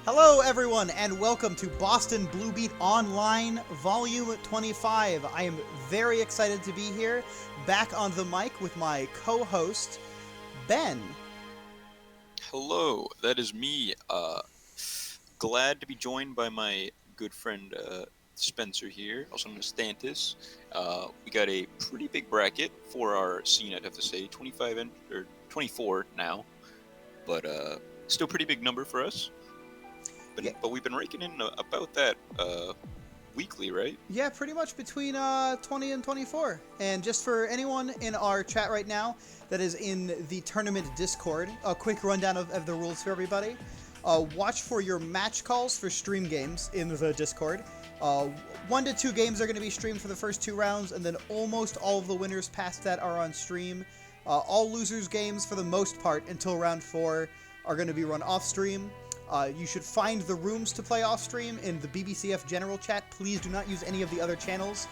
Hello everyone and welcome to Boston Blue Beat Online Volume 25. I am very excited to be here, back on the mic with my co-host, Ben. Hello, that is me. Glad to be joined by my good friend Spencer here, also known as Stantis. We got a pretty big bracket for our scene, I'd have to say, 24 now, but still pretty big number for us. But we've been raking in about that weekly, right? Yeah, pretty much between 20 and 24. And just for anyone in our chat right now that is in the tournament Discord, a quick rundown of the rules for everybody. Watch for your match calls for stream games in the Discord. 1 to 2 games are going to be streamed for the first 2 rounds, and then almost all of the winners past that are on stream. All losers games, for the most part, until round 4, are going to be run off stream. You should find the rooms to play off stream in the BBCF general chat. Please do not use any of the other channels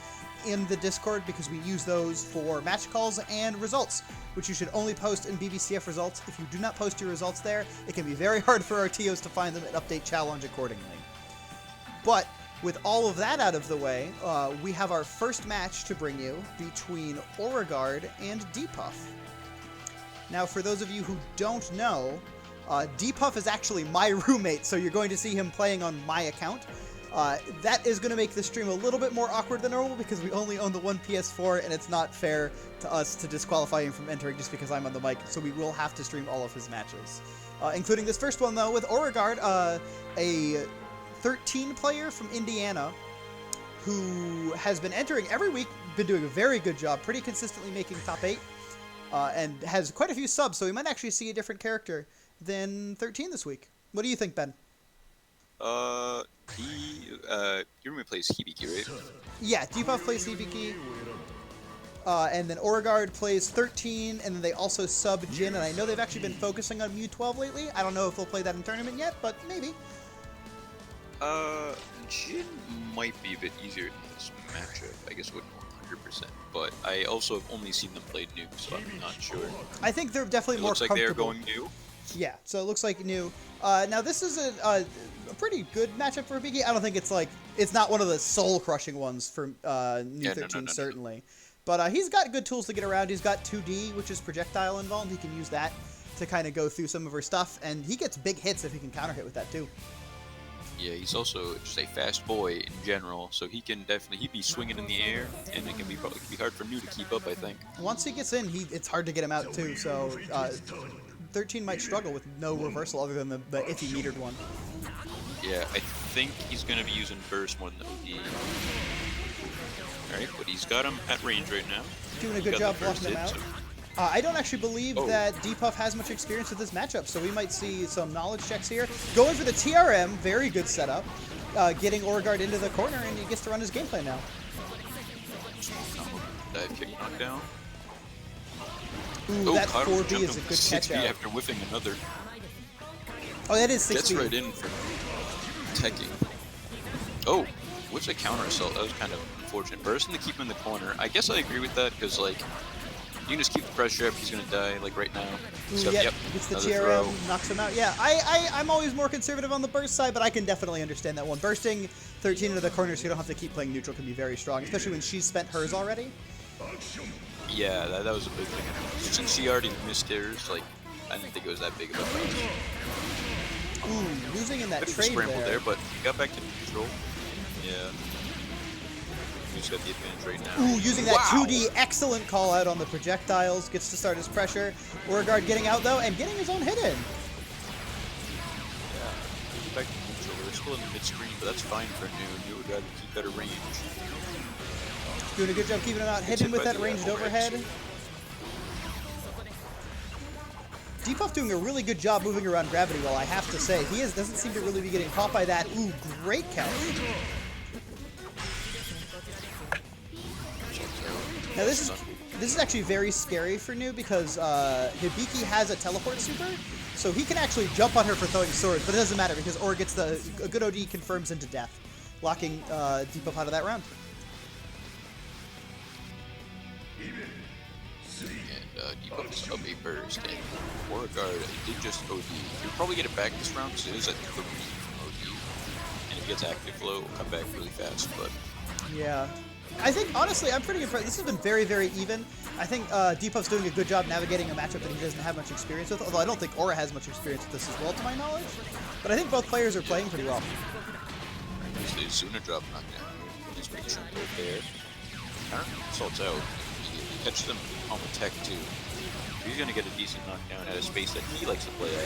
in the Discord because we use those for match calls and results, which you should only post in BBCF results. If you do not post your results there, it can be very hard for our TOs to find them and update challenge accordingly. But with all of that out of the way, we have our first match to bring you between Beauregard and Depuff. Now, for those of you who don't know, Depuff is actually my roommate, so you're going to see him playing on my account. That is going to make the stream a little bit more awkward than normal because we only own the one PS4 and it's not fair to us to disqualify him from entering just because I'm on the mic, so we will have to stream all of his matches. Including this first one, though, with Beauregard, a 13 player from Indiana who has been entering every week, been doing a very good job, pretty consistently making top 8, and has quite a few subs, so we might actually see a different character than 13 this week. What do you think, Ben? Your roommate plays Hibiki, right? Yeah, Depuff plays Hibiki, and then Beauregard plays 13, and then they also sub Jin, and I know they've actually been focusing on Mu12 lately. I don't know if they'll play that in tournament yet, but maybe. Jin might be a bit easier in this matchup. I guess it wouldn't 100%, but I also have only seen them play new, so I'm not sure. I think they're definitely more comfortable. Looks like they're going new. Yeah, so it looks like new. Now this is a pretty good matchup for Hibiki. I don't think it's not one of the soul-crushing ones for New 13, certainly. But he's got good tools to get around. He's got 2D, which is projectile involved. He can use that to kind of go through some of her stuff, and he gets big hits if he can counter hit with that too. Yeah, he's also just a fast boy in general, so he'd be swinging in the air, and it can be hard for New to keep up, I think. Once he gets in, it's hard to get him out too, so 13 might struggle with no reversal other than the iffy metered one. Yeah, I think he's going to be using burst more than the OD. Alright, but he's got him at range right now. Doing a good job blocking him out. I don't actually believe that Depuff has much experience with this matchup, so we might see some knowledge checks here. Going for the TRM, very good setup. Getting Beauregard into the corner, and he gets to run his gameplay now. Dive kick knockdown. Ooh, that 4B is a good catch out. After whiffing another. Oh, that is 6B. Gets right in for teching. Oh, what's a counter assault? That was kind of unfortunate. Bursting to keep him in the corner. I guess I agree with that, because, like, you can just keep the pressure up. He's going to die, like, right now. Ooh, yep, gets the TRM, knocks him out. Yeah, I'm always more conservative on the burst side, but I can definitely understand that one. Bursting 13 into the corner so you don't have to keep playing neutral can be very strong, especially when she's spent hers already. Yeah, that was a big thing. Since she already missed hers, like, I didn't think it was that big of a fight. Ooh, losing in that trade there, but he got back to neutral. Yeah. He's got the advantage right now. Ooh, using that 2D, excellent call out on the projectiles, gets to start his pressure. Beauregard getting out though, and getting his own hit in. Yeah, back to neutral. They're still in the mid-screen, but that's fine for New. New would rather keep better range. Doing a good job keeping him out, hitting with that ranged overhead. Depuff doing a really good job moving around gravity well, I have to say. He doesn't seem to really be getting caught by that. Ooh, great catch. Now this is actually very scary for New because Hibiki has a teleport super, so he can actually jump on her for throwing swords, but it doesn't matter because Or gets a good OD confirms into death, locking Depuff out of that round. And Depuff's up a burst, and Beauregard did just OD. He'll probably get it back this round because it is at 3 from gets active flow, will come back really fast. But Yeah. I think, honestly, I'm pretty impressed. This has been very, very even. I think Deepuff's doing a good job navigating a matchup that he doesn't have much experience with, although I don't think Aura has much experience with this as well, to my knowledge. But I think both players are playing pretty well. there's the Zuna drop knockdown. He's pretty sure there. Counter assaults out. He catches them on the tech too. He's gonna get a decent knockdown at a space that he likes to play at.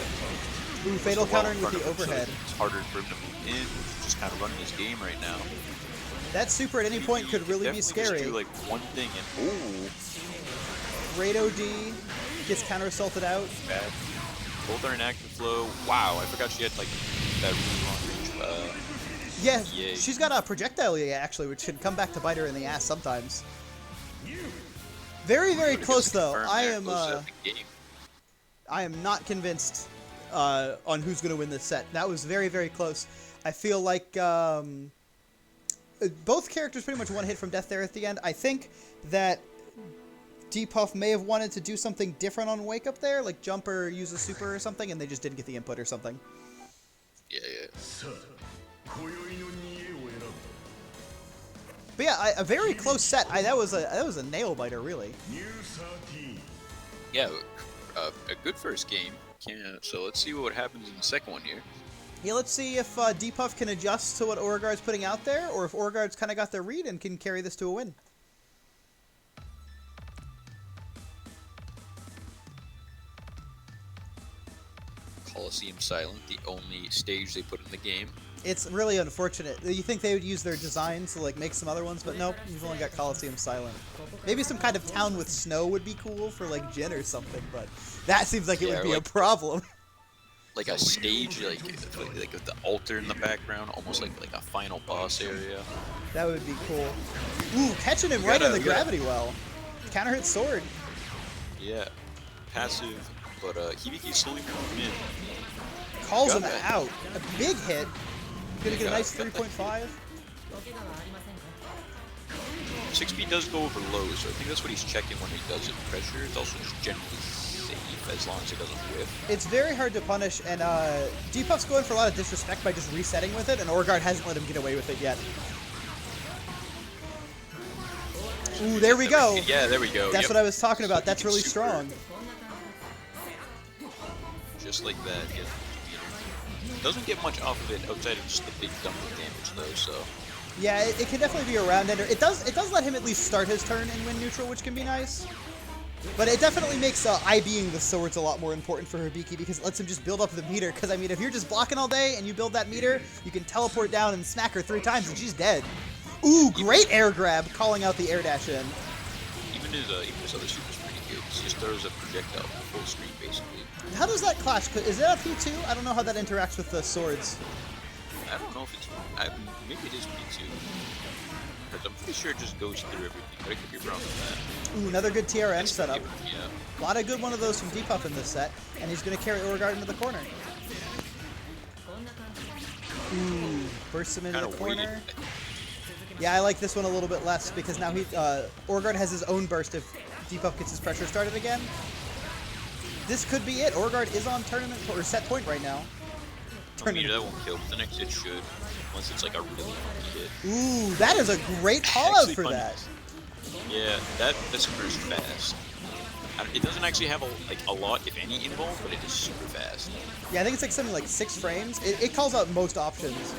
Ooh, fatal countering with the overhead. So it's harder for him to move in. He's just kind of running his game right now. That super at any point could really be scary. Just do like one thing and ooh. Great OD gets counter assaulted out. Bad. Both are in active flow. Wow, I forgot she had like that really long range. Yeah, Yay. she's got a projectile actually, which can come back to bite her in the ass sometimes. Very, very close though. I am not convinced on who's going to win this set. That was very, very close. I feel like both characters pretty much one hit from death there at the end. I think that Depuff may have wanted to do something different on Wake Up there, like jump or use a super or something, and they just didn't get the input or something. Yeah. But yeah, a very close set. That was a nail biter, really. Yeah, a good first game. So let's see what happens in the second one here. Yeah, let's see if Depuff can adjust to what Orgard's putting out there, or if Orgard's kind of got the read and can carry this to a win. Coliseum Silent, the only stage they put in the game. It's really unfortunate. You think they would use their designs to like make some other ones, but nope, you've only got Coliseum Silent. Maybe some kind of town with snow would be cool for like Jin or something, but that seems like it would be a problem. Like a stage, like with the altar in the background, almost like a final boss area. That would be cool. Ooh, catching him right in the gravity well. Counter hit sword. Yeah, passive, but Hibiki slowly moving in. Calls him out. A big hit. Gonna get a nice 3.5. 6B does go over low, so I think that's what he's checking when he does it. Pressure. It's also just generally safe as long as it doesn't whiff. It's very hard to punish, and Depuff's going for a lot of disrespect by just resetting with it, and Orgard hasn't let him get away with it yet. Ooh, there we go. Yeah, there we go. That's what I was talking about. That's really strong. Just like that. Yeah. Doesn't get much off of it outside of just the big dump of damage, though. So. Yeah, it can definitely be a round ender. It does let him at least start his turn and win neutral, which can be nice. But it definitely makes IBing the swords a lot more important for Hibiki because it lets him just build up the meter. Because, I mean, if you're just blocking all day and you build that meter, you can teleport down and smack her 3 times and she's dead. Ooh, great air grab, calling out the air dash in. Even his other super's pretty good. He just throws a projectile full screen, basically. How does that clash? Is that a P2? I don't know how that interacts with the swords. I don't know if it's... maybe it is P2. Because I'm pretty sure it just goes through everything, but I could be wrong with that. Ooh, another good TRM setup. Yeah. A lot of good one of those from Depuff in this set, and he's going to carry Orgard into the corner. Ooh, bursts him into the corner. Yeah, I like this one a little bit less because now Orgard has his own burst if Depuff gets his pressure started again. This could be it. Orgard is on tournament or set point right now. I mean, that won't kill, but the next hit should. Once it's like a really funky hit. Ooh, that is a great call out for that. Yeah, that's super fast. It doesn't actually have a lot, if any, involved, but it is super fast. Yeah, I think it's like something like 6 frames. It calls out most options.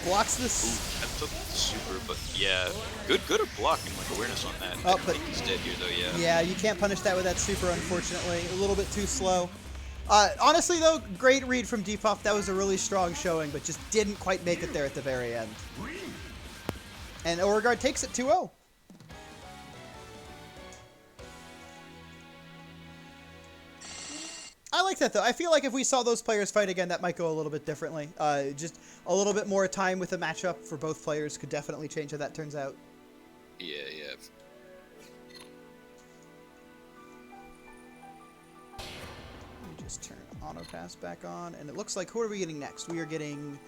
Blocks this. Ooh, that took the super, but yeah, good at blocking, like awareness on that. Oh, but he's dead here though, yeah. Yeah, you can't punish that with that super, unfortunately. A little bit too slow. Honestly, though, great read from Depuff. That was a really strong showing, but just didn't quite make it there at the very end. And Orgard takes it 2-0. I like that, though. I feel like if we saw those players fight again, that might go a little bit differently. Just a little bit more time with the matchup for both players could definitely change how that turns out. Yeah. Just turn auto pass back on, and it looks like who are we getting next? We are getting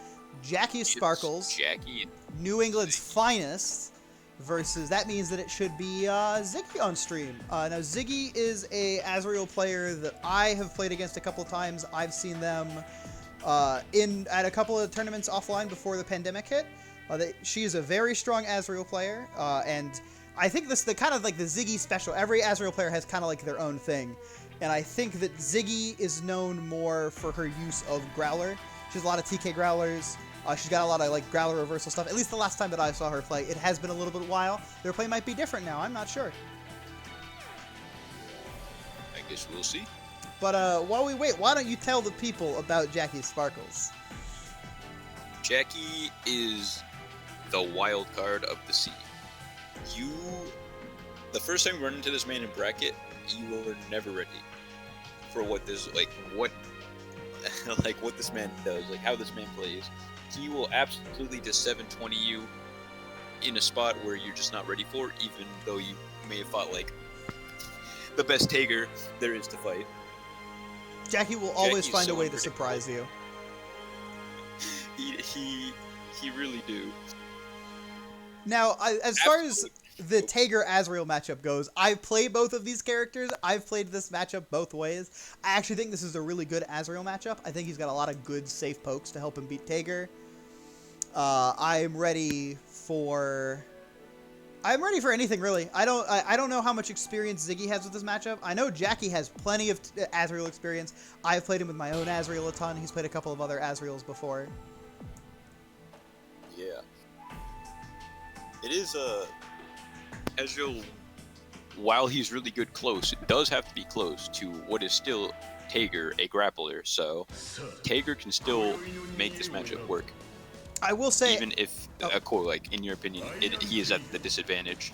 Jackie Sparkles, Jackie, New England's finest, versus that means that it should be Ziggy on stream. Now Ziggy is a Azrael player that I have played against a couple times. I've seen them At a couple of tournaments offline before the pandemic hit. She is a very strong Azrael player, and I think this is the kind of like the Ziggy special. Every Azrael player has kind of like their own thing, and I think that Ziggy is known more for her use of Growler. She has a lot of TK Growlers. She's got a lot of like Growler reversal stuff. At least the last time that I saw her play, it has been a little bit while. Their play might be different now. I'm not sure. I guess we'll see. But while we wait, why don't you tell the people about Jackie Sparkles? Jackie is the wild card of the sea. The first time you run into this man in bracket, you were never ready for what this, what this man does, like how this man plays. He will absolutely just 720 you in a spot where you're just not ready for, even though you may have fought like the best Tager there is to fight. Jackie will always find a way to surprise you. He really do. Now, as far as the Tager-Azrael matchup goes, I've played both of these characters. I've played this matchup both ways. I actually think this is a really good Azrael matchup. I think he's got a lot of good, safe pokes to help him beat Tager. I'm ready for anything, really. I don't know how much experience Ziggy has with this matchup. I know Jackie has plenty of Azrael experience. I've played him with my own Azrael a ton. He's played a couple of other Azraels before. Yeah. It is Ezreal, while he's really good close, it does have to be close to what is still Tager, a grappler, so Tager can still make this matchup work. I will say... Even if, in your opinion, he is at the disadvantage.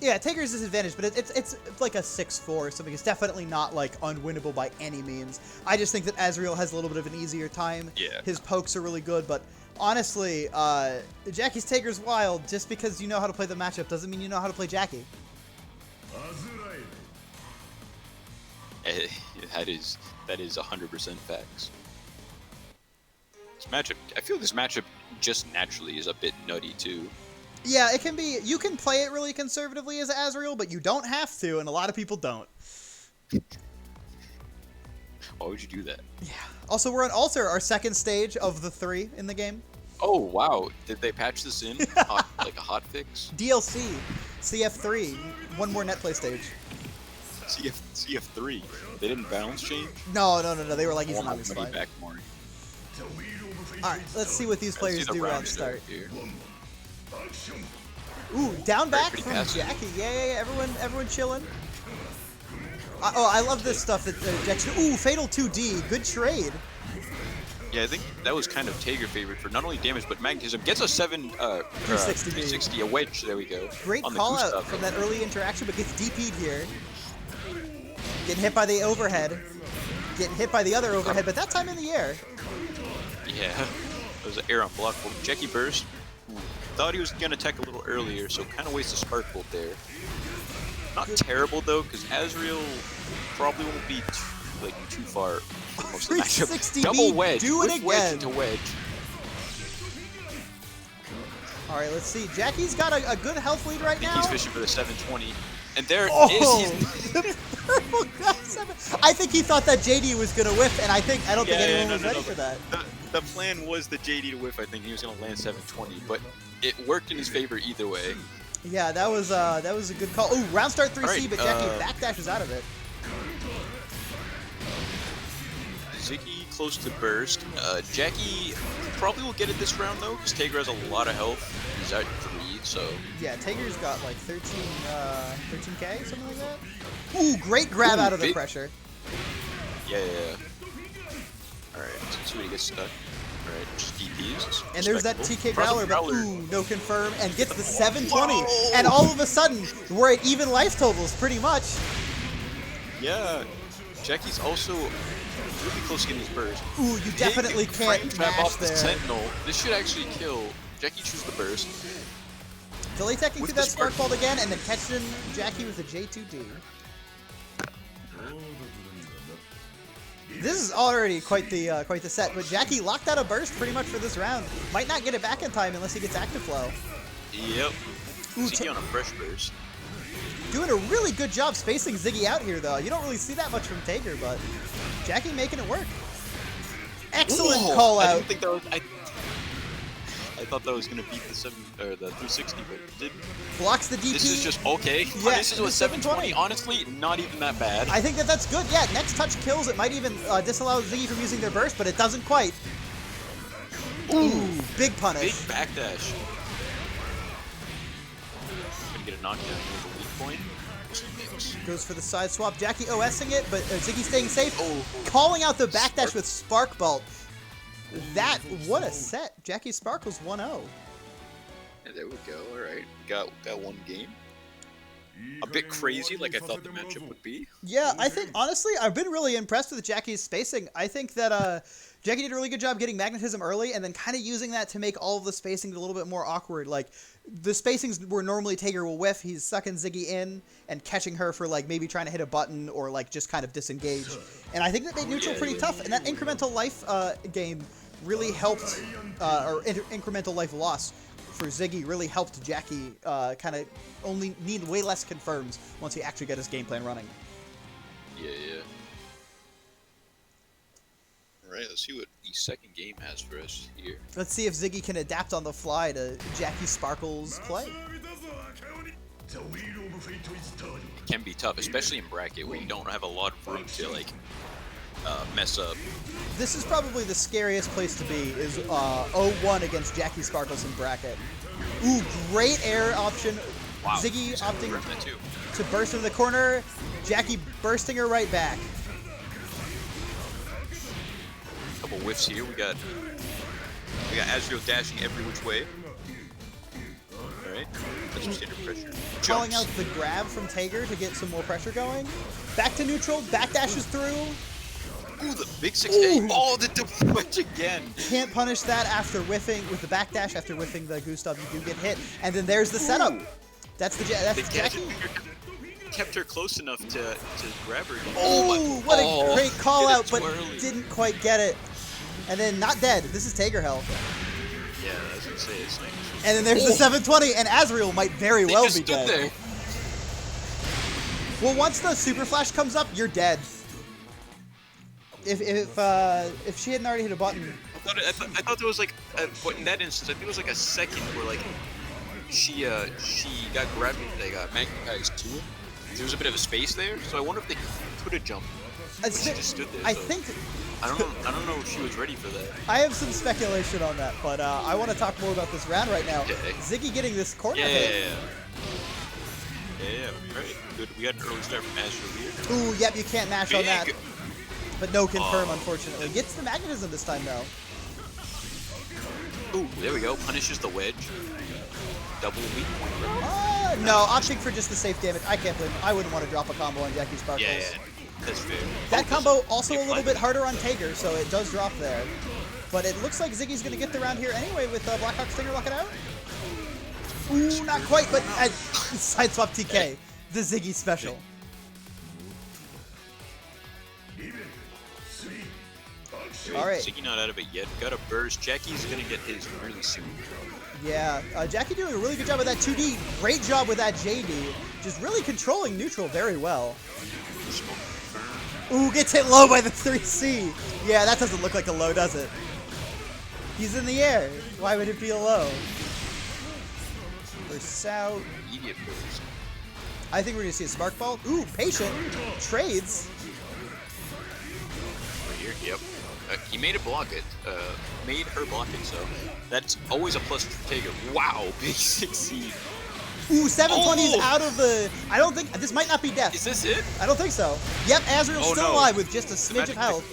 Yeah, Tager's disadvantage, but it's like a 6-4 or something. It's definitely not, like, unwinnable by any means. I just think that Azrael has a little bit of an easier time. Yeah. His pokes are really good, but... Honestly, Jackie's Tager's wild. Just because you know how to play the matchup doesn't mean you know how to play Jackie. That is 100% facts. This matchup, I feel this matchup just naturally is a bit nutty too. Yeah, it can be. You can play it really conservatively as Azrael, but you don't have to, and a lot of people don't. Why would you do that? Yeah. Also, we're on Altar, our second stage of the 3 in the game. Oh, wow. Did they patch this in? Like a hot fix? DLC. CF3. One more net play stage. CF3. They didn't balance change? No. They were like, he's not this fight. Back more. Alright, let's see what these players do around start. Ooh, down back from Jackie. Yeah. Everyone chilling. I love this stuff that Jackson. Ooh, Fatal 2D. Good trade. Yeah, I think that was kind of Tager favorite for not only damage but magnetism. Gets a 360 a wedge. There we go. Great call out from that early interaction, but gets DP'd here. Getting hit by the overhead. Getting hit by the other overhead, but that time in the air. Yeah, it was an air on block. Jackie burst. Thought he was gonna tech a little earlier, so kind of wastes a spark bolt there. Not terrible though, because Azrael probably won't be too far for most of the matchup. Double wedge, do it again. Wedge into wedge. All right, let's see. Jackie's got a good health lead right now. He's fishing for the 720, and there is. I think he thought that JD was gonna whiff, and I don't think anyone was ready for that. The plan was the JD to whiff. I think he was gonna land 720, but it worked in his favor either way. Yeah, that was a good call. Ooh, round start 3C, right, but Jackie backdashes out of it. Ziggy close to burst. Jackie probably will get it this round though, because Tager has a lot of health. He's at 3, so. Yeah, Tager's got like 13k, something like that. Ooh, great grab out of the pressure. Yeah. All right, let's see what he gets stuck. Alright, just DPs. And there's that TK Growler, but ooh, no confirm, and gets the 720. Whoa. And all of a sudden, we're at even life totals, pretty much. Yeah, Jackie's also really close to getting his burst. Ooh, you definitely can't trap mash off there. The Sentinel. This should actually kill. Jackie chooses the burst. Delay teching through that spark bolt again, and then catching Jackie with a J2D. This is already quite the set, but Jackie locked out a burst pretty much for this round. Might not get it back in time unless he gets active flow. Yep. Ziggy on a fresh burst. Doing a really good job spacing Ziggy out here, though. You don't really see that much from Tager, but Jackie making it work. Excellent Whoa! call I out. didn't think that was. I thought that was gonna beat the 360, but it didn't. Blocks the DP. This is just okay. Yeah, Punishes with 720. Honestly, not even that bad. I think that's good. Yeah, next touch kills. It might even disallow Ziggy from using their burst, but it doesn't quite. Ooh, big punish. Big backdash. Gonna get a knockdown here with a weak point. Goes for the side swap. Jackie OSing it, but Ziggy staying safe. Oh. Calling out the backdash with Spark Bolt. What a set. Jackie Sparkles 1-0. Yeah, there we go. All right, got one game. A bit crazy, like I thought the matchup would be. Yeah, I think, honestly, I've been really impressed with Jackie's spacing. I think that Jackie did a really good job getting magnetism early and then kind of using that to make all of the spacing a little bit more awkward. Like, the spacings where normally Tager will whiff, he's sucking Ziggy in and catching her for, like, maybe trying to hit a button or, like, just kind of disengage. And I think that made neutral pretty tough. And that incremental life game really helped, or incremental life loss for Ziggy really helped Jackie kind of only need way less confirms once he actually got his game plan running. Yeah. Alright, let's see what the second game has for us here. Let's see if Ziggy can adapt on the fly to Jackie Sparkle's play. It can be tough, especially in bracket where you don't have a lot of room to like mess up. This is probably the scariest place to be, is 0-1 against Jackie Sparkles in bracket. Ooh, great air option. Wow, Ziggy opting that too. to burst into the corner. Jackie bursting her right back. Couple whiffs here. We got Azrael dashing every which way. All right, that's some standard pressure. Calling Jumps. out the grab from Tager to get some more pressure going. Back to neutral. Backdashes through. Ooh, the big 6A. Oh, the dodge again. Can't punish that after whiffing with the backdash. After whiffing the Gustav, you do get hit. And then there's the setup. That's Jackie. Kept her close enough to grab her. Oh, what a great call out, but early. didn't quite get it. And then not dead. This is Tager health. Yeah, I was gonna say it's like. And then there's the 720, and Azrael might very well be dead. There. Well, once the super flash comes up, you're dead. If she hadn't already hit a button. I thought there was like, but in that instance, I think it was like a second where like she got grabbed, they got magnetized too. There was a bit of a space there, so I wonder if they could have jumped. But she just stood there. I so think. I don't know if she was ready for that. I have some speculation on that, but I want to talk more about this round right now. Okay. Ziggy getting this corner Yeah, hit. right. Good. We got an early start from Azrael here. Ooh, yep, you can't mash on that. Big. But no confirm, unfortunately. Gets the magnetism this time, though. Ooh, there we go. Punishes the wedge. Double weak point. No, opting for just the safe damage. I can't blame him. I wouldn't want to drop a combo on Jackie Sparkles. Yeah, that's fair. That combo also a little bit harder on Tager, so it does drop there. But it looks like Ziggy's going to get the round here anyway with Blackhawk Stinger locking out. Ooh, not quite, but side swap TK. The Ziggy special. All right. Ziggy not out of it yet. Got a burst. Jackie's going to get his really soon. Yeah, Jackie doing a really good job with that 2D. Great job with that JD. Just really controlling neutral very well. Ooh, gets hit low by the 3C. Yeah, that doesn't look like a low, does it? He's in the air. Why would it be a low? Bursts out. Immediate burst. I think we're going to see a Spark Ball. Ooh, patient. Trades. Right here, yep. He made it block it. Made her block it, so that's always a plus for Tager. Wow, big 6C. Ooh, 720 is out of the... I don't think... This might not be death. Is this it? I don't think so. Yep, Azrael's still alive with just a smidge of health.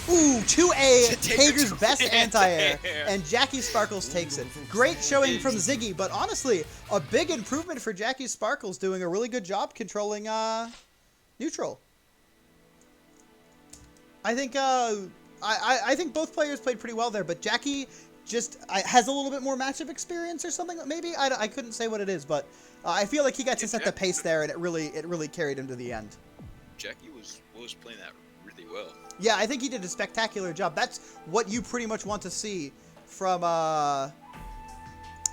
Ooh, 2A, Tager's best anti-air, and Jackie Sparkles takes it. Great showing from Ziggy, but honestly, a big improvement for Jackie Sparkles, doing a really good job controlling neutral. I think I think both players played pretty well there, but Jackie just has a little bit more matchup experience or something. Maybe I couldn't say what it is, but I feel like he got to set the pace there, and it really carried him to the end. Jackie was playing that really well. Yeah, I think he did a spectacular job. That's what you pretty much want to see from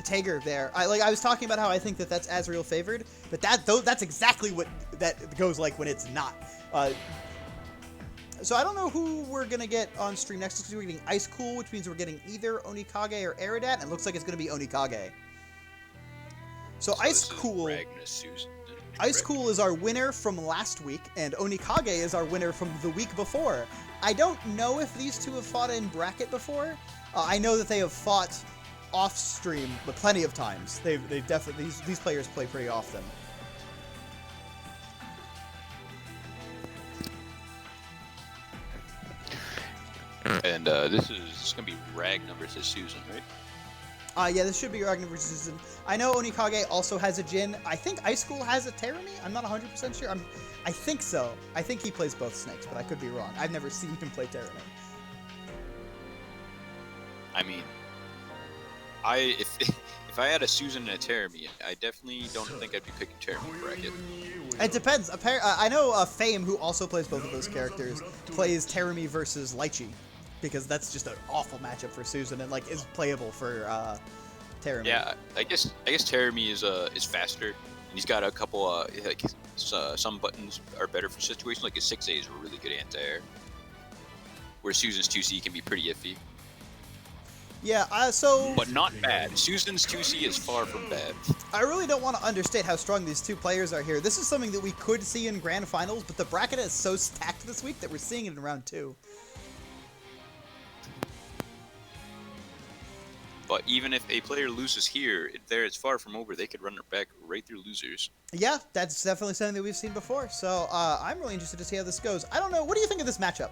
Tager there. I was talking about how I think that's Azrael favored, but that's exactly what that goes like when it's not. So I don't know who we're going to get on stream next, because we're getting Ice Cool, which means we're getting either Onikage or Eridat, and it looks like it's going to be Onikage. So Ice Cool... Ice Cool is our winner from last week, and Onikage is our winner from the week before. I don't know if these two have fought in bracket before. I know that they have fought off stream, but plenty of times. They've definitely these players play pretty often. And this is gonna be Ragnar versus Susan, right? Yeah, this should be Ragnar versus Susan. I know Onikage also has a Jin. I think Ice School has a Terumi. I'm not 100% sure. I think so. I think he plays both snakes, but I could be wrong. I've never seen him play Terumi. I mean, if I had a Susan and a Terumi, I definitely don't think I'd be picking Terumi bracket. It depends. I know Fame, who also plays both of those characters, plays Terumi versus Lychee, because that's just an awful matchup for Susan and like is playable for Terumi. Yeah, I guess Terumi is faster, and he's got a couple some buttons are better for situations like his 6A is a really good anti-air, where Susan's 2C can be pretty iffy. Yeah, but not bad. Susan's 2C is far from bad. I really don't want to understate how strong these two players are here. This is something that we could see in grand finals, but the bracket is so stacked this week that we're seeing it in round 2. But even if a player loses here, it's far from over. They could run it back right through losers. Yeah, that's definitely something that we've seen before. So I'm really interested to see how this goes. I don't know. What do you think of this matchup?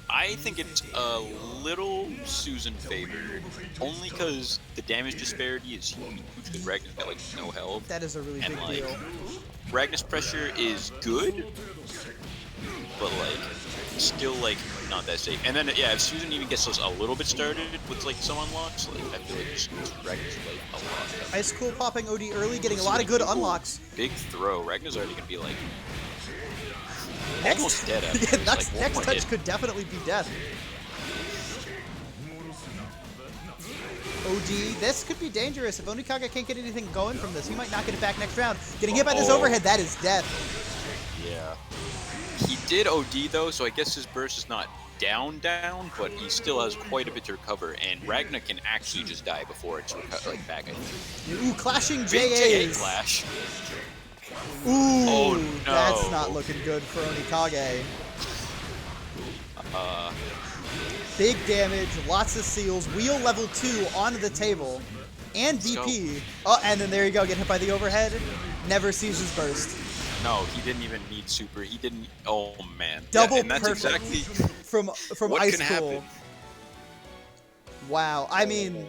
I think it's a little Susan favored, only because the damage disparity is huge, because Ragnar's got like no health. That is a really big deal. Ragnar's pressure is good, but like still like not that safe. And then yeah, if Susan even gets us a little bit started with like some unlocks, like I feel like Ragnar's like a lot. Ice Cool popping OD early, getting a lot of good unlocks. Big throw. Ragnar's already gonna be like next, almost dead. Yeah, next touch could definitely be death. OD, this could be dangerous. If Onikage can't get anything going from this, he might not get it back next round. Getting hit by this overhead, that is death. Yeah. He did OD though, so I guess his burst is not down, but he still has quite a bit to recover, and Ragnar can actually just die before it's like back. Ooh, clashing Big JAs. JA clash. Ooh, oh, no. That's not looking good for Onikage. Big damage, lots of seals, wheel level 2 onto the table, and DP. Oh, and then there you go, get hit by the overhead. Never sees his burst. No, he didn't even need super. He didn't. Oh man. Double and that's perfect exactly from what Ice can Cool. happen. Wow, I mean,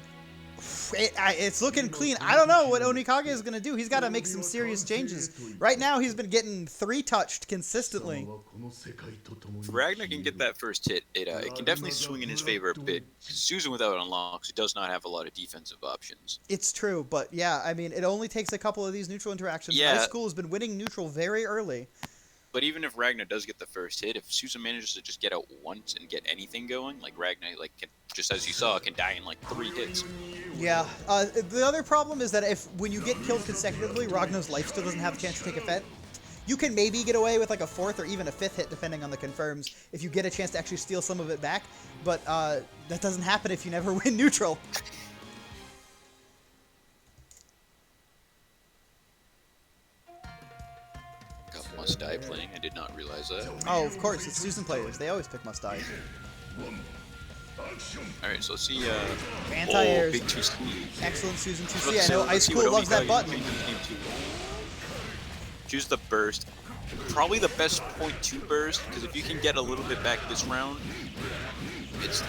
it's looking clean. I don't know what Onikage is going to do. He's got to make some serious changes. Right now, he's been getting 3-touched consistently. If Ragnar can get that first hit, it can definitely swing in his favor a bit. Susan without unlocks does not have a lot of defensive options. It's true, but yeah, I mean, it only takes a couple of these neutral interactions. Yeah. Ice Cool has been winning neutral very early. But even if Ragnar does get the first hit, if Susan manages to just get out once and get anything going, like Ragnar, like just as you saw, can die in like 3 hits. Yeah. The other problem is that when you get killed consecutively, Ragnar's life still doesn't have a chance to take effect. You can maybe get away with like a 4th or even a 5th hit, depending on the confirms, if you get a chance to actually steal some of it back. But that doesn't happen if you never win neutral. Must Die playing. I did not realize that. Oh, of course. It's Susan players. They always pick Must Die. Alright, so let's see. Anti-airs. Big 2C. Excellent Susan 2C. I know Ice Cool loves that button. Choose the burst. Probably the best .2 burst, because if you can get a little bit back this round, it's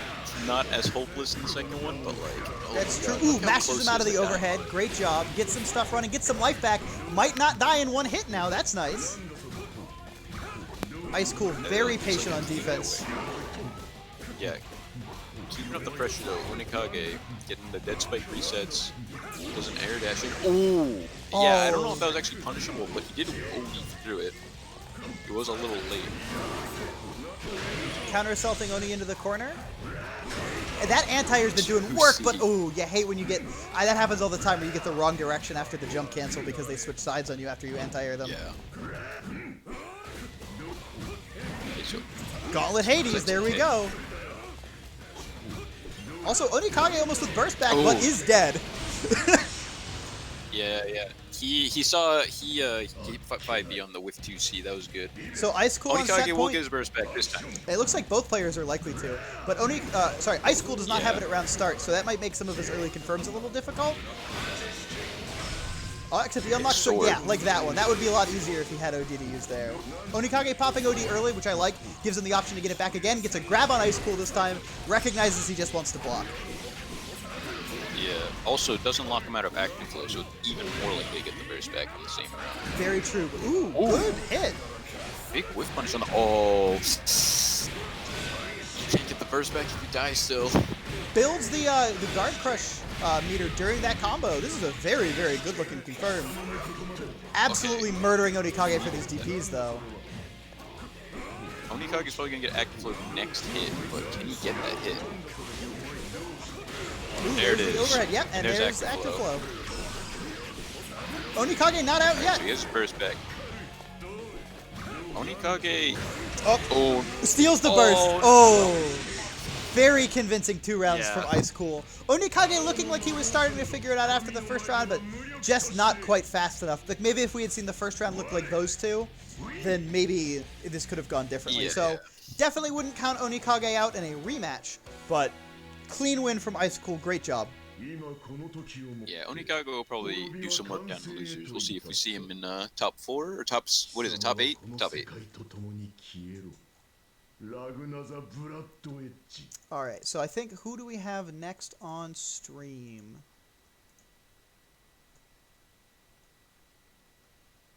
not as hopeless in the second one, but like... Oh, that's true. Ooh, mashes him out of the overhead. Great job. Get some stuff running. Get some life back. Might not die in 1 hit now. That's nice. Ice Cool, very patient on defense. Yeah. Keeping up the pressure though. Onikage getting the dead spike resets. Does an air dash in. Ooh! Yeah, I don't know if that was actually punishable, but he did OD through it. It was a little late. Counter assaulting Oni into the corner. That anti-air's been doing work, but ooh, you hate when you get... that happens all the time, where you get the wrong direction after the jump cancel because they switch sides on you after you anti-air them. Yeah. So Gauntlet Hades, there we go. Also, Onikage almost with burst back, but is dead. yeah. He hit 5B on the whiff 2C. That was good. So Ice Cool on set Onikage will point. get his burst back this time. It looks like both players are likely to, but Ice Cool does not have it at round start, so that might make some of his early confirms a little difficult. Oh, except the unlock, so yeah, like that one. That would be a lot easier if he had OD to use there. Onikage popping OD early, which I like, gives him the option to get it back again, gets a grab on Ice Cool this time, recognizes he just wants to block. Yeah. Also, it doesn't lock him out of active flow, so it's even more likely to get the burst back in the same round. Very true. Ooh, good hit. Big whiff punish on the... Oh. You can't get the burst back if you die still. Builds the guard crush meter during that combo. This is a very, very good looking confirm. Absolutely murdering Onikage for these DPs though. Onikage's probably going to get active flow next hit, but can he get that hit? Ooh, there it is. The overhead, yep, and there's active flow. Onikage not out yet. So he has his burst back. Onikage... Oh. Steals the burst. Oh. Very convincing 2 rounds from Ice Cool. Onikage looking like he was starting to figure it out after the first round, but just not quite fast enough. Like maybe if we had seen the first round look like those two, then maybe this could have gone differently. Yeah, so definitely wouldn't count Onikage out in a rematch, but clean win from Ice Cool. Great job. Yeah, Onikage will probably do some work down to losers. We'll see if we see him in top 4 or top 8? Top 8. Alright, so I think who do we have next on stream?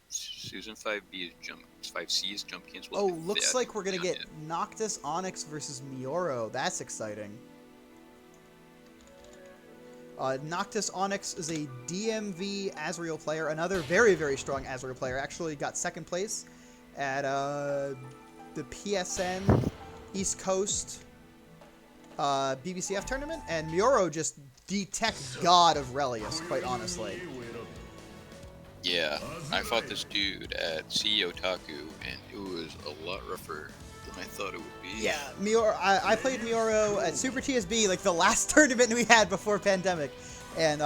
Susan 5B is jump, 5C is jump cancel. Oh, looks like we're gonna get Noctis Onyx versus Mioro. That's exciting. Noctis Onyx is a DMV Azrael player, another very, very strong Azrael player. Actually got second place at the PSN East Coast BBCF tournament, and Mioro just the tech god of Relius, quite honestly. Yeah, I fought this dude at CEO Otaku, and it was a lot rougher than I thought it would be. Yeah, Mioro. I played Mioro at Super TSB, like the last tournament we had before pandemic, and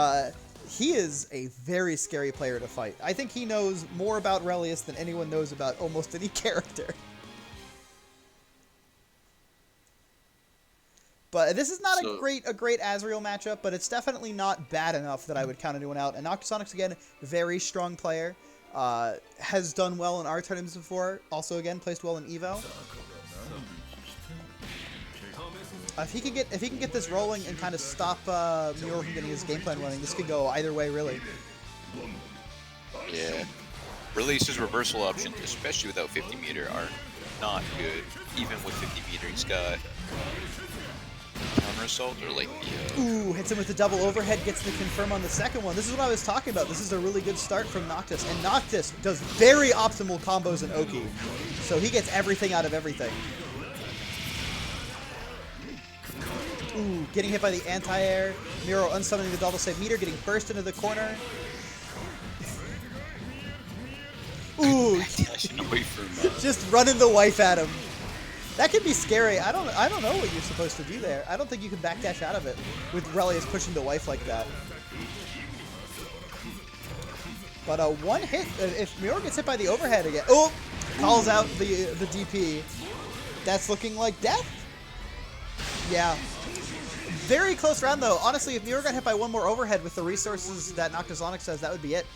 he is a very scary player to fight. I think he knows more about Relius than anyone knows about almost any character. But this is not a great Azrael matchup, but it's definitely not bad enough that I would count anyone out. And Noctis Onyx, again, very strong player. Has done well in our tournaments before. Also, again, placed well in Evo. If he can get this rolling and kind of stop Mioro from getting his game plan running, this could go either way, really. Yeah. Release's reversal options, especially without 50 meter, are not good. Even with 50 meter, he's got counter assault or like the ooh, hits him with the double overhead, gets the confirm on the second one. This is what I was talking about. This is a really good start from Noctis, and Noctis does very optimal combos in Oki, so he gets everything out of everything. Ooh, getting hit by the anti-air. Mioro unsummoning the double save meter, getting burst into the corner. Ooh, just running the wife at him. That could be scary. I don't know what you're supposed to do there. I don't think you can backdash out of it with Relius pushing the wife like that. But one hit, if Mioro gets hit by the overhead again, oh, calls out the DP. That's looking like death. Yeah. Very close round though. Honestly, if Mioro got hit by one more overhead with the resources that Noctis Onyx has, that would be it.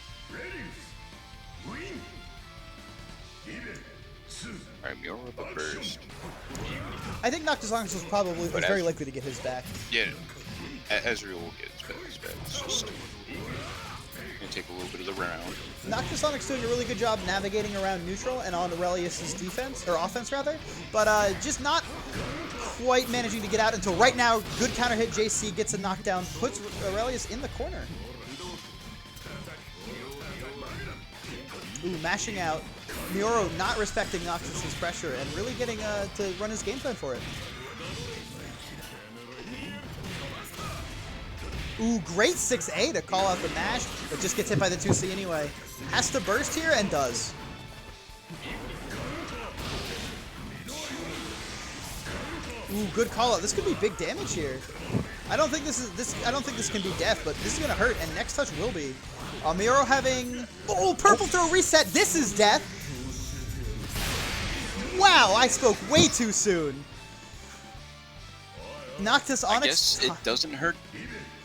Alright, Mioro with a burst. I think Noctis Onyx was very likely to get his back. Yeah, Azrael will get his back. It's just gonna take a little bit of the round. Noctis Onyx doing a really good job navigating around neutral and on Aurelius's defense, or offense rather, but just not quite managing to get out until right now. Good counter hit, JC gets a knockdown, puts Aurelius in the corner. Ooh, mashing out. Mioro not respecting Noctis' pressure and really getting to run his game plan for it. Ooh, great 6A to call out the mash, but just gets hit by the 2C anyway. Has to burst here and does. Ooh, good call out. This could be big damage here. I don't think this can be death, but this is gonna hurt, and next touch will be. Mioro having purple throw reset. This is death. Wow, I spoke way too soon. Noctis Onyx. I guess it doesn't hurt.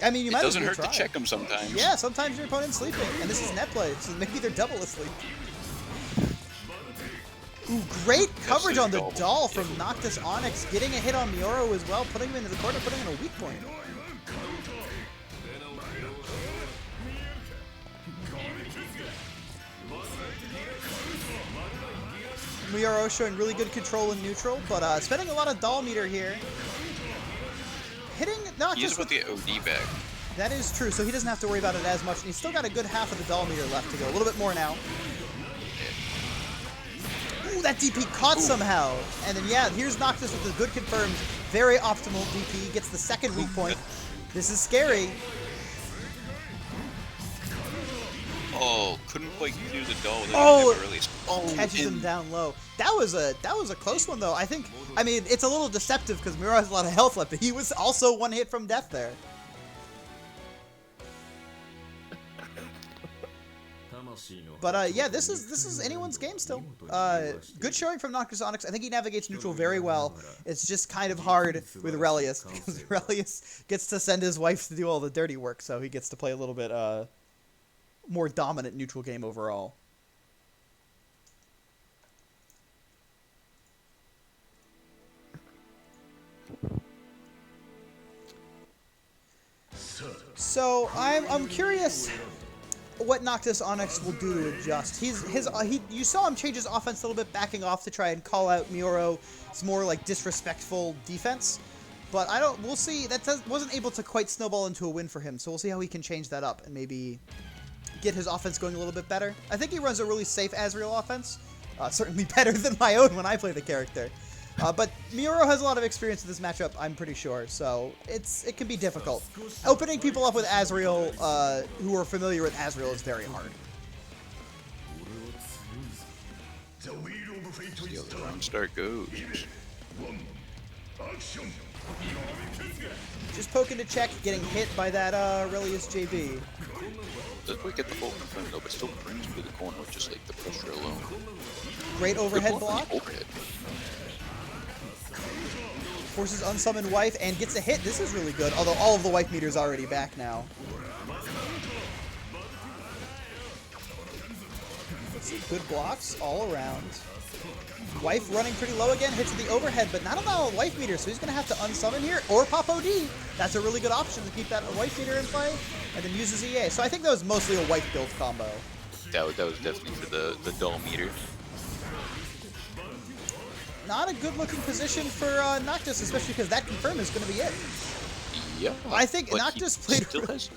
I mean, you might as well hurt try. to check them sometimes. Yeah, sometimes your opponent's sleeping, and this is net play, so maybe they're double asleep. Ooh, great coverage on the doll from Noctis Onyx, getting a hit on Mioro as well, putting him into the corner, putting him in a weak point. Mioro showing really good control in neutral, but spending a lot of doll meter here. Hitting Noctis. He's with the OD back. That is true, so he doesn't have to worry about it as much, and he's still got a good half of the doll meter left to go. A little bit more now. Ooh, that DP caught somehow. And then, yeah, here's Noctis with the good confirmed, very optimal DP. Gets the second weak point. This is scary. Oh, couldn't quite clear the doll. Catches him down low. That was a close one, though. I mean, it's a little deceptive because Mioro has a lot of health left, but he was also one hit from death there. But yeah, this is anyone's game still. Good showing from Noctis Onyx. I think he navigates neutral very well. It's just kind of hard with Relius because Relius gets to send his wife to do all the dirty work, so he gets to play a little bit more dominant neutral game overall. So I'm curious what Noctis Onyx will do to adjust. You saw him change his offense a little bit, backing off to try and call out Mioro's more like disrespectful defense. But we'll see. That wasn't able to quite snowball into a win for him. So we'll see how he can change that up and maybe get his offense going a little bit better. I think he runs a really safe Azrael offense. Certainly better than my own when I play the character. But Mioro has a lot of experience in this matchup, I'm pretty sure, so it can be difficult. Opening people up with Azrael, who are familiar with Azrael, is very hard. See how the round start goes. Just poking to check, getting hit by that Relius JB. Doesn't quite get the full confirm though, but still brings him to the corner with just like the pressure alone. Great overhead block. Overhead. Forces unsummoned wife and gets a hit. This is really good, although all of the wife meter's already back now. Good blocks all around. Wife running pretty low again, hits the overhead, but not on the wife meter, so he's going to have to unsummon here or pop OD. That's a really good option to keep that wife meter in play, and then uses EA. So I think that was mostly a wife build combo. That was definitely for the doll meter. Not a good looking position for Noctis, especially because that confirm is going to be it. Yeah. I think Noctis played has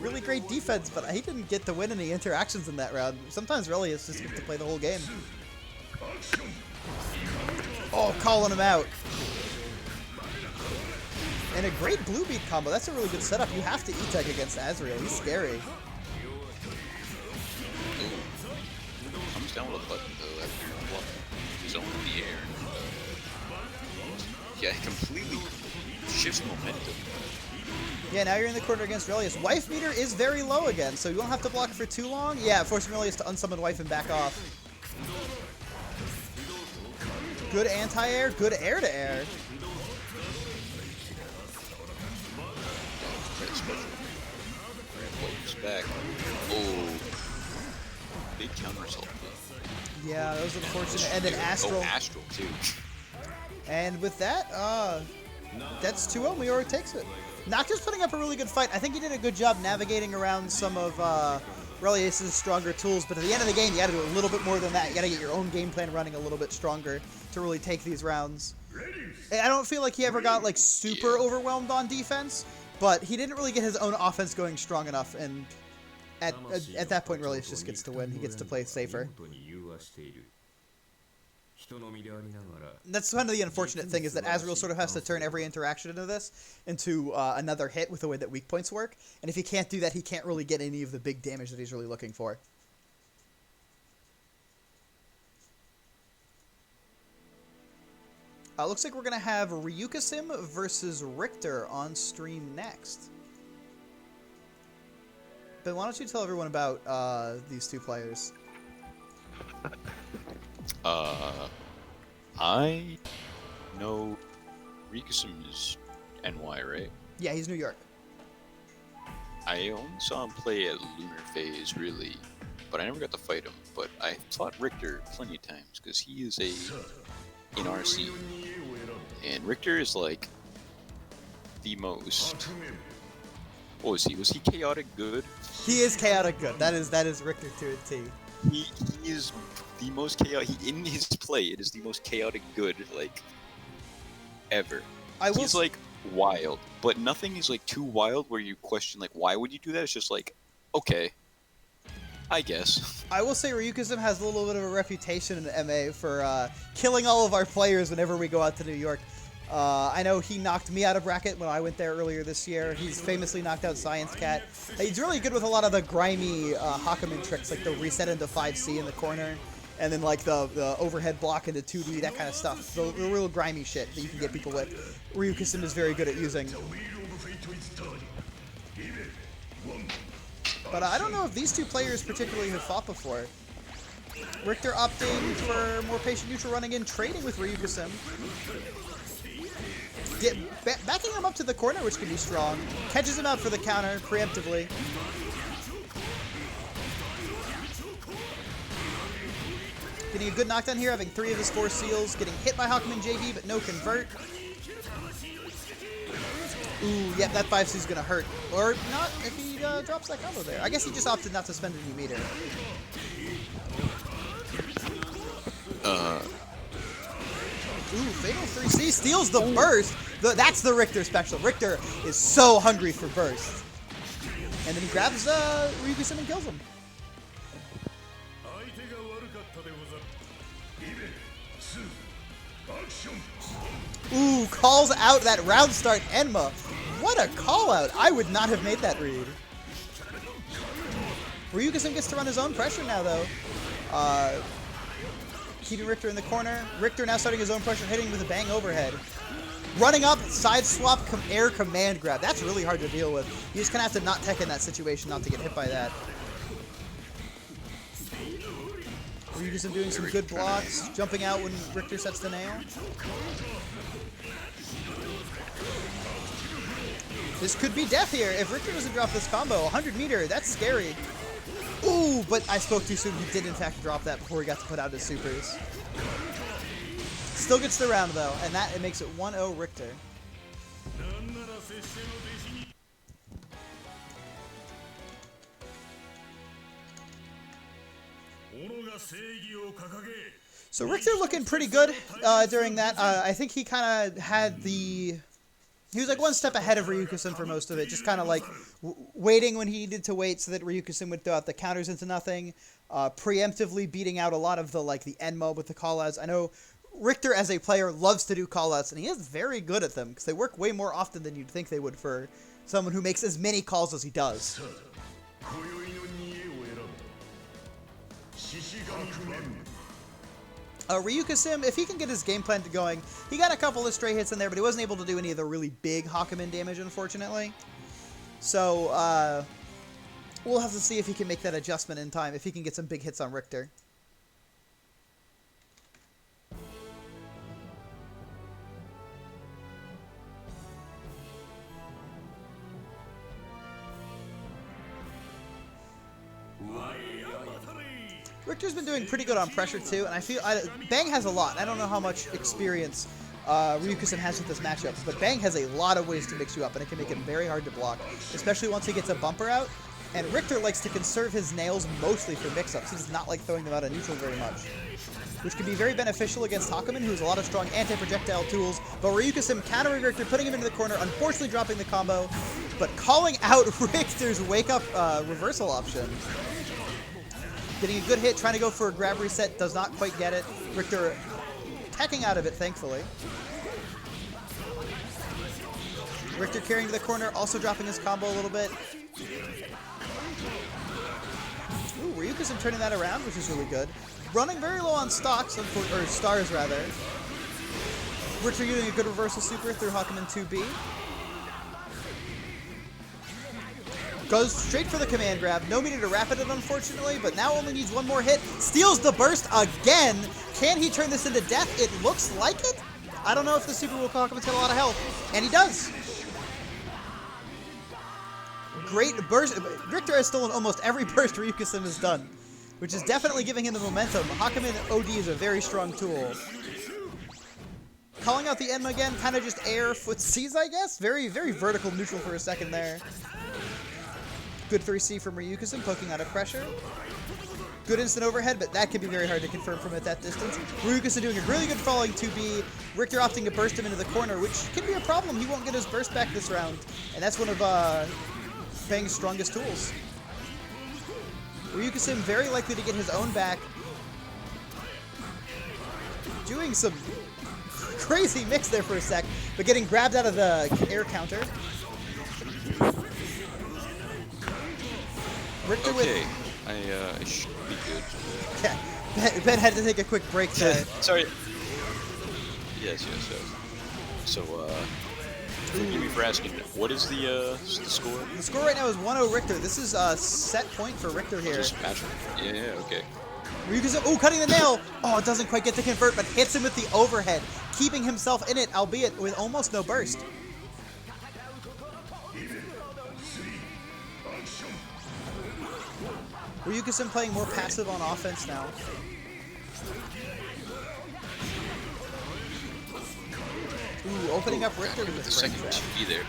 really great defense, but he didn't get to win any interactions in that round. Sometimes Relius just gets to play the whole game. Oh, calling him out. And a great blue beat combo. That's a really good setup. You have to E-Tech against Azrael. He's scary. Comes down with a button though after blocking his own in the air. Yeah, it completely shifts momentum. Yeah, now you're in the corner against Relius. Wife meter is very low again, so you won't have to block for too long. Yeah, forcing Relius to unsummon wife and back off. Good anti-air, good air-to-air. Back. Oh, big counter result. Yeah, that was unfortunate. And then Astral. Oh, Astral too. And with that, that's 2-0. Mioro takes it. Noctis putting up a really good fight. I think he did a good job navigating around some of Relius' stronger tools, but at the end of the game, you got to do a little bit more than that. You got to get your own game plan running a little bit stronger to really take these rounds. I don't feel like he ever got like super overwhelmed on defense, but he didn't really get his own offense going strong enough, and at that point, Relius just gets to win. He gets to play safer. That's kind of the unfortunate thing, is that Azrael sort of has to turn every interaction into this into another hit with the way that weak points work, and if he can't do that, he can't really get any of the big damage that he's really looking for. Looks like we're going to have Ryukasim versus Richter on stream next. Ben, why don't you tell everyone about these two players? I know Ryukasim is NY, right? Yeah, he's New York. I only saw him play at Lunar Phase, really, but I never got to fight him. But I fought Richter plenty of times because he is in RC, and Richter is like the most. What was he? Was he chaotic good? He is chaotic good. That is Richter to a T. He is the most chaotic. In his play, it is the most chaotic good like ever. He's like wild, but nothing is like too wild where you question like why would you do that? It's just like okay, I guess. I will say Ryukasim has a little bit of a reputation in MA for killing all of our players whenever we go out to New York. I know he knocked me out of bracket when I went there earlier this year. He's famously knocked out Science Cat. He's really good with a lot of the grimy Hakumen tricks, like the reset into 5C in the corner, and then like the overhead block into 2D, that kind of stuff. The real grimy shit that you can get people with. Ryukasim is very good at using. But I don't know if these two players particularly have fought before. Richter opting for more patient neutral running in, trading with Ryukasim. Backing him up to the corner, which can be strong. Catches him out for the counter, preemptively. Getting a good knockdown here, having 3 of his 4 seals. Getting hit by Hakumen JV, but no convert. Ooh, yep, that 5C is going to hurt. Or not if he drops that combo there. I guess he just opted not to spend any meter. Ooh, Fatal 3C steals the burst. That's the Richter special. Richter is so hungry for burst. And then he grabs Ryukasim and kills him. Ooh, calls out that round start Enma. What a call out. I would not have made that read. Ryukasim gets to run his own pressure now, though. Keeping Richter in the corner. Richter now starting his own pressure, hitting with a bang overhead. Running up, side swap, air command grab. That's really hard to deal with. You just kind of have to not tech in that situation not to get hit by that. Ryukasim doing some good blocks, jumping out when Richter sets the nail. This could be death here. If Richter doesn't drop this combo, 100 meter, that's scary. Ooh, but I spoke too soon. He did in fact drop that before he got to put out his supers. Still gets the round though, and it makes it 1-0 Richter. So Richter looking pretty good during that. I think he kind of had the... He was like one step ahead of Ryukasim for most of it, just kind of like waiting when he needed to wait so that Ryukasim would throw out the counters into nothing, preemptively beating out a lot of the Enmo with the callouts. I know Richter as a player loves to do callouts, and he is very good at them because they work way more often than you'd think they would for someone who makes as many calls as he does. Ryukasim, if he can get his game plan going, he got a couple of stray hits in there, but he wasn't able to do any of the really big Hakumen damage, unfortunately. So, we'll have to see if he can make that adjustment in time, if he can get some big hits on Richter. Richter's been doing pretty good on pressure too, and I feel Bang has a lot. I don't know how much experience Ryukasim has with this matchup, but Bang has a lot of ways to mix you up, and it can make him very hard to block, especially once he gets a bumper out. And Richter likes to conserve his nails mostly for mix-ups. He does not like throwing them out of neutral very much, which can be very beneficial against Hakumen, who has a lot of strong anti-projectile tools. But Ryukasim countering Richter, putting him into the corner, unfortunately dropping the combo, but calling out Richter's wake-up reversal option. Getting a good hit, trying to go for a grab reset, does not quite get it. Richter teching out of it, thankfully. Richter carrying to the corner, also dropping his combo a little bit. Ooh, Ryukasim turning that around, which is really good. Running very low on stocks, or stars rather. Richter using a good reversal super through Hakumen 2B. Goes straight for the command grab. No meter to rapid it, unfortunately, but now only needs one more hit. Steals the burst again. Can he turn this into death? It looks like it. I don't know if the super will Hakumen's got a lot of health. And he does. Great burst. Richter has stolen almost every burst Ryukusen has done, which is definitely giving him the momentum. Hakumen OD is a very strong tool. Calling out the Enma again, kind of just air footsies, I guess. Very, very vertical neutral for a second there. Good 3C from Ryukusen, poking out of pressure. Good instant overhead, but that can be very hard to confirm from at that distance. Ryukusen doing a really good falling 2B. Richter opting to burst him into the corner, which can be a problem. He won't get his burst back this round. And that's one of Bang's strongest tools. Ryukusen very likely to get his own back. Doing some crazy mix there for a sec, but getting grabbed out of the air counter. Richter okay, I should be good. Yeah, Ben had to take a quick break there. Sorry. Yes. So, forgive me for asking, what is the score? The score right now is 1-0 Richter. This is a set point for Richter here. Just match. Yeah, okay. Ryukusen, oh, cutting the nail! Oh, it doesn't quite get to convert, but hits him with the overhead, keeping himself in it, albeit with almost no burst. Ryukusen playing more passive on offense now. Ooh, opening up Richter with The his frame second trap. be there.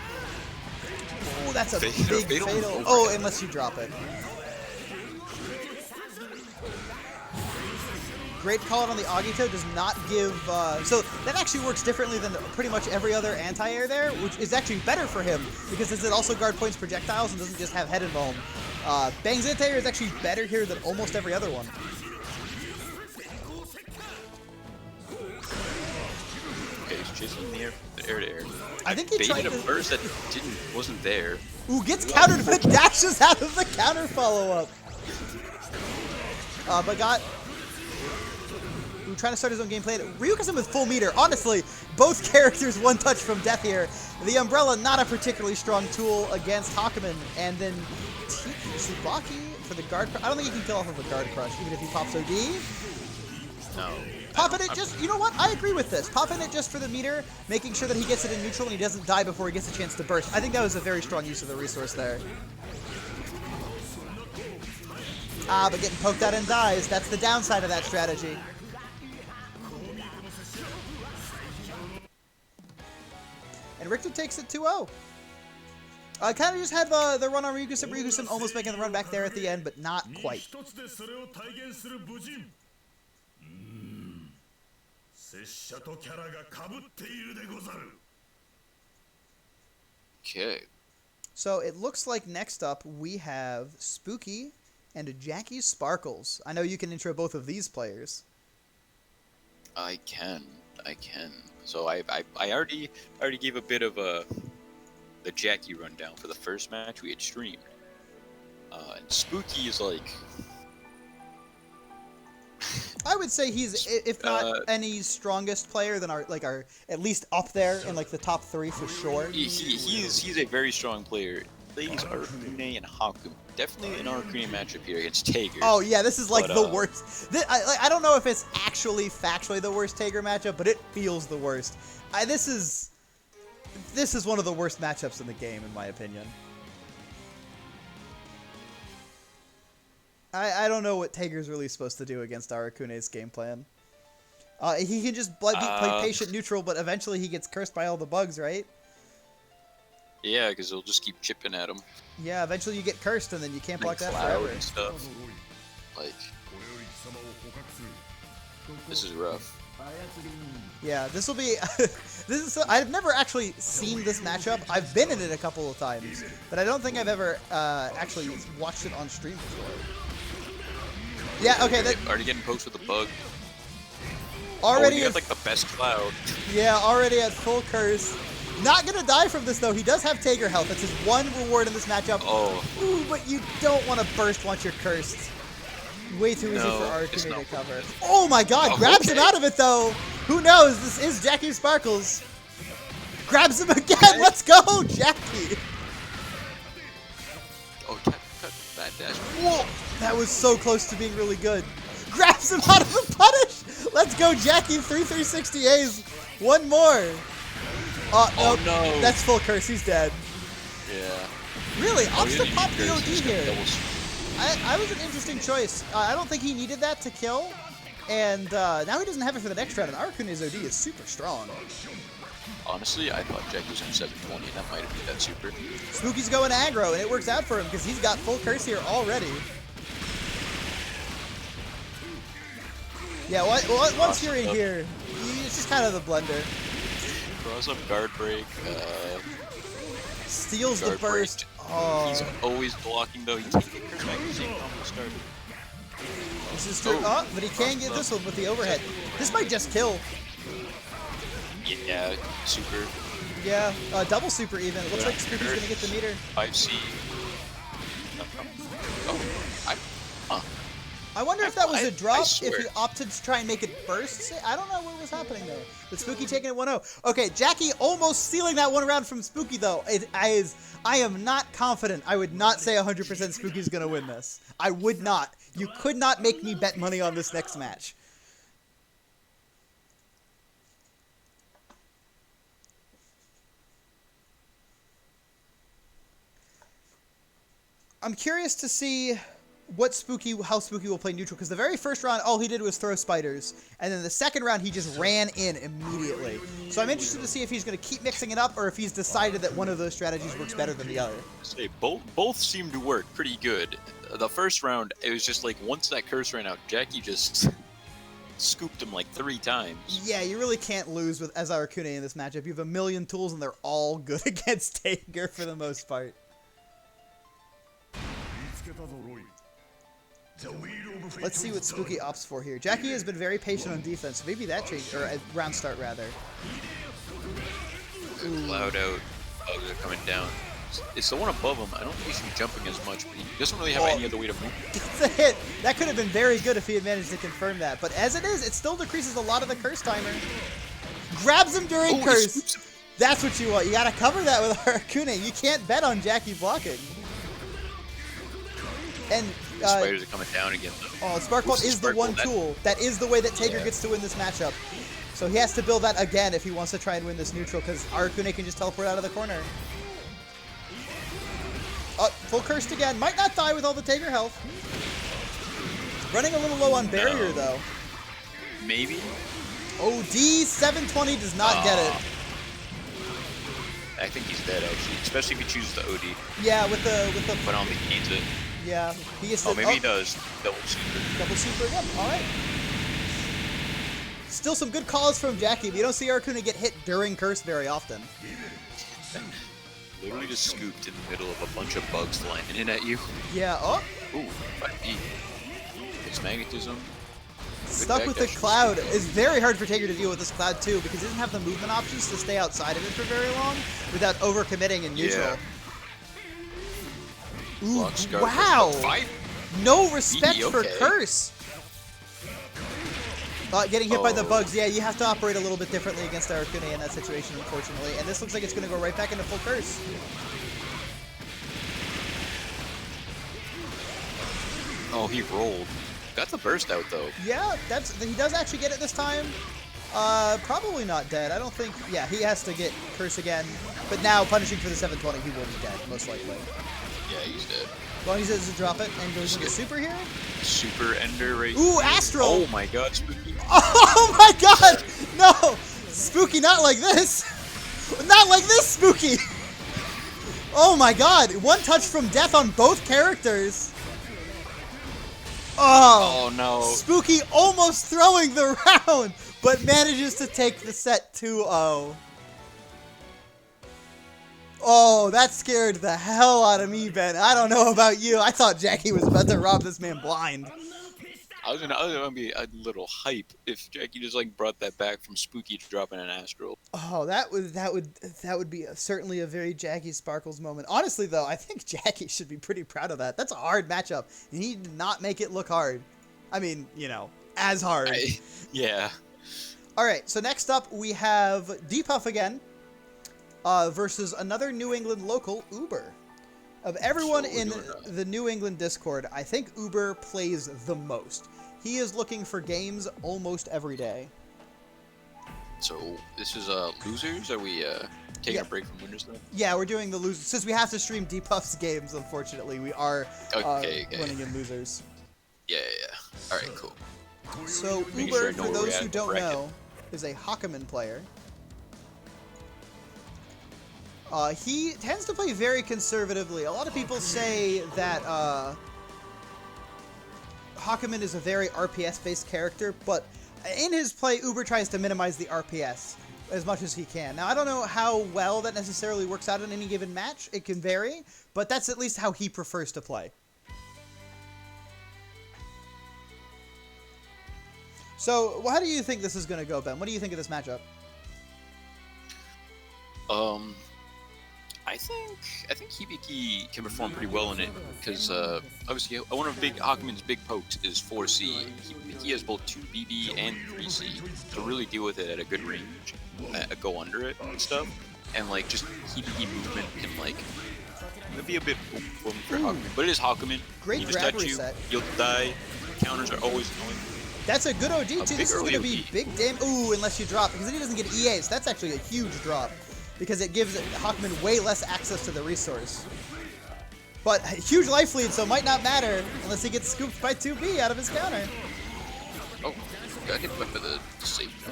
Oh, that's a big Fatal. fatal. Oh, unless you drop it. Great call out on the Agito, does not give... so that actually works differently than pretty much every other anti-air there, which is actually better for him, because it also guard points projectiles and doesn't just have head involved. Bang's anti-air is actually better here than almost every other one. Okay, he's chasing the air to air. I think he tried baited to... a burst that wasn't there. Ooh, gets countered, but dashes out of the counter follow-up. But got... Ooh, trying to start his own gameplay. Ryukusen with full meter. Honestly, both characters one touch from death here. The Umbrella, not a particularly strong tool against Hakumen. And then Tsubaki for the guard crush. I don't think he can kill off of a guard crush, even if he pops OD. No. Pop in it just, you know what? I agree with this. Pop in it just for the meter, making sure that he gets it in neutral and he doesn't die before he gets a chance to burst. I think that was a very strong use of the resource there. Ah, but getting poked out and dies. That's the downside of that strategy. And Richter takes it 2-0. Kind of just had the run on Ryukusen. Ryukusen almost making the run back there at the end, but not quite. Okay. So it looks like next up we have Spooky and Jackie Sparkles. I know you can intro both of these players. I can. So I already gave a bit of the Jackie rundown for the first match we had streamed. And Spooky is like... I would say he's, if not any strongest player, than our at least up there in like the top 3 for sure. He's a very strong player. Plays Arcune and Haku. Definitely an Arcune matchup here against Tager. Oh yeah, this is like the worst. I don't know if it's actually factually the worst Tager matchup, but it feels the worst. This is one of the worst matchups in the game, in my opinion. I don't know what Tager's really supposed to do against Arakune's game plan. He can just play patient neutral, but eventually he gets cursed by all the bugs, right? Yeah, because he'll just keep chipping at him. Yeah, eventually you get cursed, and then you can't block that Cloud forever. and stuff. Like, this is rough. Yeah, this will be... I've never actually seen this matchup. I've been in it a couple of times, but I don't think I've ever actually watched it on stream before. Yeah, okay. Already getting poked with a bug. Already you got like the best Cloud. Yeah, already at full curse. Not gonna die from this though. He does have Tager health. That's his one reward in this matchup. Oh. Ooh, but you don't want to burst once you're cursed. Way too easy for Arcane to cover. Oh my god, grabs him out of it though. Who knows? This is Jackie Sparkles. Grabs him again. Let's go, Jackie. Oh, cut that dash. Whoa! That was so close to being really good. Grabs him out of the punish. Let's go, Jackie. 360 A's. One more. Oh, no. That's full curse. He's dead. Yeah. Really? Opts to pop the OD He's here. double- I was an interesting choice. I don't think he needed that to kill. And now he doesn't have it for the next round. And Arakune's OD is super strong. Honestly, I thought Jackie was on 720, and that might have been that super. Spooky's going aggro, and it works out for him because he's got full curse here already. Yeah, once you're in here, it's just kind of the blender. Cross up guard break. Steals the Guard burst. break. Oh, He's always blocking, though. He can't get curse back. The same combo started. this is true. Oh, but he can get this one with the overhead. This might just kill. Yeah, super. Yeah, double super even. It looks like Spooky's going to get the meter. 5C. I wonder if that was a drop, I if swear. he opted to try and make it burst. I don't know what was happening there. But Spooky taking it 1-0. Okay, Jackie almost stealing that one round from Spooky, though. I am not confident. I would not say 100% Spooky's going to win this. I would not. You could not make me bet money on this next match. I'm curious to see how Spooky will play neutral, because the very first round, all he did was throw spiders, and then the second round, he just ran in immediately. So I'm interested to see if he's going to keep mixing it up, or if he's decided that one of those strategies works better than the other. Say both seem to work pretty good. The first round, it was just like once that curse ran out, Jackie just scooped him like 3 times. Yeah, you really can't lose with as Arakune in this matchup. You have a million tools, and they're all good against Tager for the most part. Let's see what Spooky opts for here. Jackie has been very patient on defense, so maybe that change, or round start rather. Cloud out, bugs are coming down. It's the one above him. I don't think he should be jumping as much, but he doesn't really have any other way to move. It's a hit. That could have been very good if he had managed to confirm that. But as it is, it still decreases a lot of the curse timer. Grabs him during curse. That's what you want. You gotta cover that with Arakune. You can't bet on Jackie blocking. And spiders are coming down again, though. Oh, Sparkle is the one tool. That is the way that Tager gets to win this matchup. So he has to build that again if he wants to try and win this neutral, because Arakune can just teleport out of the corner. Full cursed again. Might not die with all the Tager health. Running a little low on barrier, though. Maybe. OD 720 does not get it. I think he's dead, actually. Especially if he chooses the OD. Yeah, with the. But I don't think he needs it. Yeah, he gets. Maybe he does. Double super. Double super again. All right. Still some good calls from Jackie, but you don't see Arakune get hit during curse very often. Literally just scooped in the middle of a bunch of bugs flying in at you. Yeah. Oh. Ooh, 5D. It's magnetism. Stuck with the cloud. It's very hard for Tager to deal with this cloud too, because he doesn't have the movement options to stay outside of it for very long without overcommitting in neutral. Yeah. Ooh, wow! No respect for okay. curse. Getting hit by the bugs. Yeah, you have to operate a little bit differently against Arakune in that situation, unfortunately. And this looks like it's going to go right back into full curse. Oh, he rolled. Got the burst out, though. Yeah, he does actually get it this time. Probably not dead. I don't think... Yeah, he has to get curse again. But now, punishing for the 720, he will be dead, most likely. Yeah, he's dead. As long as he doesn't drop it and goes into super here. Super ender right. Ooh, Astral! Oh my god, Spooky. Oh my god! No! Spooky, not like this! Not like this, Spooky! Oh my god! One touch from death on both characters! Oh no. Spooky almost throwing the round, but manages to take the set 2-0. Oh, that scared the hell out of me, Ben. I don't know about you. I thought Jackie was about to rob this man blind. I was gonna be a little hype if Jackie just like brought that back from Spooky to dropping an Astral. Oh, that would be certainly a very Jackie Sparkles moment. Honestly, though, I think Jackie should be pretty proud of that. That's a hard matchup, and he did not make it look hard. I mean, you know, as hard. Yeah. All right, so next up we have Depuff again versus another New England local, Uber. Of everyone in the New England Discord, I think Uber plays the most. He is looking for games almost every day. So this is losers. Are we taking a break from winners now? Yeah, we're doing the losers since we have to stream Depuff's games. Unfortunately, we are winning in losers. Yeah. All right, cool. So Uber, for those who don't know, is a Hakumen player. He tends to play very conservatively. A lot of people say that Hakumen is a very RPS-based character, but in his play, Uber tries to minimize the RPS as much as he can. Now, I don't know how well that necessarily works out in any given match. It can vary, but that's at least how he prefers to play. So, how do you think this is going to go, Ben? What do you think of this matchup? I think Hibiki can perform pretty well in it because obviously one of Hakumen's big pokes is 4C. Hibiki has both 2 BB and 3C to really deal with it at a good range, go under it and stuff, and like just Hibiki movement can like be a bit boom for Hakumen, but it is Hakumen. Great grab reset. You'll die. Counters are always annoying. That's a good OD too. This is going to be big damage. Ooh, unless you drop, because then he doesn't get EA, so that's actually a huge drop. Because it gives Hakumen way less access to the resource. But huge life lead, so it might not matter unless he gets scooped by 2B out of his counter. Oh, got hit by the safe.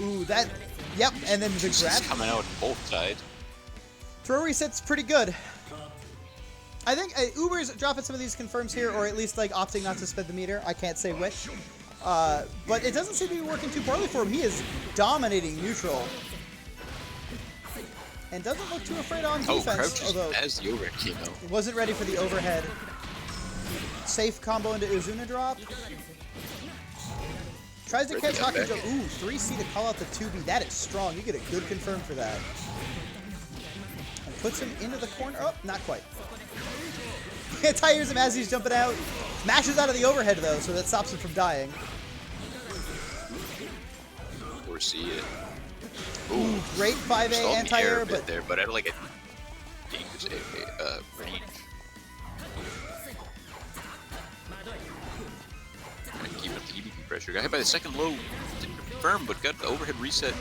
Ooh, that, yep, and then the grab. Coming out on both sides. Throw reset's pretty good. I think Uber's dropping some of these confirms here, or at least like opting not to spend the meter. I can't say which. But it doesn't seem to be working too poorly for him. He is dominating neutral. And doesn't look too afraid on defense. Although as the overhead came out. Wasn't ready for the overhead. Safe combo into Uzuna drop. Tries to catch Hakumen jump. Ooh, 3C to call out the 2B. That is strong. You get a good confirm for that. And puts him into the corner. Oh, not quite. Tires him as he's jumping out. Smashes out of the overhead, though, so that stops him from dying. Or see it. Ooh, great 5A anti-air, but there, but I don't like it. Range. Keep up the EBP pressure. Got hit by the second low. Didn't confirm, but got the overhead reset.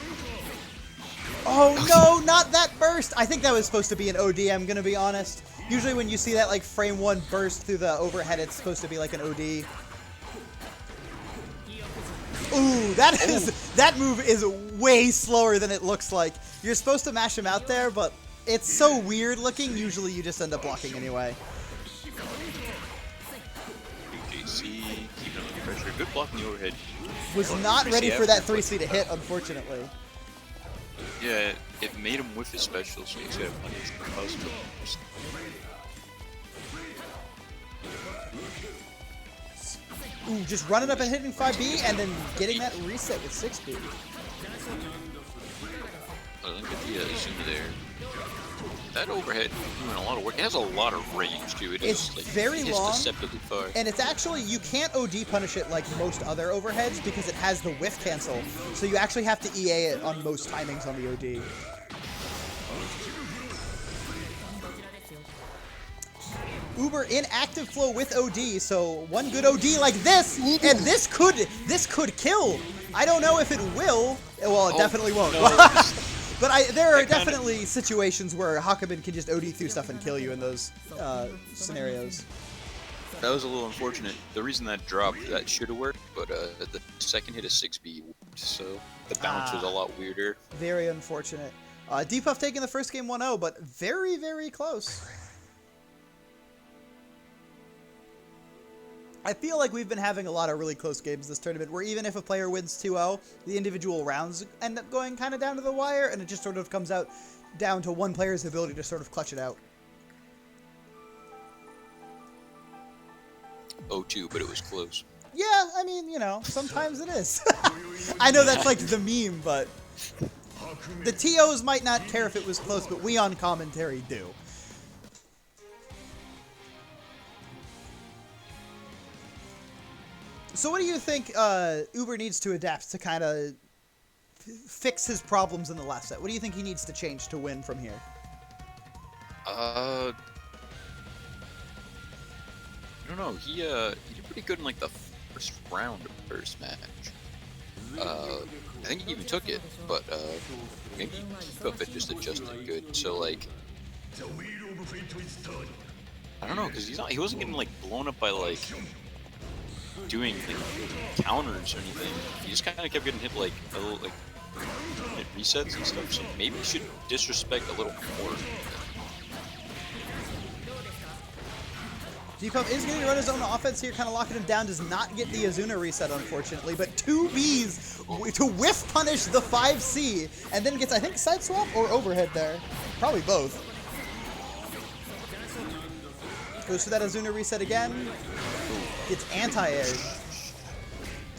Oh no, not that burst! I think that was supposed to be an OD, I'm gonna be honest. Usually when you see that like frame 1 burst through the overhead, it's supposed to be like an OD. Ooh, that move is way slower than it looks like. You're supposed to mash him out there, but it's so weird looking, usually you just end up blocking anyway. UJC, keeping up the pressure. Good block in the overhead. Was not ready for that 3C to hit, unfortunately. Yeah, it made him whiff his special, so he's got punished the possible. Ooh, just running up and hitting 5B and then getting that reset with 6B. Look at the Zuma there. That overhead doing a lot of work. It has a lot of range too. It's like, very long, deceptively far. And it's actually, you can't OD punish it like most other overheads because it has the whiff cancel. So you actually have to EA it on most timings on the OD. Uber in active flow with OD, so one good OD like this, and this could kill. I don't know if it will. Well, it definitely won't. No. But there are definitely situations where Hakumen can just OD through stuff and kill you in those scenarios. That was a little unfortunate. The reason that dropped, that should have worked, but the second hit of 6B, so the bounce was a lot weirder. Very unfortunate. Depuff taking the first game 1-0, but very, very close. I feel like we've been having a lot of really close games this tournament, where even if a player wins 2-0, the individual rounds end up going kind of down to the wire, and it just sort of comes out down to one player's ability to sort of clutch it out. 0-2, but it was close. Yeah, I mean, you know, sometimes it is. I know that's like the meme, but the TOs might not care if it was close, but we on commentary do. So what do you think Uber needs to adapt to kind of fix his problems in the last set? What do you think he needs to change to win from here? I don't know. He did pretty good in like the first round of the first match. I think he even took it, but maybe Buffett just adjusted good. So like, I don't know, because he wasn't getting like blown up by like doing like counters or anything. He just kind of kept getting hit like a little like hit resets and stuff. So maybe he should disrespect a little more. Depop is going to run his own offense here, kind of locking him down. Does not get the Azuna reset, unfortunately, but 2 Bs to whiff punish the 5C, and then gets, I think, side swap or overhead there. Probably both. Goes for that Azuna reset again. Gets anti-aired.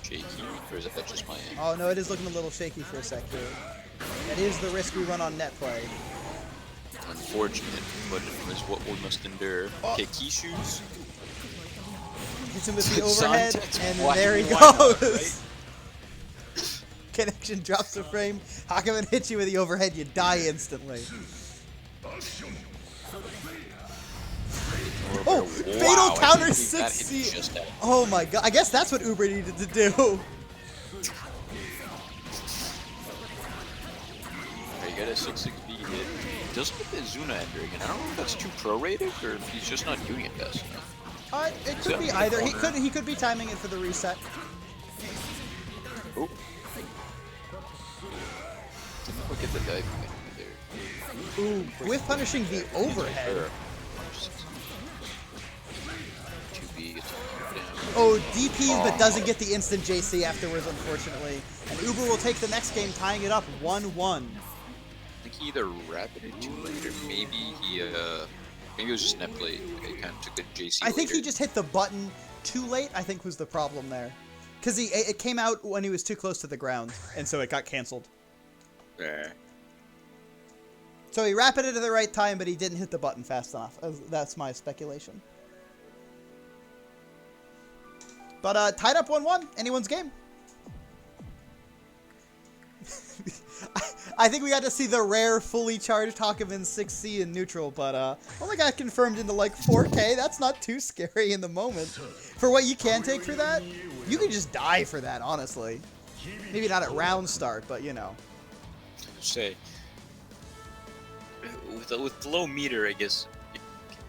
Shaky, or is that just my aim? Oh no, it is looking a little shaky for a sec here. That is the risk we run on net play. Unfortunate, but it is what we must endure. Okay, Kishu's. Hits him with the overhead, and there he not, goes. Right? Connection drops the frame. Hakumen hits you with the overhead, you die instantly. Oh, fatal counter 6C. Oh my god, I guess that's what Uber needed to do. You got a 6-6B hit. He doesn't get the Azuna ender again. I don't know if that's too prorated or if he's just not doing it fast enough. It could be either. He could be timing it for the reset. Oh. Didn't look at the dive there. Ooh, with punishing the overhead. 2B gets down. Oh, DPs, but doesn't get the instant JC afterwards, unfortunately. And Uber will take the next game, tying it up 1-1. I think he either rapid it too late or maybe maybe it was just net play. It kind of took the JC I think later. he just hit the button too late, I think was the problem there. Because it came out when he was too close to the ground, and so it got canceled. Yeah. So he rapid it at the right time, but he didn't hit the button fast enough. That's my speculation. But tied up 1-1. Anyone's game. I think we got to see the rare fully charged Hakumen 6C in neutral, but only got confirmed into like 4K. That's not too scary in the moment. For what you can take for that, you can just die for that, honestly. Maybe not at round start, but you know. Say, with low meter, I guess it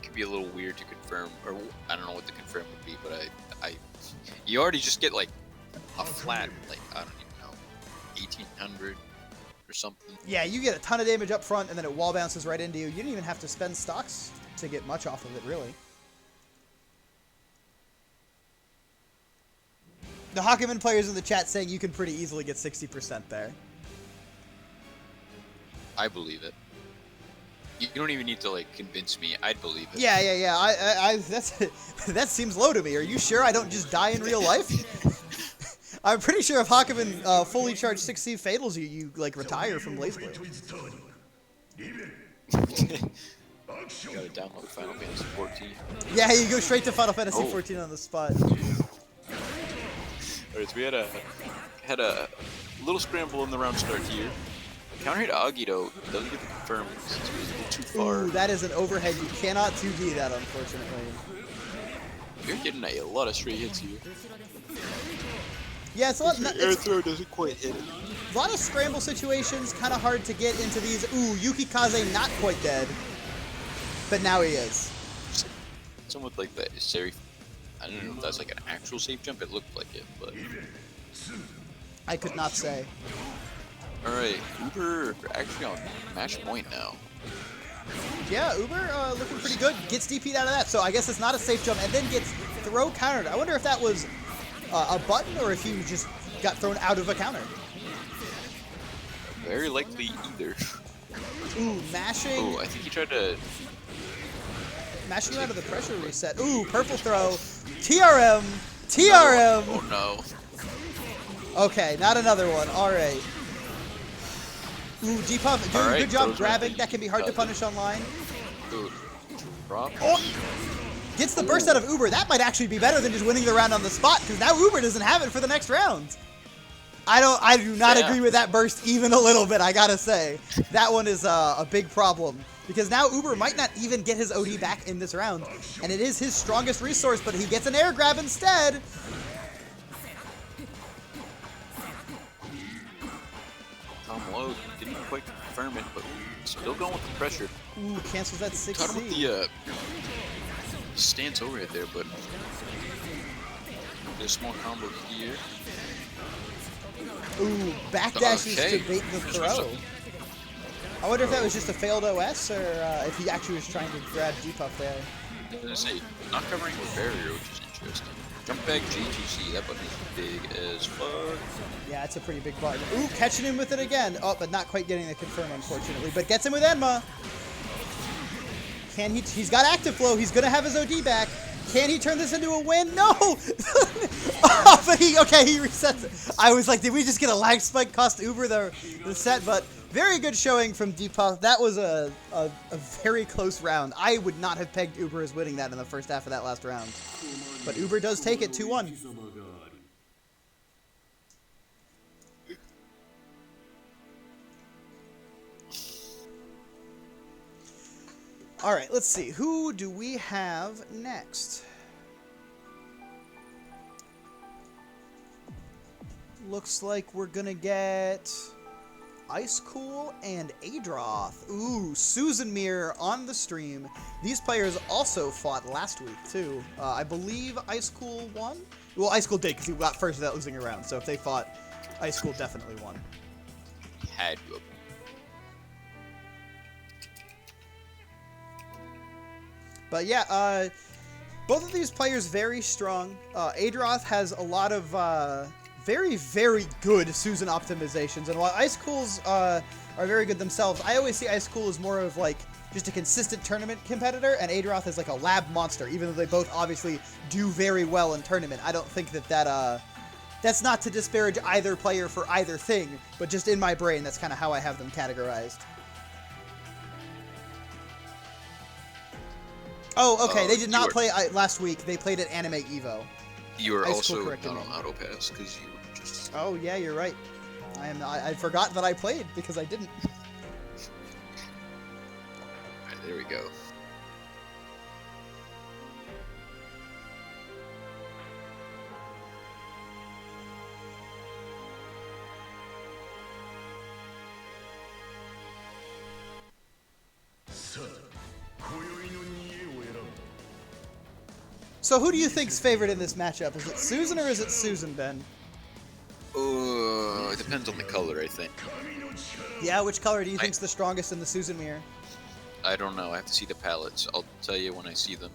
could be a little weird to confirm, or I don't know what the confirm would be, but you already just get like a flat, like I don't even know, 1800 or something. Yeah, you get a ton of damage up front, and then it wall bounces right into you. You didn't even have to spend stocks to get much off of it, really. The Hakumen players in the chat saying you can pretty easily get 60% there. I believe it. You don't even need to like convince me. I'd believe it. Yeah. That seems low to me. Are you sure I don't just die in real life? I'm pretty sure if Hakumen fully charged 6C fatals you like retire from BlazBlue. Gotta download Final Fantasy 14. Yeah, you go straight to Final Fantasy 14 on the spot. Alright, so we had a little scramble in the round start here. Counter hit Agito doesn't get confirmed since it was a little too far. Ooh, that is an overhead. You cannot 2D that, unfortunately. You're getting a lot of straight hits here. Yeah, it's a lot. Air throw doesn't quite hit it. A lot of scramble situations, kind of hard to get into these. Ooh, Yukikaze not quite dead, but now he is. Something with like that Seri. I don't know if that's like an actual safe jump. It looked like it, but I could not say. All right, Uber actually on match point now. Yeah, Uber looking pretty good. Gets DP'd out of that, so I guess it's not a safe jump, and then gets throw countered. I wonder if that was a button or if he just got thrown out of a counter. Very likely either. Ooh, mashing. Ooh, I think he tried to. Mashing out of the pressure reset. Ooh, purple throw. TRM. TRM. Oh no. Okay, not another one. All right. Ooh, G-Puff doing a good job grabbing. That can be hard to punish online. Ooh, drop. Oh. Gets the burst out of Uber. That might actually be better than just winning the round on the spot, because now Uber doesn't have it for the next round. I do not agree with that burst even a little bit, I gotta say. That one is a big problem, because now Uber might not even get his OD back in this round, and it is his strongest resource, but he gets an air grab instead. Tom Lowe didn't quite confirm it, but still going with the pressure. Ooh, cancels that 6C. Talking with the stance overhead there, but there's a small combo here. Ooh, backdashes to bait the throw. I wonder if that was just a failed OS, or if he actually was trying to grab Depuff there. I was gonna say, not covering with barrier, which is interesting. Jump back G2C, that button is big as fuck. Yeah, it's a pretty big button. Ooh, catching him with it again. Oh, but not quite getting the confirm, unfortunately. But gets him with Enma. Can he? He's got active flow. He's gonna have his OD back. Can he turn this into a win? No! Oh, but he resets it. I was like, did we just get a lag spike cost Uber the set? But very good showing from Depuff. That was a very close round. I would not have pegged Uber as winning that in the first half of that last round. But Uber does take it 2-1. All right, let's see. Who do we have next? Looks like we're gonna get Ice Cool and Adroth. Ooh, Susan Mir on the stream. These players also fought last week too. I believe Ice Cool won. Well, Ice Cool did because he got first without losing a round. So if they fought, Ice Cool definitely won. Had to. But yeah, both of these players very strong. Adroth has a lot of very, very good Susan optimizations, and while Ice Cools are very good themselves, I always see Ice Cool as more of like just a consistent tournament competitor, and Adroth is like a lab monster. Even though they both obviously do very well in tournament, I don't think that's not to disparage either player for either thing, but just in my brain, that's kind of how I have them categorized. Oh, okay. They did not play last week. They played at Anime Evo. You were Ice also Cool not corrected on me. auto pass because you were just. Oh yeah, you're right. I forgot that I played because I didn't. Alright, there we go. So who do you think's favorite in this matchup? Is it Susan or is it Susan, Ben? It depends on the color, I think. Yeah, which color do you think's the strongest in the Susan mirror? I don't know. I have to see the palettes. I'll tell you when I see them.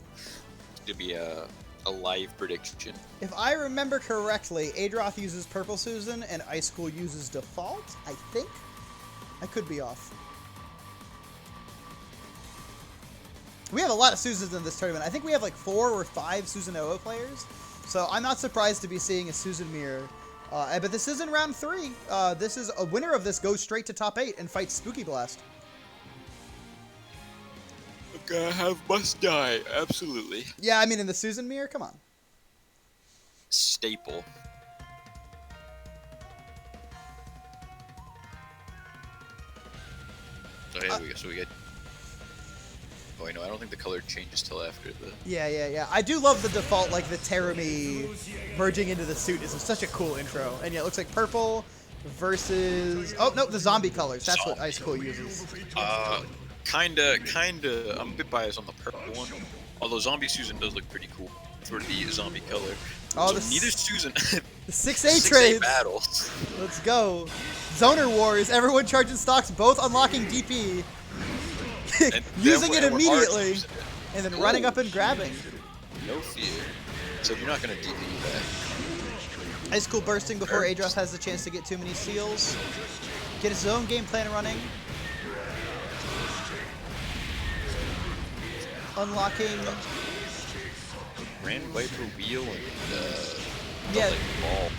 It'll be a live prediction. If I remember correctly, Adroth uses Purple Susan and Ice Cool uses Default, I think? I could be off. We have a lot of Susans in this tournament. I think we have like 4 or 5 Susan OO players. So I'm not surprised to be seeing a Susan mirror. But this is in round 3. This is a winner of this goes straight to top 8 and fights Spooky Blast. Gotta have must die, absolutely. Yeah, I mean in the Susan mirror, come on. Staple. So here we go. So we get. Oh, wait, no, I don't think the color changes till after the. Yeah. I do love the default, like the Terumi merging into the suit is such a cool intro. And yeah, it looks like purple versus. Oh no, the zombie colors. That's what Ice Cool uses. Kinda. I'm a bit biased on the purple one. Although Zombie Susan does look pretty cool for the zombie color. Oh, so neither Susan. The 6A trades. Battle. Let's go. Zoner Wars. Everyone charging stocks, both unlocking DP. Using it immediately. And then running up and grabbing. No fear. So you're not going to DP that. Ice Cool bursting before Adroth has the chance to get too many seals. Get his own game plan running. Unlocking. Grand Viper wheel and yeah, ball.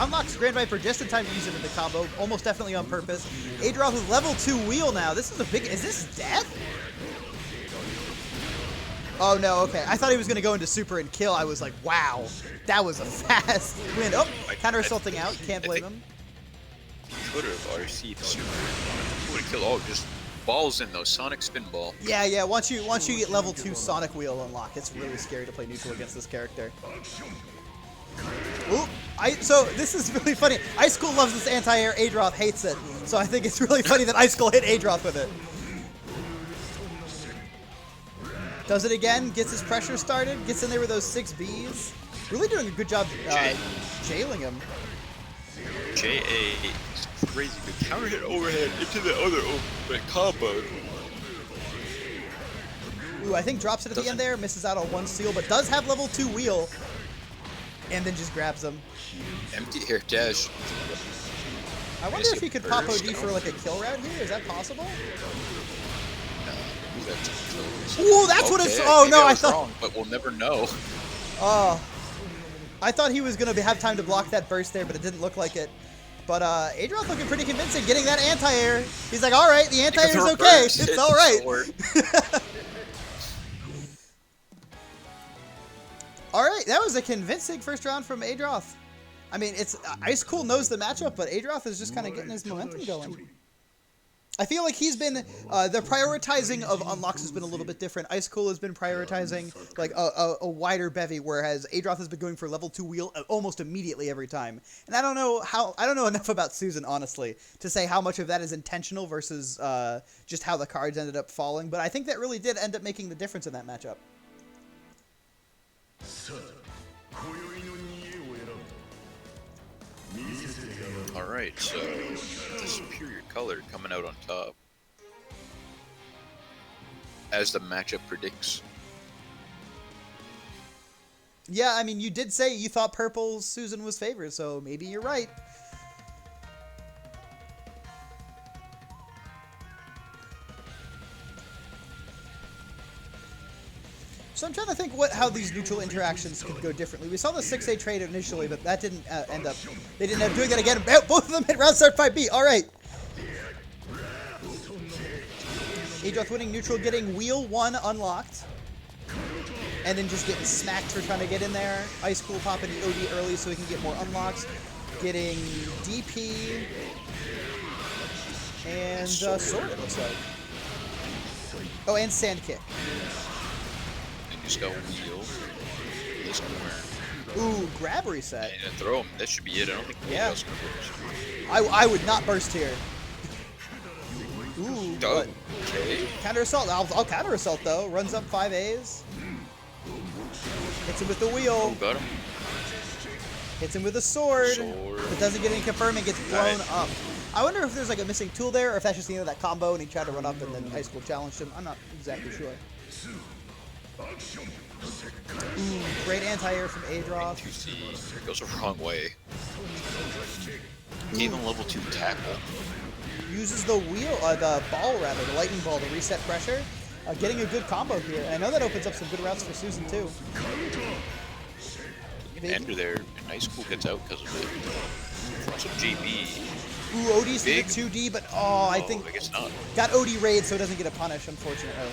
Unlocks Grand Viper just in time to use it in the combo, almost definitely on purpose. Adroth with level 2 wheel now. This is a big. Is this death? Oh no, okay. I thought he was gonna go into super and kill. I was like, wow, that was a fast win. Oh, counter assaulting out. Can't blame him. Could have RC'd super. Would have killed. Oh, just balls in though. Sonic Spinball. Yeah. Once you get level 2 Sonic Wheel unlock, it's really scary to play neutral against this character. Ooh, so this is really funny. Ice Cool loves this anti-air. Adroth hates it. So I think it's really funny that Ice Cool hit Adroth with it. Does it again, gets his pressure started, gets in there with those 6 Bs. Really doing a good job jailing him. JA is crazy good. Counter hit overhead into the other overhead combo. Ooh, I think drops it at the end there, misses out on 1 steal, but does have level 2 wheel. And then just grabs him. Empty air dash. I wonder if he could pop OD for like a kill route here. Is that possible? Ooh, that's what it's. Oh no, I thought. Wrong, but we'll never know. Oh, I thought he was gonna have time to block that burst there, but it didn't look like it. But Adroth looking pretty convincing, getting that anti-air. He's like, all right, the anti-air is okay. It's all right. All right, that was a convincing first round from Adroth. I mean, it's Ice Cool knows the matchup, but Adroth is just kind of getting his momentum going. I feel like he's been, the prioritizing of unlocks has been a little bit different. Ice Cool has been prioritizing like a wider bevy, whereas Adroth has been going for level 2 wheel almost immediately every time. And I don't know enough about Susan, honestly, to say how much of that is intentional versus just how the cards ended up falling. But I think that really did end up making the difference in that matchup. Alright, so the superior color coming out on top. As the matchup predicts. Yeah, I mean, you did say you thought purple Susan was favored, so maybe you're right. So I'm trying to think how these neutral interactions could go differently. We saw the 6A trade initially, but that didn't end up. They didn't end up doing that again. Both of them hit round start 5B. All right. Adroth winning neutral, getting wheel 1 unlocked. And then just getting smacked for trying to get in there. Ice Cool popping the OD early so he can get more unlocks. Getting DP. And sword, it looks like. Oh, and sand kick. Just go wheel. This corner. Ooh, grab reset. And throw him. That should be it. I don't think yeah. Else can burst. I would not burst here. Ooh. Oh, okay. Counter assault. I'll counter assault though. Runs up 5 A's. Hits him with the wheel. Ooh, got him. Hits him with a sword. But doesn't get any confirming. Gets blown up. I wonder if there's like a missing tool there, or if that's just the end of that combo and he tried to run up and then Ice Cool challenged him. I'm not exactly sure. Ooh, great anti-air from Adroth. It goes the wrong way. Gave him level 2 tackle. Uses the wheel, the ball rather, the lightning ball to reset pressure. Getting a good combo here. And I know that opens up some good routes for Susan too. You can enter there, and Ice Cool gets out because of it. Some GB. Ooh, OD's to the 2D, but I think I guess not. Got OD raid, so it doesn't get a punish, unfortunately.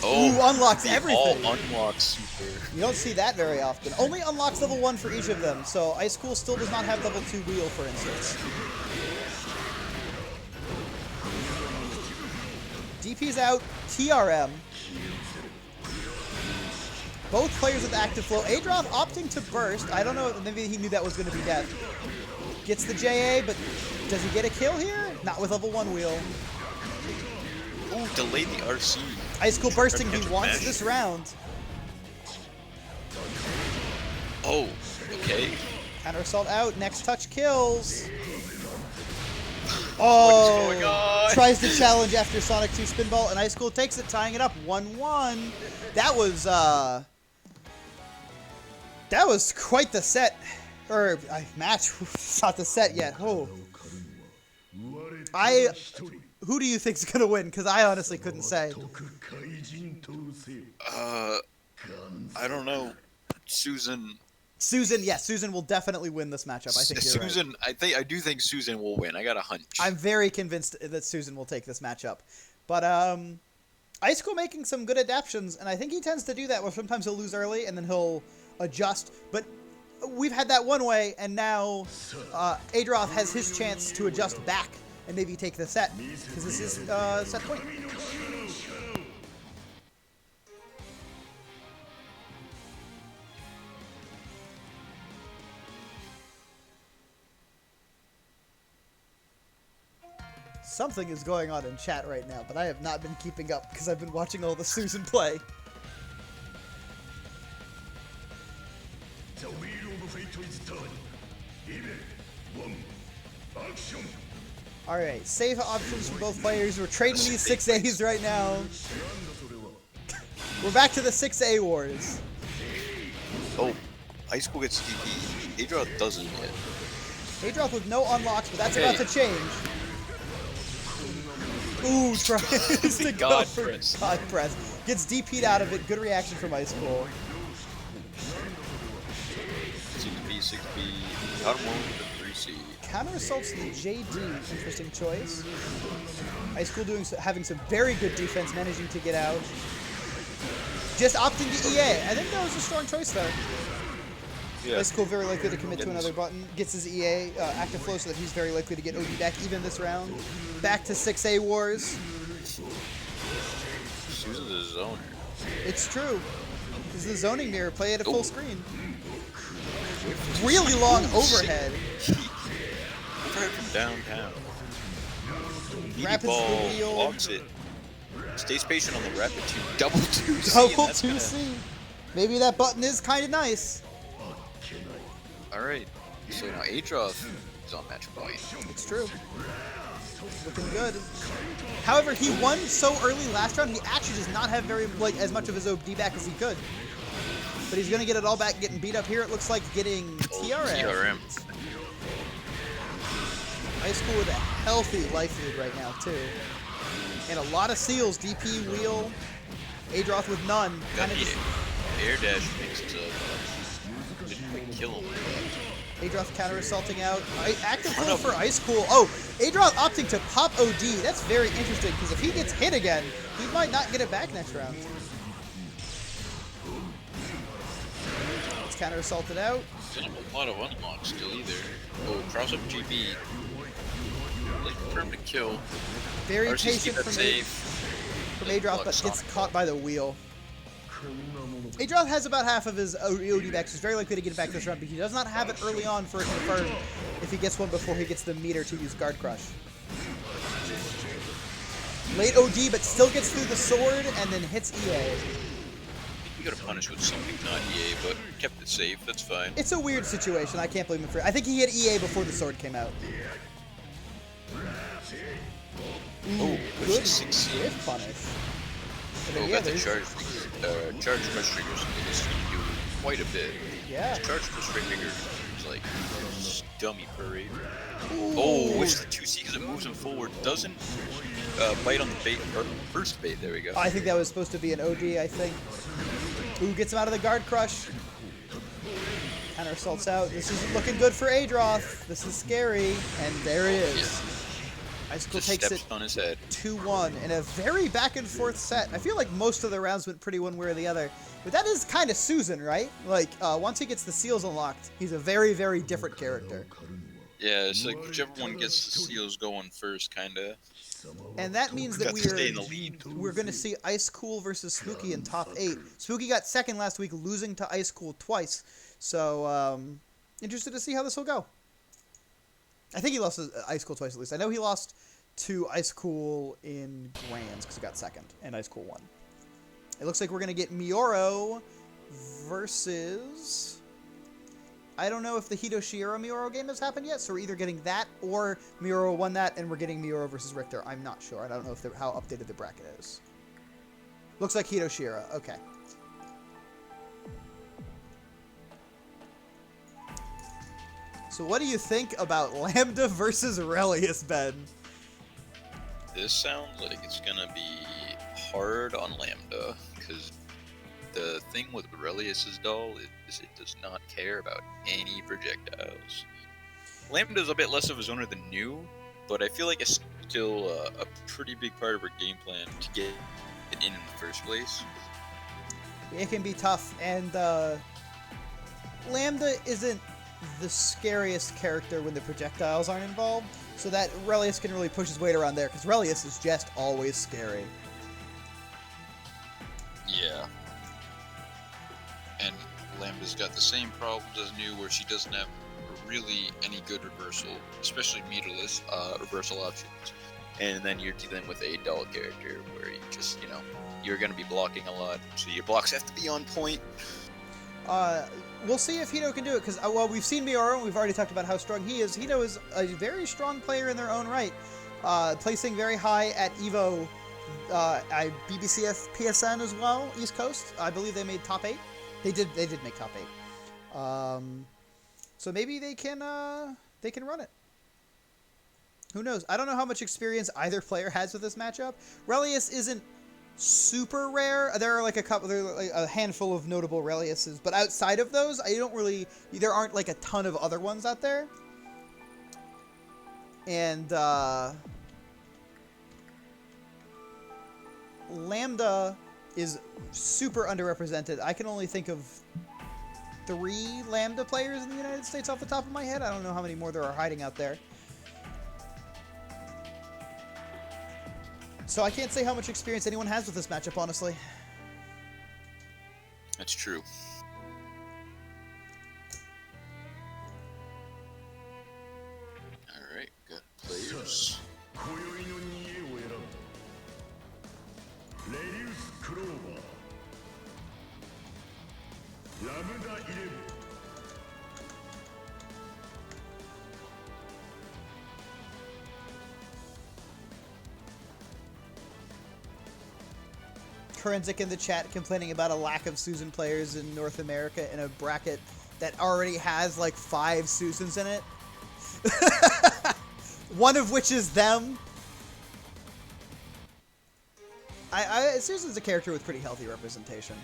Oh, ooh, unlocks everything. All unlocks super. You don't see that very often. Only unlocks level 1 for each of them, so Ice Cool still does not have level 2 wheel, for instance. DP's out, TRM. Both players with active flow. Adroth opting to burst. I don't know, maybe he knew that was going to be death. Gets the JA, but does he get a kill here? Not with level 1 wheel. Ooh, delayed the RC. Ice Cool bursting, he wants this round. Oh, okay. Counter assault out, next touch kills. Oh, what is going on? Tries to challenge after Sonic 2 Spinball, and Ice Cool takes it, tying it up 1-1. That was quite the set, or match. It's not the set yet. Oh, who do you think's gonna win? Because I honestly couldn't say. I don't know. Susan Susan, yes, Susan will definitely win this matchup. I think you're Susan, right. I do think Susan will win. I got a hunch. I'm very convinced that Susan will take this matchup. But Ice Cool making some good adaptations, and I think he tends to do that where sometimes he'll lose early and then he'll adjust. But we've had that one way, and now Adroth has his chance to adjust back and maybe take the set, because this is set point. Something is going on in chat right now, but I have not been keeping up because I've been watching all the Susan play. The wheel of fate is turning. Action. Alright, save options for both players. We're trading these 6As right now. We're back to the 6A wars. Oh, Ice Cool gets DP. Adroth doesn't yet. Adroth with no unlocks, but that's about to change. Ooh, tries to go for God Press. Gets DP'd out of it. Good reaction from Ice Cool. 6B, 6B. Bottom one with the 3C. Counter assaults the JD. Interesting choice. Ice Cool having some very good defense, managing to get out. Just opting to EA. I think that was a strong choice there. Yeah. Ice Cool very likely to commit to another button. Gets his EA active flow so that he's very likely to get OD back even this round. Back to 6A wars. Susan's a zoner. It's true. This is the zoning mirror. Play it at full screen. Really long overhead. Overhead from downtown. Rapids ball, the wheel. blocks it. Stays patient on the rapid 2. Double 2C. Double 2C. Maybe that button is kind of nice. Alright. So now Adroth is on match point. It's true. Looking good. However, he won so early last round, he actually does not have very as much of his OD back as he could. But he's going to get it all back, getting beat up here. It looks like getting TRM. TRM. Ice Cool with a healthy life lead right now, too. And a lot of seals. DP, wheel. Adroth with none. Got the air dash makes it didn't quite kill him. Adroth counter assaulting out. Active full for Ice Cool. Oh, Adroth opting to pop OD. That's very interesting because if he gets hit again, he might not get it back next round. It's counter assaulted out. Doesn't have a lot of unlocks still either. Oh, cross up GB. Late confirmed to kill. Very RCC patient from Adroth, but gets caught by the wheel. Adroth has about half of his OD back, so he's very likely to get it back this round, but he does not have it early on for a confirm if he gets one before he gets the meter to use Guard Crush. Late OD, but still gets through the sword and then hits EA. He got to punish with something not EA, but kept it safe. That's fine. It's a weird situation. I can't blame him for it. I think he hit EA before the sword came out. Oh, Good 6C. whiff punish. Oh, got the charge press triggers. This is gonna do quite a bit. Yeah. This charge press trigger is like dummy parade. Oh, it's the 2C because it moves him forward. Doesn't bite on the bait, or first bait. There we go. I think that was supposed to be an OD, I think. Ooh, gets him out of the Guard Crush. Counter assaults out. This isn't looking good for Adroth. This is scary. And there it is. Yeah. Ice Cool Just takes steps it on his head. 2-1 in a very back and forth set. I feel like most of the rounds went pretty one way or the other. But that is kind of Susan, right? Like, once he gets the seals unlocked, he's a very, very different character. Yeah, it's like whichever one gets the seals going first, kind of. And that means that Got to stay in the lead. we're going to see Ice Cool versus Spooky in top 8. Spooky got second last week, losing to Ice Cool twice. So, interested to see how this will go. I think he lost to Ice Cool twice at least. I know he lost to Ice Cool in Grands because he got second, and Ice Cool won. It looks like we're going to get Mioro versus... I don't know if the Hidoshiiro Mioro game has happened yet, so we're either getting that or Mioro won that, and we're getting Mioro versus Richter. I'm not sure. I don't know if how updated the bracket is. Looks like Hidoshiiro. Okay. So what do you think about Lambda versus Relius, Ben? This sounds like it's gonna be hard on Lambda, because the thing with Relius's doll, is it does not care about any projectiles. Lambda's a bit less of a zoner than New, but I feel like it's still a pretty big part of her game plan to get it in the first place. It can be tough, and Lambda isn't the scariest character when the projectiles aren't involved, so that Relius can really push his weight around there, because Relius is just always scary. Yeah. And Lambda's got the same problems as New, where she doesn't have really any good reversal, especially meterless reversal options. And then you're dealing with a doll character where you just, you're going to be blocking a lot, so your blocks have to be on point. We'll see if Hito can do it, because well, we've seen Mioro, and we've already talked about how strong he is. Hito is a very strong player in their own right, placing very high at EVO, BBCF PSN as well, East Coast. I believe they made top 8. They did make top 8. So maybe they can run it. Who knows? I don't know how much experience either player has with this matchup. Relius isn't super rare. There are like a handful of notable Reliuses, but outside of those, there aren't like a ton of other ones out there. And Lambda is super underrepresented. I can only think of 3 Lambda players in the United States off the top of my head. I don't know how many more there are hiding out there. So I can't say how much experience anyone has with this matchup, honestly. That's true. Alright, got players. Forensic in the chat complaining about a lack of Susan players in North America in a bracket that already has like 5 Susans in it. One of which is them. Susan's a character with pretty healthy representation.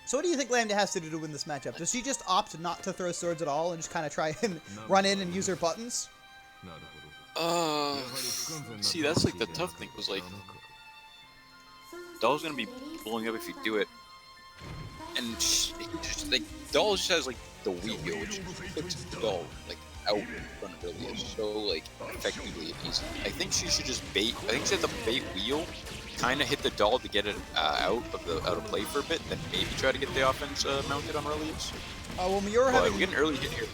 So what do you think Lambda has to do to win this matchup? Does she just opt not to throw swords at all and just kind of try and run in and use her buttons? See, that's like the tough thing, was like, Doll's gonna be blowing up if you do it. And Doll just has like the wheel, which puts Doll like out in front of Relius so like effectively and easy. I think she should just bait. I think she has to bait wheel, kind of hit the Doll to get it out of play for a bit, then maybe try to get the offense mounted on Relius. Well, Miura having we're getting early hit here.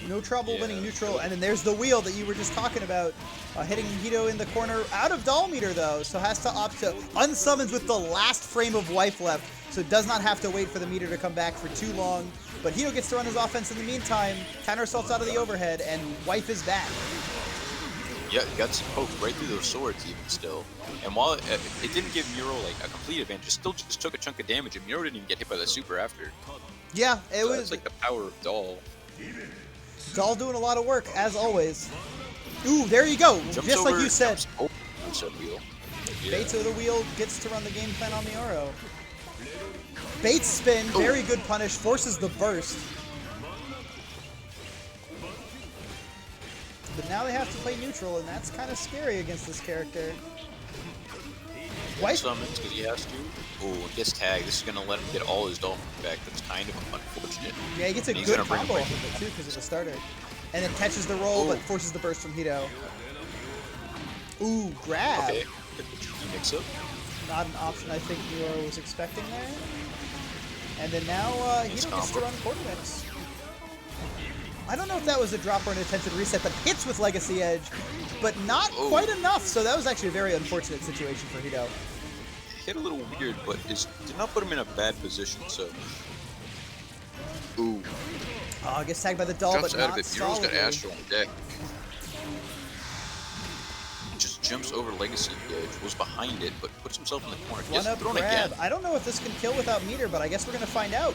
No trouble winning neutral, and then there's the wheel that you were just talking about, hitting Hito in the corner out of doll meter though, so has to opt to unsummons with the last frame of life left, so does not have to wait for the meter to come back for too long. But Hito gets to run his offense in the meantime, counter assaults out of the overhead, and wife is back. Yeah, he got poked right through those swords even still. And while it didn't give Miro like a complete advantage, it still just took a chunk of damage, and Miro didn't even get hit by the super after. Yeah, it was It's like the power of Doll. Doll doing a lot of work, as always. Ooh, there you go. Jumps just over, like you said. Wheel. Yeah. Bates of the wheel gets to run the game plan on Mioro. Bates spin, very good punish, forces the burst. But now they have to play neutral, and that's kind of scary against this character. White summons because he has to. Oh, gets tagged. This is going to let him get all his Dolphin back. That's kind of unfortunate. Yeah, he gets a good combo off of it too because of the starter. And then catches the roll, but forces the burst from Hito. Ooh, grab. Okay, mix up. Not an option I think Miro was expecting there. And then now Hito gets to run quarter mix. I don't know if that was a drop or an attempted reset, but hits with Legacy Edge, but not quite enough. So that was actually a very unfortunate situation for Hito. Hit a little weird, but did not put him in a bad position. So, ooh. Gets tagged by the doll, but not Miro's got Astro on deck. Just jumps over Legacy Edge, was behind it, but puts himself in the corner. One Gets up thrown grab. again. I don't know if this can kill without meter, but I guess we're going to find out.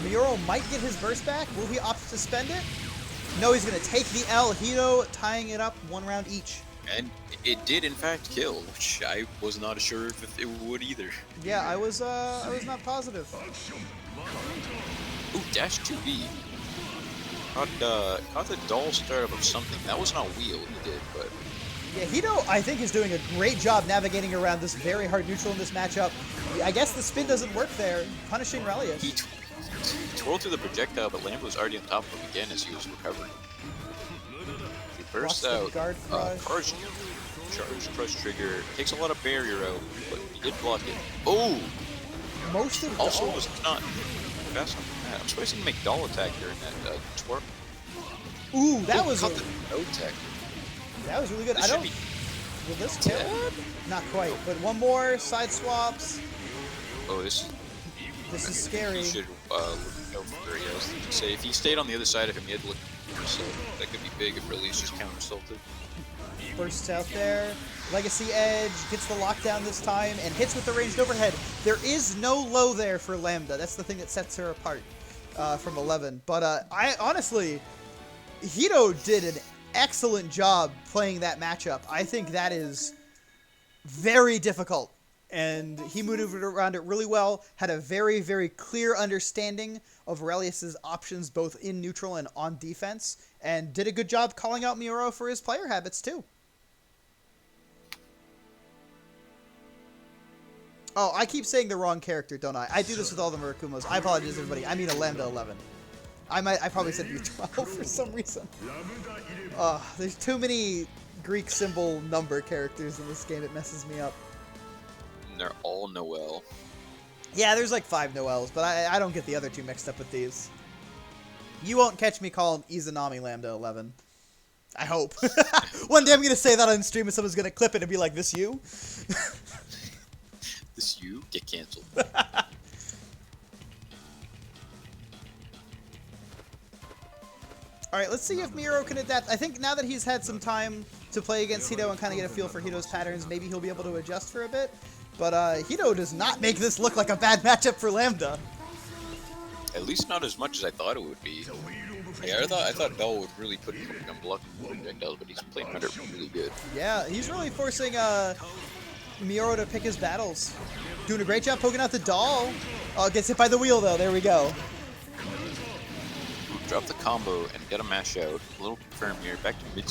Mioro might get his burst back. Will he opt to spend it? No, he's going to take the L. Hito tying it up 1 round each. And it did, in fact, kill, which I was not sure if it would either. Yeah, I was not positive. Ooh, dash 2B. Caught the doll startup of something. That was not wheel he did, but... Yeah, Hito, I think, is doing a great job navigating around this very hard neutral in this matchup. I guess the spin doesn't work there, punishing Relius. He twirled through the projectile, but Lambda was already on top of him again as he was recovering. He bursts out, guard crush. charge crush trigger, takes a lot of barrier out, but he did block it. Oh! Most of Also doll. was not fast enough for that. I'm surprised he didn't make doll attack during that twirl. Ooh, that was caught the no tech. that was really good. This I don't. should be Will this kill him? Not quite, but one more side swaps. Oh, this This is scary. he should look out for where he has to say. If he stayed on the other side of him, he had to look for himself. That could be big if Release just counter-assaulted. Bursts out there. Legacy Edge gets the lockdown this time and hits with the ranged overhead. There is no low there for Lambda. That's the thing that sets her apart from 11. But I honestly, Hito did an excellent job playing that matchup. I think that is very difficult. And he maneuvered around it really well, had a very, very clear understanding of Relius's options both in neutral and on defense, and did a good job calling out Mioro for his player habits too. Oh, I keep saying the wrong character, don't I? I do this with all the Murakumos. I apologize, everybody. I mean a Lambda 11. I probably said U12 for some reason. There's too many Greek symbol number characters in this game. It messes me up. And they're all Noel. Yeah, there's like 5 Noels, but I don't get the other 2 mixed up with these. You won't catch me calling Izanami Lambda 11. I hope. One day I'm going to say that on stream and someone's going to clip it and be like, this you? This you get canceled. Alright, let's see if Mioro can adapt. I think now that he's had some time to play against Hito and kind of get a feel for Hito's patterns, maybe he'll be able to adjust for a bit. But Hito does not make this look like a bad matchup for Lambda. At least not as much as I thought it would be. Yeah, I thought Bell would really put him on blocking projectiles, but he's playing under really good. Yeah, he's really forcing Mioro to pick his battles. Doing a great job poking out the doll. Oh, gets hit by the wheel though. There we go. Drop the combo and get a mash out. A little confirm here. Back to mid.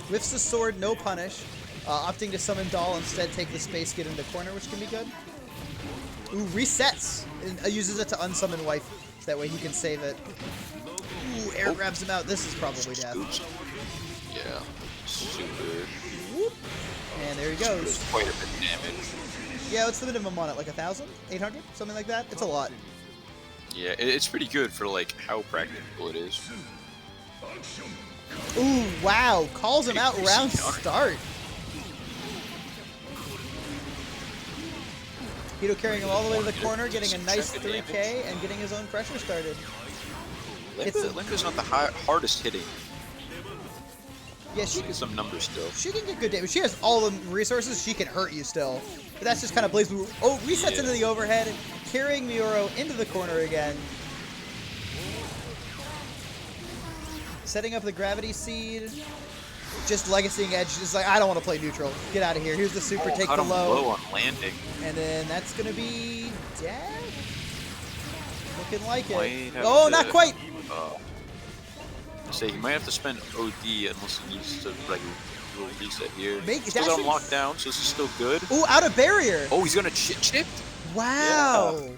Whiffs the sword, no punish. Opting to summon doll instead, take the space, get into corner, which can be good. Ooh, resets. And uses it to unsummon wife. So that way he can save it. Ooh, air grabs him out. This is probably death. Oops. Yeah. Super. Whoop. And there he goes. Does quite a bit of damage. Yeah, what's the minimum on it? Like 1,000? 800? Something like that? It's a lot. Yeah, it's pretty good for like how practical it is. Ooh, wow. Calls him out round start. Hito carrying him all the way to the corner, getting a nice 3K and getting his own pressure started. Lambda's not the hardest hitting. Yeah, she Get some numbers still. She can get good damage. She has all the resources. She can hurt you still. But that's just kind of Blaze move. Oh, resets into the overhead, carrying Mioro into the corner again. Setting up the gravity seed. Just legacying Edge. Just like, I don't want to play neutral. Get out of here. Here's the super, take Caught the him low. low on landing. And then that's going to be dead? Looking like it. Might have Oh, to- not quite. Say he might have to spend OD unless he needs to like reset here. Make- Still that got him should- locked down, so this is still good. Ooh, out of barrier. Oh, he's gonna chip. Wow.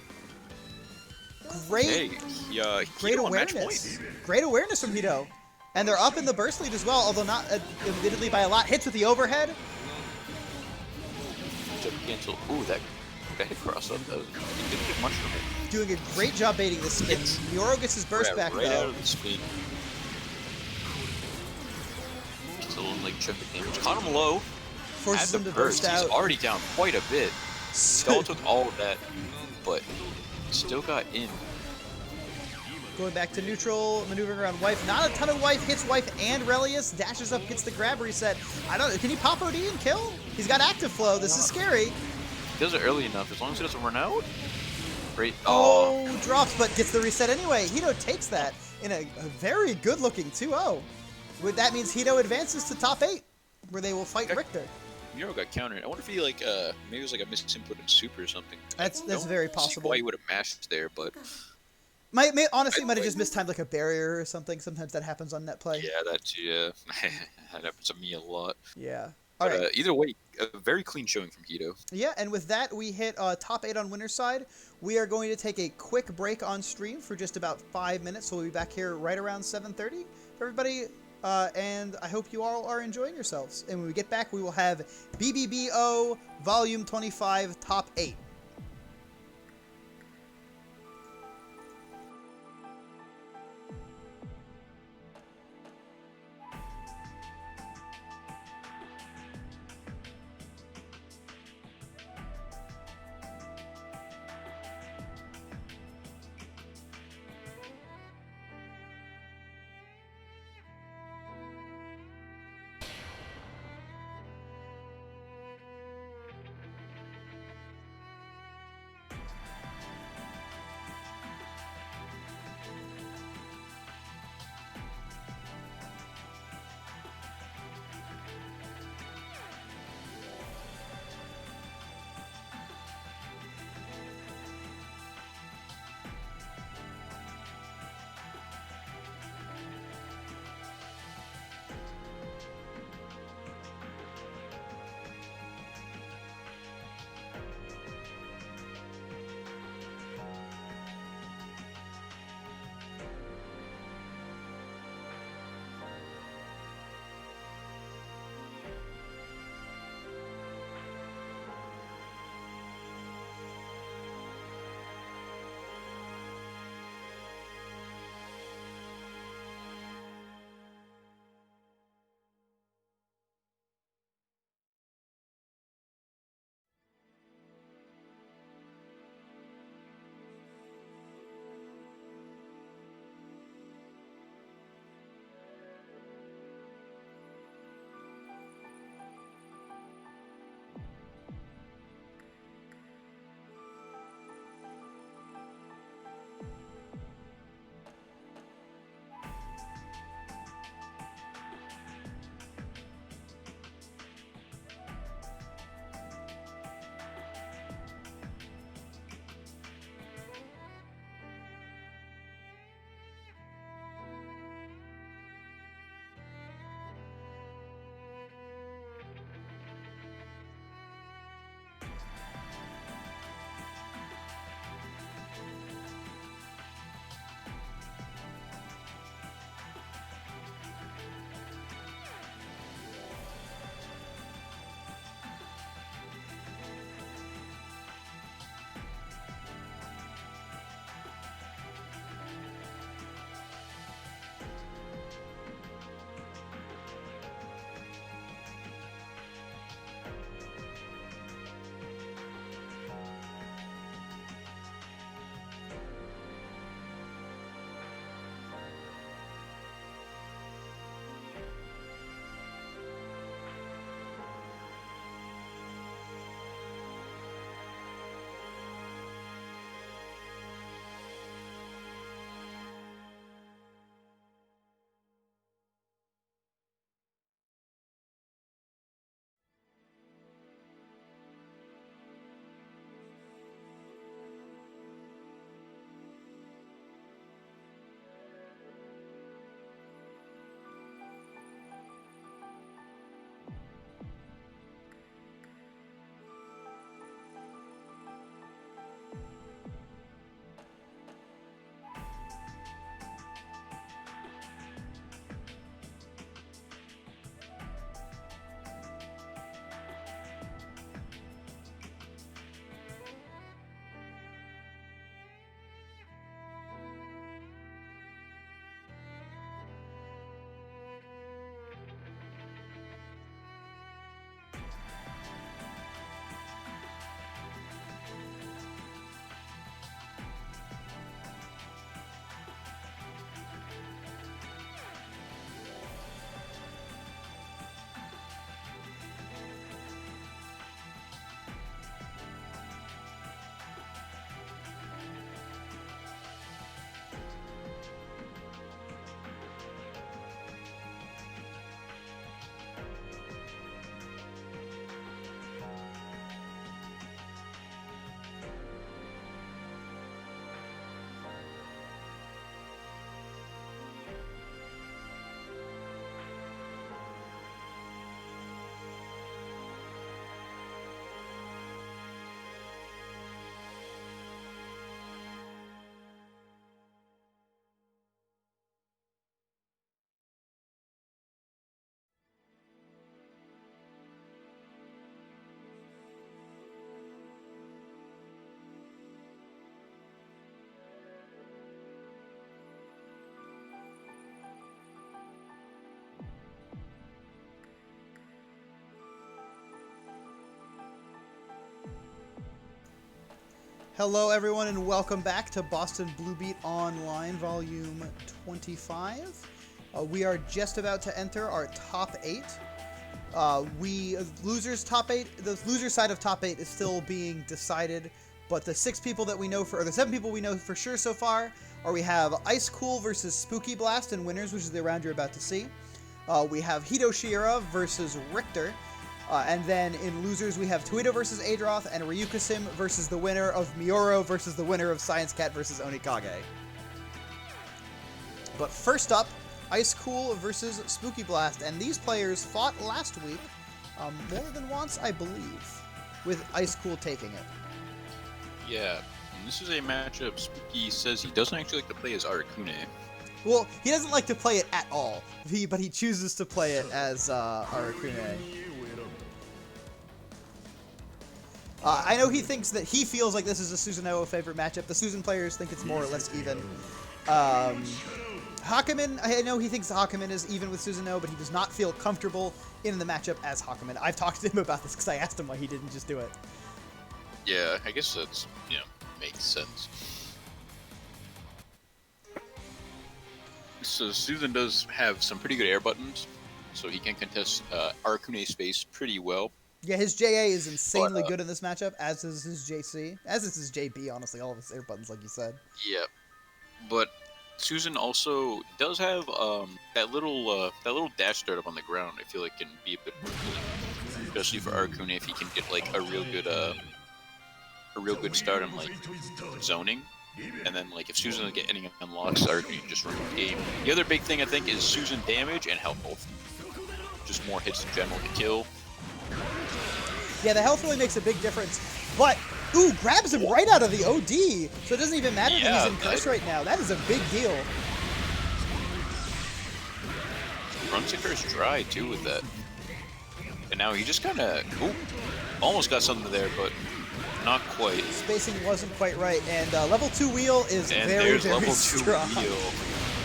Great. Hey, Great Hito on match awareness. point. Great awareness from Hito. And they're up in the burst lead as well, although not admittedly by a lot. Hits with the overhead. Chip cancel. Ooh, that hit cross up. He didn't get much from it. Doing a great job baiting the spin. Mioro gets his burst back right out though. of the spin. Still like chip damage. Caught him low. Forces At him the to burst He's out. already down quite a bit. Skull took all of that, but still got in. Going back to neutral, maneuvering around wife. Not a ton of wife. Hits wife and Relius. Dashes up, gets the grab reset. I don't know. Can he pop OD and kill? He's got active flow. This is scary. He does it early enough, as long as he doesn't run out. Great. Oh, drops, but gets the reset anyway. Hito takes that in a very good-looking 2-0. That means Hito advances to top 8, where they will fight Richter. Miro got countered. I wonder if he maybe it was like a misinput in super or something. That's very See possible. why he would have mashed there, but Honestly, might have just mistimed like a barrier or something. Sometimes that happens on net play. yeah, that happens to me a lot. Yeah. But All right. either way, a very clean showing from Hito. Yeah, and with that, we hit top 8 on winner's side. We are going to take a quick break on stream for just about 5 minutes, so we'll be back here right around 7:30. Everybody, and I hope you all are enjoying yourselves. And when we get back, we will have BBBO Volume 25 Top 8. Hello, everyone, and welcome back to Boston Blue Beat Online, Volume 25. We are just about to enter our top 8. The loser side of top 8 is still being decided, but the 7 people we know for sure so far are we have Ice Cool versus Spooky Blast in winners, which is the round you're about to see. We have Hito Shiera versus Richter. And then in losers, we have Toito versus Adroth and Ryukasim versus the winner of Mioro versus the winner of Science Cat versus Onikage. But first up, Ice Cool versus Spooky Blast. And these players fought last week more than once, I believe, with Ice Cool taking it. Yeah, and this is a matchup Spooky says he doesn't actually like to play as Arakune. Well, he doesn't like to play it at all, but he chooses to play it as Arakune. I know he feels like this is a Susanoo favorite matchup. The Susan players think it's more or less even. Hakumen, I know he thinks Hakumen is even with Susanoo, but he does not feel comfortable in the matchup as Hakumen. I've talked to him about this because I asked him why he didn't just do it. Yeah, I guess that's, makes sense. So Susan does have some pretty good air buttons, so he can contest Arakune's space pretty well. Yeah, his JA is insanely good in this matchup, as is his JC. As is his JB, honestly, all of his air buttons, like you said. Yeah, but Susan also does have that little dash startup on the ground. I feel like can be a bit, especially for Arakune if he can get like a real good start on like zoning, and then like if Susan doesn't get any unlocks, Arakune can just run the game. The other big thing I think is Susan damage and health, just more hits in general to kill. Yeah, the health really makes a big difference. But, ooh, grabs him right out of the OD. So it doesn't even matter that he's in curse right now. That is a big deal. Runs the curse dry, too, with that. And now he just kind of, almost got something there, but not quite. Spacing wasn't quite right. And level 2 wheel is very, very strong. Wheel.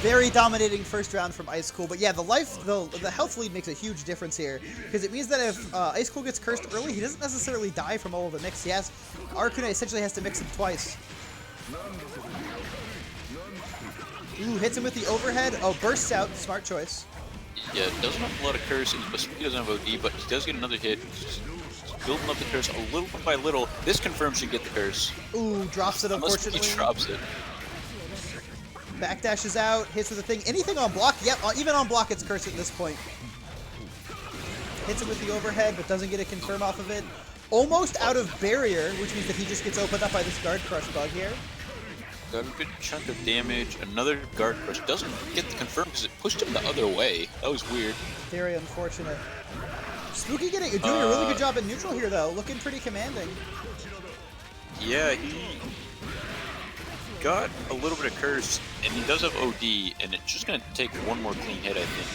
Very dominating first round from Ice Cool, but yeah, the health lead makes a huge difference here, because it means that if Ice Cool gets cursed early, he doesn't necessarily die from all of the mix. Arakune essentially has to mix him twice. Ooh, hits him with the overhead. Oh, bursts out. Smart choice. Yeah, doesn't have a lot of curse, but he doesn't have OD, but he does get another hit. Building up the curse a little by little. This confirms he'll get the curse. Ooh, drops it, unfortunately. He drops it. Backdashes out, hits with the thing. Anything on block? Yep, even on block it's cursed at this point. Hits it with the overhead, but doesn't get a confirm off of it. Almost out of barrier, which means that he just gets opened up by this guard crush bug here. Got a good chunk of damage. Another guard crush. Doesn't get the confirm because it pushed him the other way. That was weird. Very unfortunate. Spooky doing a really good job in neutral here, though. Looking pretty commanding. Yeah, he got a little bit of curse, and he does have OD, and it's just going to take one more clean hit, I think,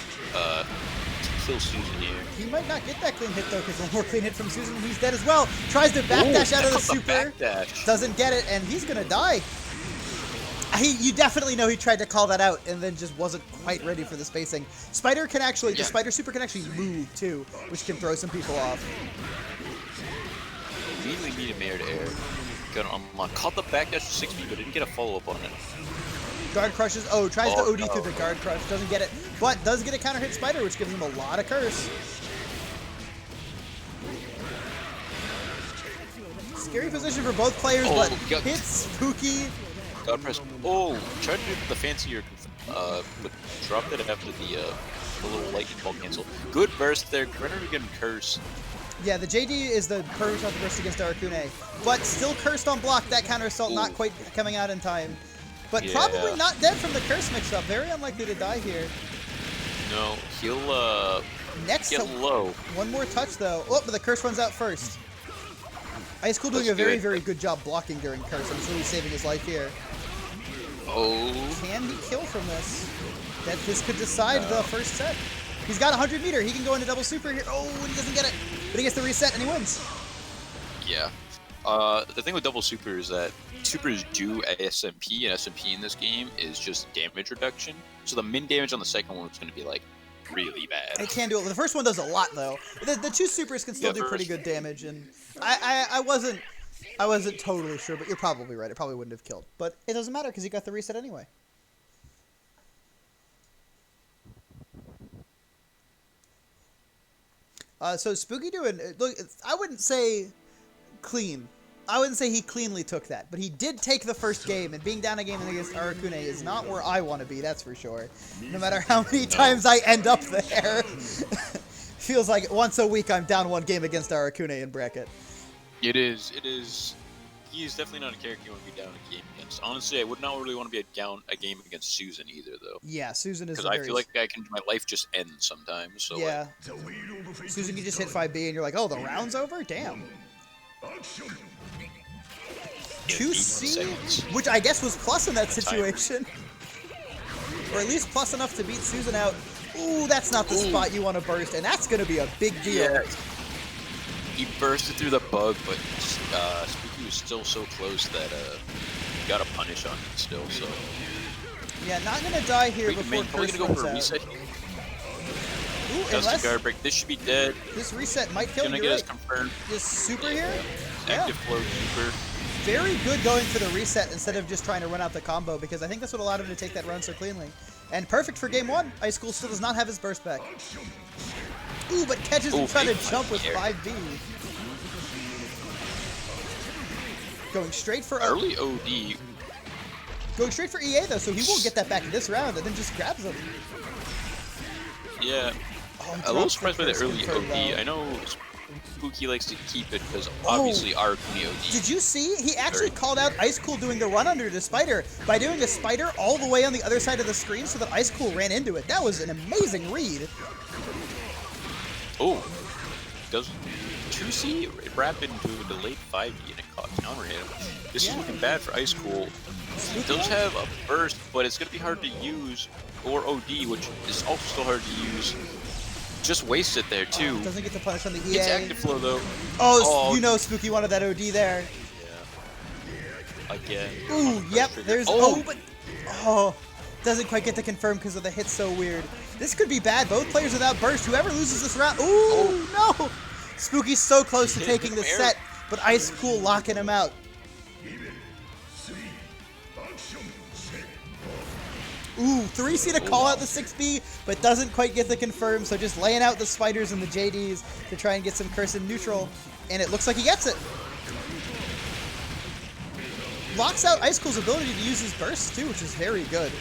to kill Susan here. He might not get that clean hit, though, because one more clean hit from Susan, and he's dead as well. Tries to backdash out of the super. Backdash. Doesn't get it, and he's going to die. You definitely know he tried to call that out, and then just wasn't quite ready for the spacing. Spider can actually, the Spider super can actually move, too, which can throw some people off. Immediately need a mirror to air. Gonna unlock. Caught the backdash for 6 feet, but didn't get a follow-up on it. Guard crushes. Oh, tries to OD through the guard crush. Doesn't get it, but does get a counter hit Spider, which gives him a lot of curse. Scary position for both players, but hits Spooky. God press. Oh, tried to do the fancier, but dropped it after the little lightning ball cancel. Good burst there. Renner getting cursed. Yeah, the JD is the perfect off the burst against Arakune, but still cursed on block. That counter assault not quite coming out in time, but probably not dead from the curse mix-up. Very unlikely to die here. No, he'll get low. One more touch though. Oh, but the curse runs out first. Ice Cool doing a very, very good job blocking during curse. I'm sure he's saving his life here. Oh. Can he kill from this? This could decide the first set. He's got 100 meter. He can go into double super here. Oh, and he doesn't get it. But he gets the reset and he wins. Yeah. The thing with double super is that supers do SMP, and SMP in this game is just damage reduction. So the min damage on the second one is going to be like really bad. It can do it. The first one does a lot though. The two supers can still do pretty good damage, and I wasn't I wasn't totally sure, but you're probably right. It probably wouldn't have killed. But it doesn't matter because he got the reset anyway. So Spooky doing... Look, I wouldn't say clean. I wouldn't say he cleanly took that. But he did take the first game, and being down a game against Arakune is not where I want to be, that's for sure. No matter how many times I end up there. Feels like once a week I'm down one game against Arakune in bracket. It is. He is definitely not a character you want to be down a game against. Honestly, I would not really want to be down a game against Susan either, though. Yeah, Susan is because I feel like my life just ends sometimes. So yeah, like, Susan can just hit 5B and you're like, oh, the round's over? Damn. 2C, which I guess was plus in that situation. Or at least plus enough to beat Susan out. Ooh, that's not the spot you want to burst, and that's going to be a big deal. Yeah. He bursted through the bug, but Spooky was still so close that you got to punish on him still. So yeah, not going to die here before Curse runs go for a out. reset. Ooh, That's unless the guard break. This should be dead. This reset might kill Gonna you. get us confirmed. Is super here? Active flow super. Very good going for the reset instead of just trying to run out the combo, because I think that's what allowed him to take that run so cleanly. And perfect for game one. Ice School still does not have his burst back. Ooh, but catches and trying to jump with 5B. Going straight for early OD. Going straight for EA though, so he won't get that back in this round, and then just grabs him. Yeah. Oh, a little surprised by the early confirmed, OD. though. I know Spooky likes to keep it because obviously our OD. Did you see? He actually called out Ice Cool doing the run under the spider by doing a spider all the way on the other side of the screen so that Ice Cool ran into it. That was an amazing read. Oh, does 2C wrap into a delayed 5D and it caught counter him? This is looking bad for Ice Cool. He does have a burst, but it's going to be hard to use, or OD, which is also still hard to use. Just waste it there, too. Doesn't get the punish on the EA. It's active flow, though. Oh, you know Spooky wanted that OD there. Yeah. Again. Ooh, yep, there's... but... Oh, doesn't quite get the confirm because of the hit so weird. This could be bad. Both players without burst. Whoever loses this round... Ooh, no! Spooky's so close to taking the set, but Ice Cool locking him out. Ooh, 3C to call out the 6B, but doesn't quite get the confirm, so just laying out the spiders and the JDs to try and get some curse in neutral, and it looks like he gets it. Locks out Ice Cool's ability to use his bursts too, which is very good.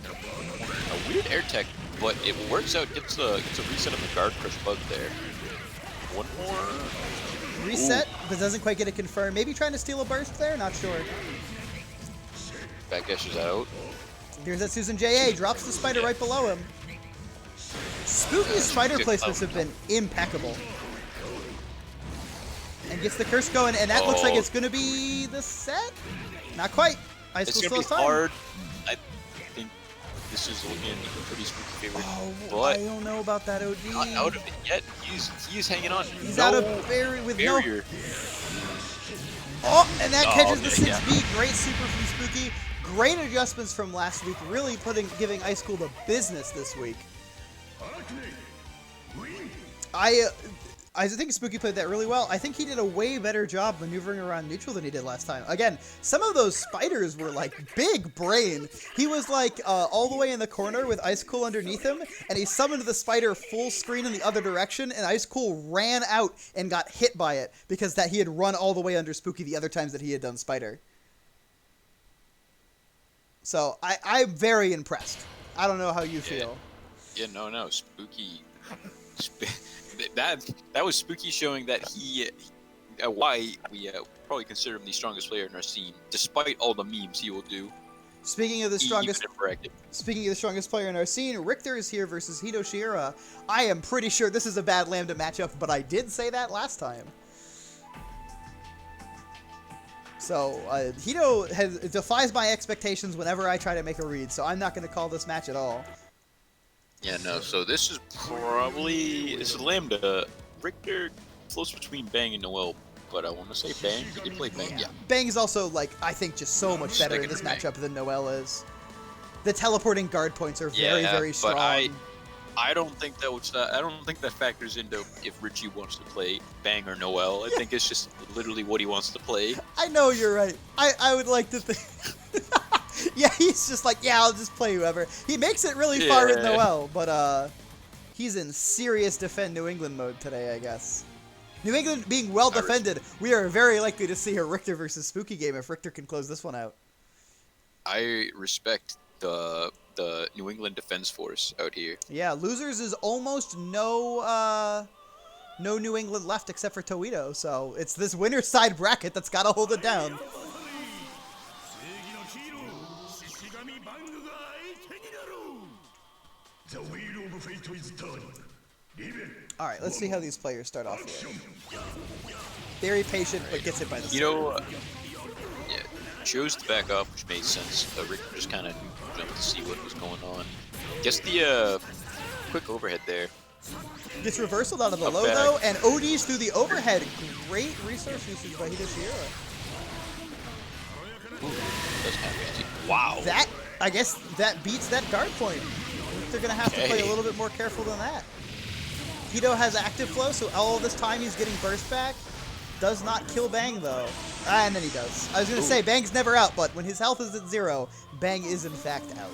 A weird air tech, but it works out, gets a reset of the guard crush bug there. One more. Reset, but doesn't quite get a confirm. Maybe trying to steal a burst there? Not sure. Backdash is out. Here's that Susan JA, drops the spider right below him. Spooky's spider placements have been impeccable. And gets the curse going, and that looks like it's going to be the set? Not quite. Ice Cool still has time. Hard. I think this is looking pretty Spooky favorite. Oh, but I don't know about that OD. Not out of it yet. He's hanging on. He's out of barrier with barrier. Oh, and that catches the 6B. Great super from Spooky. Great adjustments from last week. Really giving Ice Cool the business this week. I think Spooky played that really well. I think he did a way better job maneuvering around neutral than he did last time. Again, some of those spiders were like big brain. He was like all the way in the corner with Ice Cool underneath him, and he summoned the spider full screen in the other direction, and Ice Cool ran out and got hit by it because he had run all the way under Spooky the other times that he had done spider. So I'm very impressed. I don't know how you feel. Yeah, no, Spooky. That was Spooky showing that why we probably consider him the strongest player in our scene, despite all the memes he will do. Speaking of the strongest player in our scene, Richter is here versus Hito Shiera. I am pretty sure this is a bad Lambda matchup, but I did say that last time. So, Hito defies my expectations whenever I try to make a read, so I'm not going to call this match at all. Yeah, no, so this is Lambda. Richter floats between Bang and Noel, but I want to say Bang. He did play Bang, yeah. Bang is also, like, I think just so much better in this matchup than Noel is. The teleporting guard points are very, very strong. But I don't think that factors into if Richie wants to play Bang or Noel. I think it's just literally what he wants to play. I know you're right. I would like to think. Yeah, he's just like, yeah, I'll just play whoever. He makes it really far with Noel, but he's in serious defend New England mode today, I guess. New England being well defended, we are very likely to see a Richter versus Spooky game if Richter can close this one out. I respect the New England defense force out here. Yeah, losers is almost no New England left except for Toledo, so it's this winner's side bracket that's got to hold it down. The wheel of fate is turning. All right, let's see how these players start off here. Very patient, but gets hit by the yeah, chose to back up, which made sense. Rick just kind of jumped to see what was going on. Guess the quick overhead there. Gets reversaled out of the low, though, and ODs through the overhead. Great resource usage by Hidashira. Ooh, that's kind of crazy. Wow. That, I guess, that beats that guard point. They're going to have to play a little bit more careful than that. Hito has active flow, so all this time he's getting burst back. Does not kill Bang, though. And then he does. I was going to say, Bang's never out, but when his health is at 0, Bang is, in fact, out.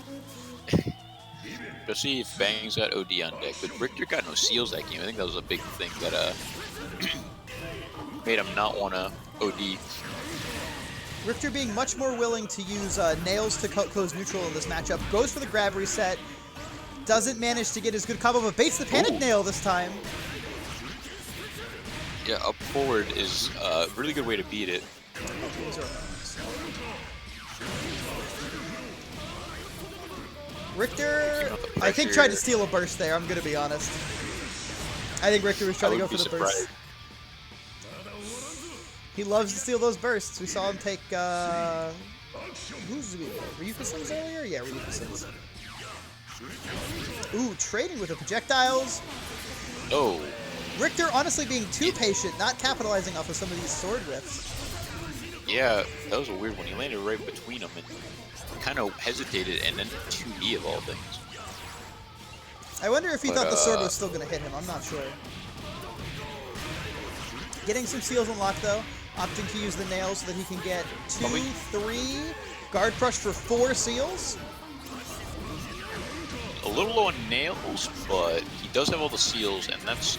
Especially if Bang's got OD on deck. But Richter got no seals that game. I think that was a big thing that made him not want to OD. Richter being much more willing to use nails to close neutral in this matchup. Goes for the grab reset. Doesn't manage to get his good combo, but baits the panic nail this time. Yeah, up forward is a really good way to beat it. Richter, I think, tried to steal a burst there, I'm going to be honest. I think Richter was trying to go for the burst. He loves to steal those bursts. We saw him take, who's Ryuka-sen's earlier? Yeah, Ryuka-sen's. Ooh, trading with the projectiles. Oh. Richter honestly being too patient, not capitalizing off of some of these sword whiffs. Yeah, that was a weird one. He landed right between them and kind of hesitated and then 2D of all things. I wonder if he thought the sword was still going to hit him. I'm not sure. Getting some seals unlocked, though. Opting to use the nails so that he can get 2, 3, guard crush for 4 seals. A little low on nails, but he does have all the seals, and that's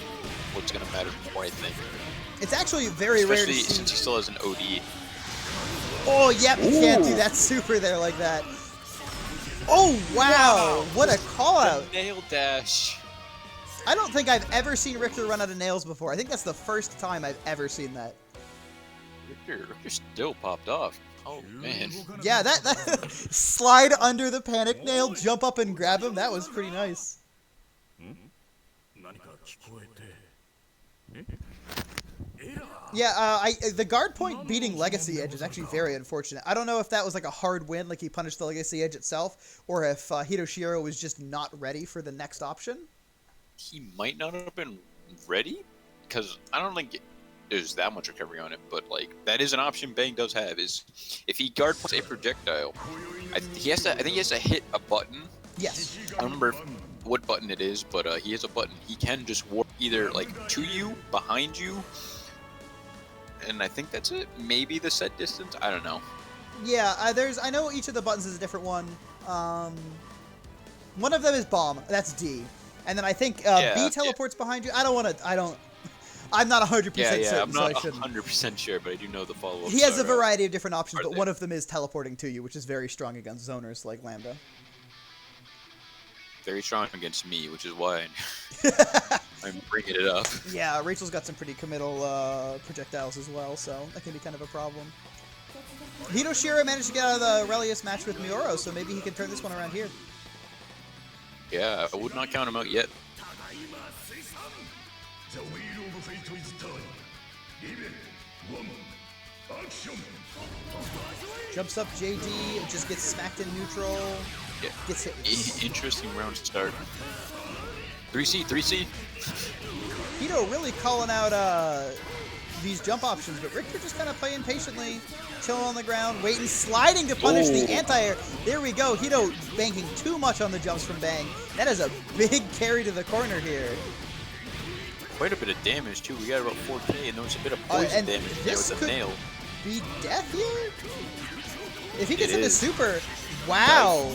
what's going to matter more, I think. It's actually very rare to see. Especially since he still has an OD. Oh, yep, he can't do that super there like that. Oh, wow. What a call-out. Nail dash. I don't think I've ever seen Richter run out of nails before. I think that's the first time I've ever seen that. Richter still popped off. Oh, man. Yeah, that slide under the panic nail, jump up and grab him, that was pretty nice. Yeah, the guard point beating Legacy Edge is actually very unfortunate. I don't know if that was like a hard win, like he punished the Legacy Edge itself, or if Hitoshiro was just not ready for the next option. He might not have been ready, because I don't think there's that much recovery on it, but like that is an option Bang does have, is if he guard points a projectile, I think he has to hit a button. Yes. I don't remember what button it is, but he has a button. He can just warp either like to you, behind you, and I think that's it. Maybe the set distance. I don't know. Yeah, I know each of the buttons is a different one. One of them is bomb. That's D. And then I think B teleports behind you. I'm not 100% certain. I'm not 100% sure, but I do know the follow-up. He has a variety of different options, but one of them is teleporting to you, which is very strong against zoners like Lambda. Very strong against me, which is why I'm bringing it up. Yeah, Rachel's got some pretty committal projectiles as well, so that can be kind of a problem. Hitoshiro managed to get out of the Relius match with Mioro, so maybe he can turn this one around here. Yeah, I would not count him out yet. The wheel of fate is turning. Jumps up JD, just gets smacked in neutral. Yeah. Gets hit. Interesting round start. 3C. Hito really calling out these jump options, but Richter just kind of playing patiently, chilling on the ground, waiting, sliding to punish the anti-air. There we go. Hito banking too much on the jumps from Bang. That is a big carry to the corner here. Quite a bit of damage too. We got about 4K, and there was a bit of poison damage there with the nail. Be death here? If he gets into super, wow.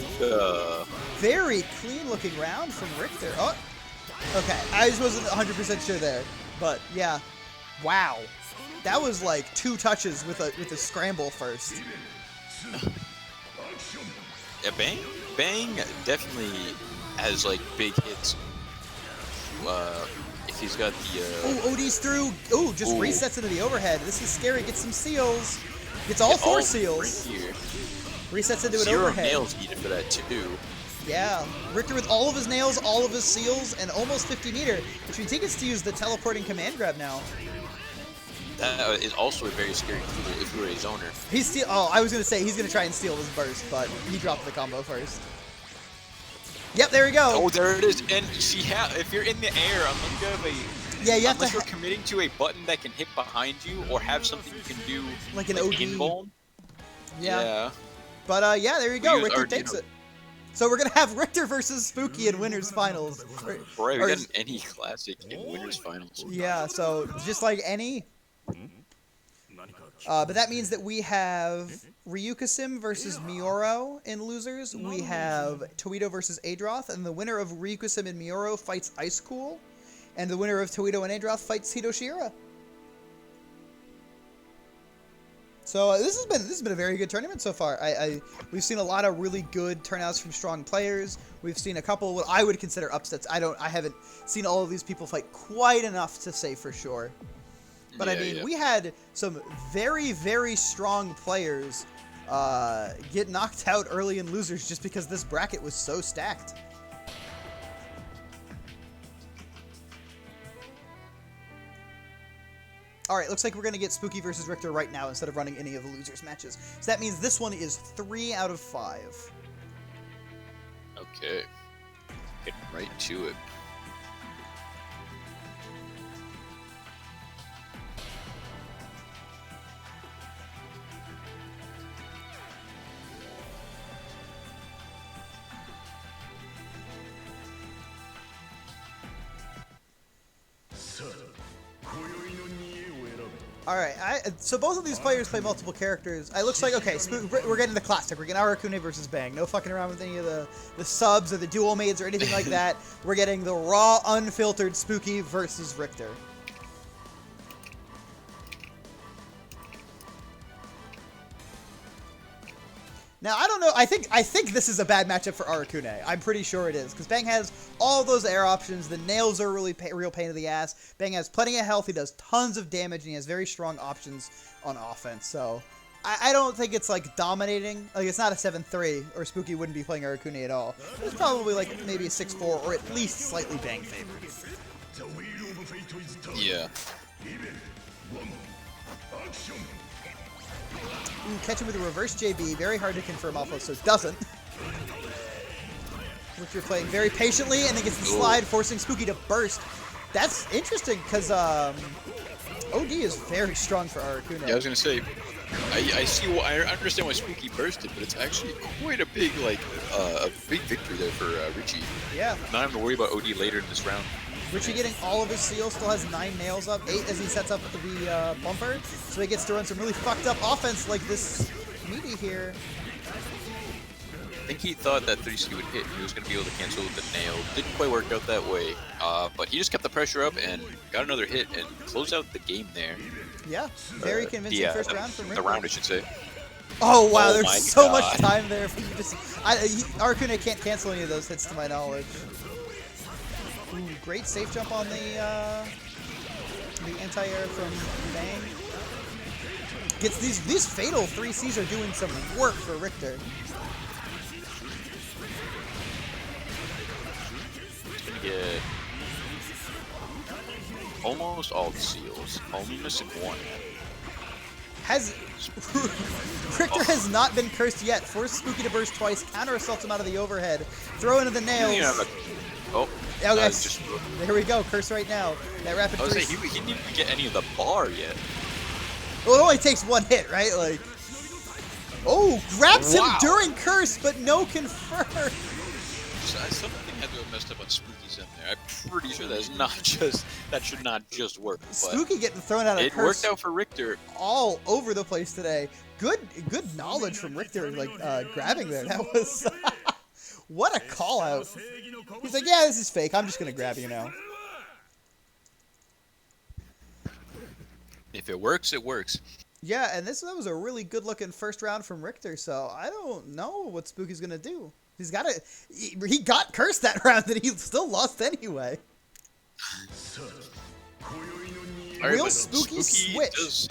Very clean looking round from Richter. Oh, okay. I just wasn't 100% sure there, but yeah, wow. That was like 2 touches with a scramble first. Yeah, Bang definitely has like big hits. If he's got the Oh, OD's through. Oh, just resets into the overhead. This is scary. Gets some seals. Gets all 4 seals. Right here. Resets into an 0 overhead. nails needed for that too. Yeah, Richter with all of his nails, all of his seals, and almost 50 meter, which means he gets to use the teleporting command grab now. That is also a very scary tool if you're a zoner. He's I was gonna say he's gonna try and steal this burst, but he dropped the combo first. Yep, there we go. Oh, there it is. And if you're in the air, unless you have unless you're committing to a button that can hit behind you or have something you can do like an OD. invuln. Yeah. But yeah, there you go. Richter takes it. So we're gonna have Richter versus Spooky in winners finals. Right, we got an any classic in winners finals. Yeah, so just like any. But that means that we have Ryukasim versus Mioro in losers. We have Toito versus Adroth, and the winner of Ryukasim and Mioro fights Ice Cool, and the winner of Toito and Adroth fights Hidoshira. So this has been a very good tournament so far. We've seen a lot of really good turnouts from strong players. We've seen a couple what I would consider upsets. I haven't seen all of these people fight quite enough to say for sure. But I mean, we had some very, very strong players get knocked out early in losers just because this bracket was so stacked. Alright, looks like we're going to get Spooky versus Richter right now instead of running any of the losers matches. So that means this one is 3 out of 5. Okay. Getting right to it. Alright, so both of these players play multiple characters. It looks like, okay, we're getting the classic. We're getting Arakune versus Bang. No fucking around with any of the subs or the dual mates or anything like that. We're getting the raw, unfiltered Spooky versus Richter. Now, I don't know. I think this is a bad matchup for Arakune. I'm pretty sure it is, because Bang has all those air options. The nails are really real pain in the ass. Bang has plenty of health. He does tons of damage, and he has very strong options on offense. So, I don't think it's, like, dominating. Like, it's not a 7-3, or Spooky wouldn't be playing Arakune at all. It's probably, like, maybe a 6-4, or at least slightly Bang favored. Yeah. Ooh, catch him with a reverse JB. Very hard to confirm alpha, so it doesn't. Richter playing very patiently, and then gets the slide, forcing Spooky to burst. That's interesting, because OD is very strong for Arakune. Yeah, I was going to say, I understand why Spooky bursted, but it's actually quite a big, a big victory there for Richie. Yeah. Not having to worry about OD later in this round. Richie getting all of his seals, still has 9 nails up, 8 as he sets up the bumper, so he gets to run some really fucked up offense like this meaty here. I think he thought that 3C would hit, he was going to be able to cancel with the nail. Didn't quite work out that way, but he just kept the pressure up and got another hit and closed out the game there. Yeah, very convincing first round from Richter. The round, I should say. Oh wow, there's so much time there for you just... Arakune can't cancel any of those hits to my knowledge. Ooh, great safe jump on the anti-air from Bang. Gets these fatal 3Cs are doing some work for Richter. He's gonna get almost all the seals, only missing 1. Richter has not been cursed yet. Force Spooky to burst twice, counter assaults him out of the overhead, throw into the nails. Oh, Oh, that's yes. just. There we go. Curse right now. That rapid I was three. saying he didn't even get any of the bar yet. Well, it only takes one hit, right? Like. Oh, grabs him Wow. during curse, but no confirm. Something had to have messed up on Spooky's in there. I'm pretty sure that should not just work. But Spooky getting thrown out of it curse worked out for Richter. all over the place today. Good knowledge from Richter, like grabbing there. That was what a call out. He's like, yeah, this is fake. I'm just gonna grab you now. If it works, it works. Yeah, and that was a really good looking first round from Richter. So I don't know what Spooky's gonna do. He's got it. He got cursed that round, and he still lost anyway. Alright, Will but Spooky switch?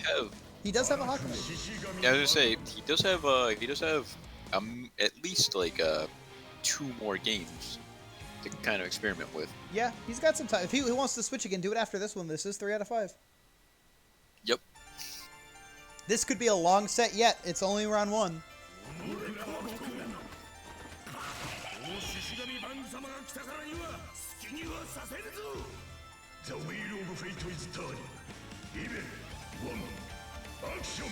He does have a Hakumen. Yeah, I was gonna say he does have at least like 2 more games to kind of experiment with. Yeah, he's got some time. If he wants to switch again, do it after this one. This is 3 out of 5. Yep. This could be a long set yet. It's only round 1. The wheel of fate is turning. Even one action.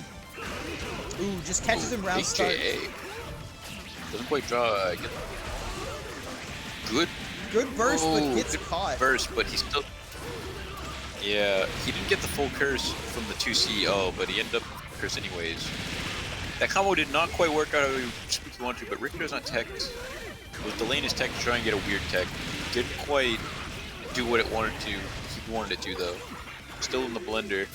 Ooh, just catches him round start. AKA. Doesn't quite draw. Good. Good burst, but Oh, gets good caught. burst, but he still. Yeah, he didn't get the full curse from the 2CO, but he ended up with the curse anyways. That combo did not quite work out how Spooky wanted to, but Richter's not teched. Was delaying his tech to try and get a weird tech. Didn't quite do what it wanted to. He wanted it to though. Still in the blender.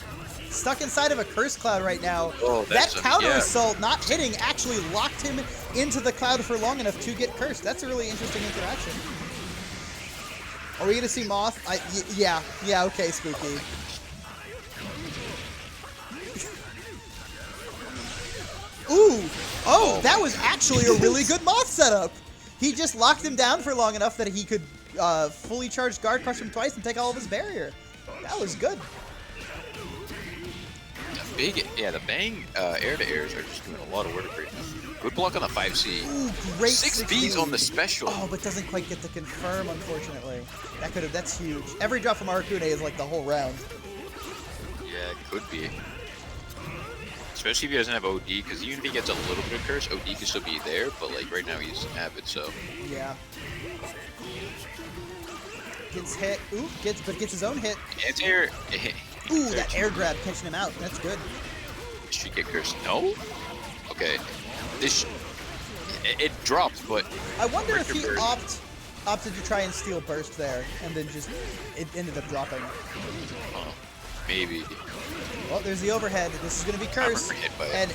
Stuck inside of a curse cloud right now. Oh, that that's counter yeah. assault not hitting actually locked him into the cloud for long enough to get cursed. That's a really interesting interaction. Are we gonna see Moth? Yeah, okay, Spooky. Ooh! Oh, that was actually a really good Moth setup! He just locked him down for long enough that he could fully charge guard crush him twice and take all of his barrier. That was good. The bang air-to-airs are just doing a lot of work right now. Good block on the 5C. Ooh, great 6Bs on the special. Oh, but doesn't quite get the confirm, unfortunately. That's huge. Every drop from Arakune is like the whole round. Yeah, it could be. Especially if he doesn't have OD, because even if he gets a little bit of curse, OD can still be there, but like right now he doesn't have it, so. Yeah. Gets hit. Ooh, gets his own hit. It's air. Ooh, that air grab catching him out. That's good. Should get cursed. No? Okay. It dropped, but I wonder if he Richter opted to try and steal burst there, and then just it ended up dropping. maybe. Well, there's the overhead. This is gonna be cursed. remember hit by it. And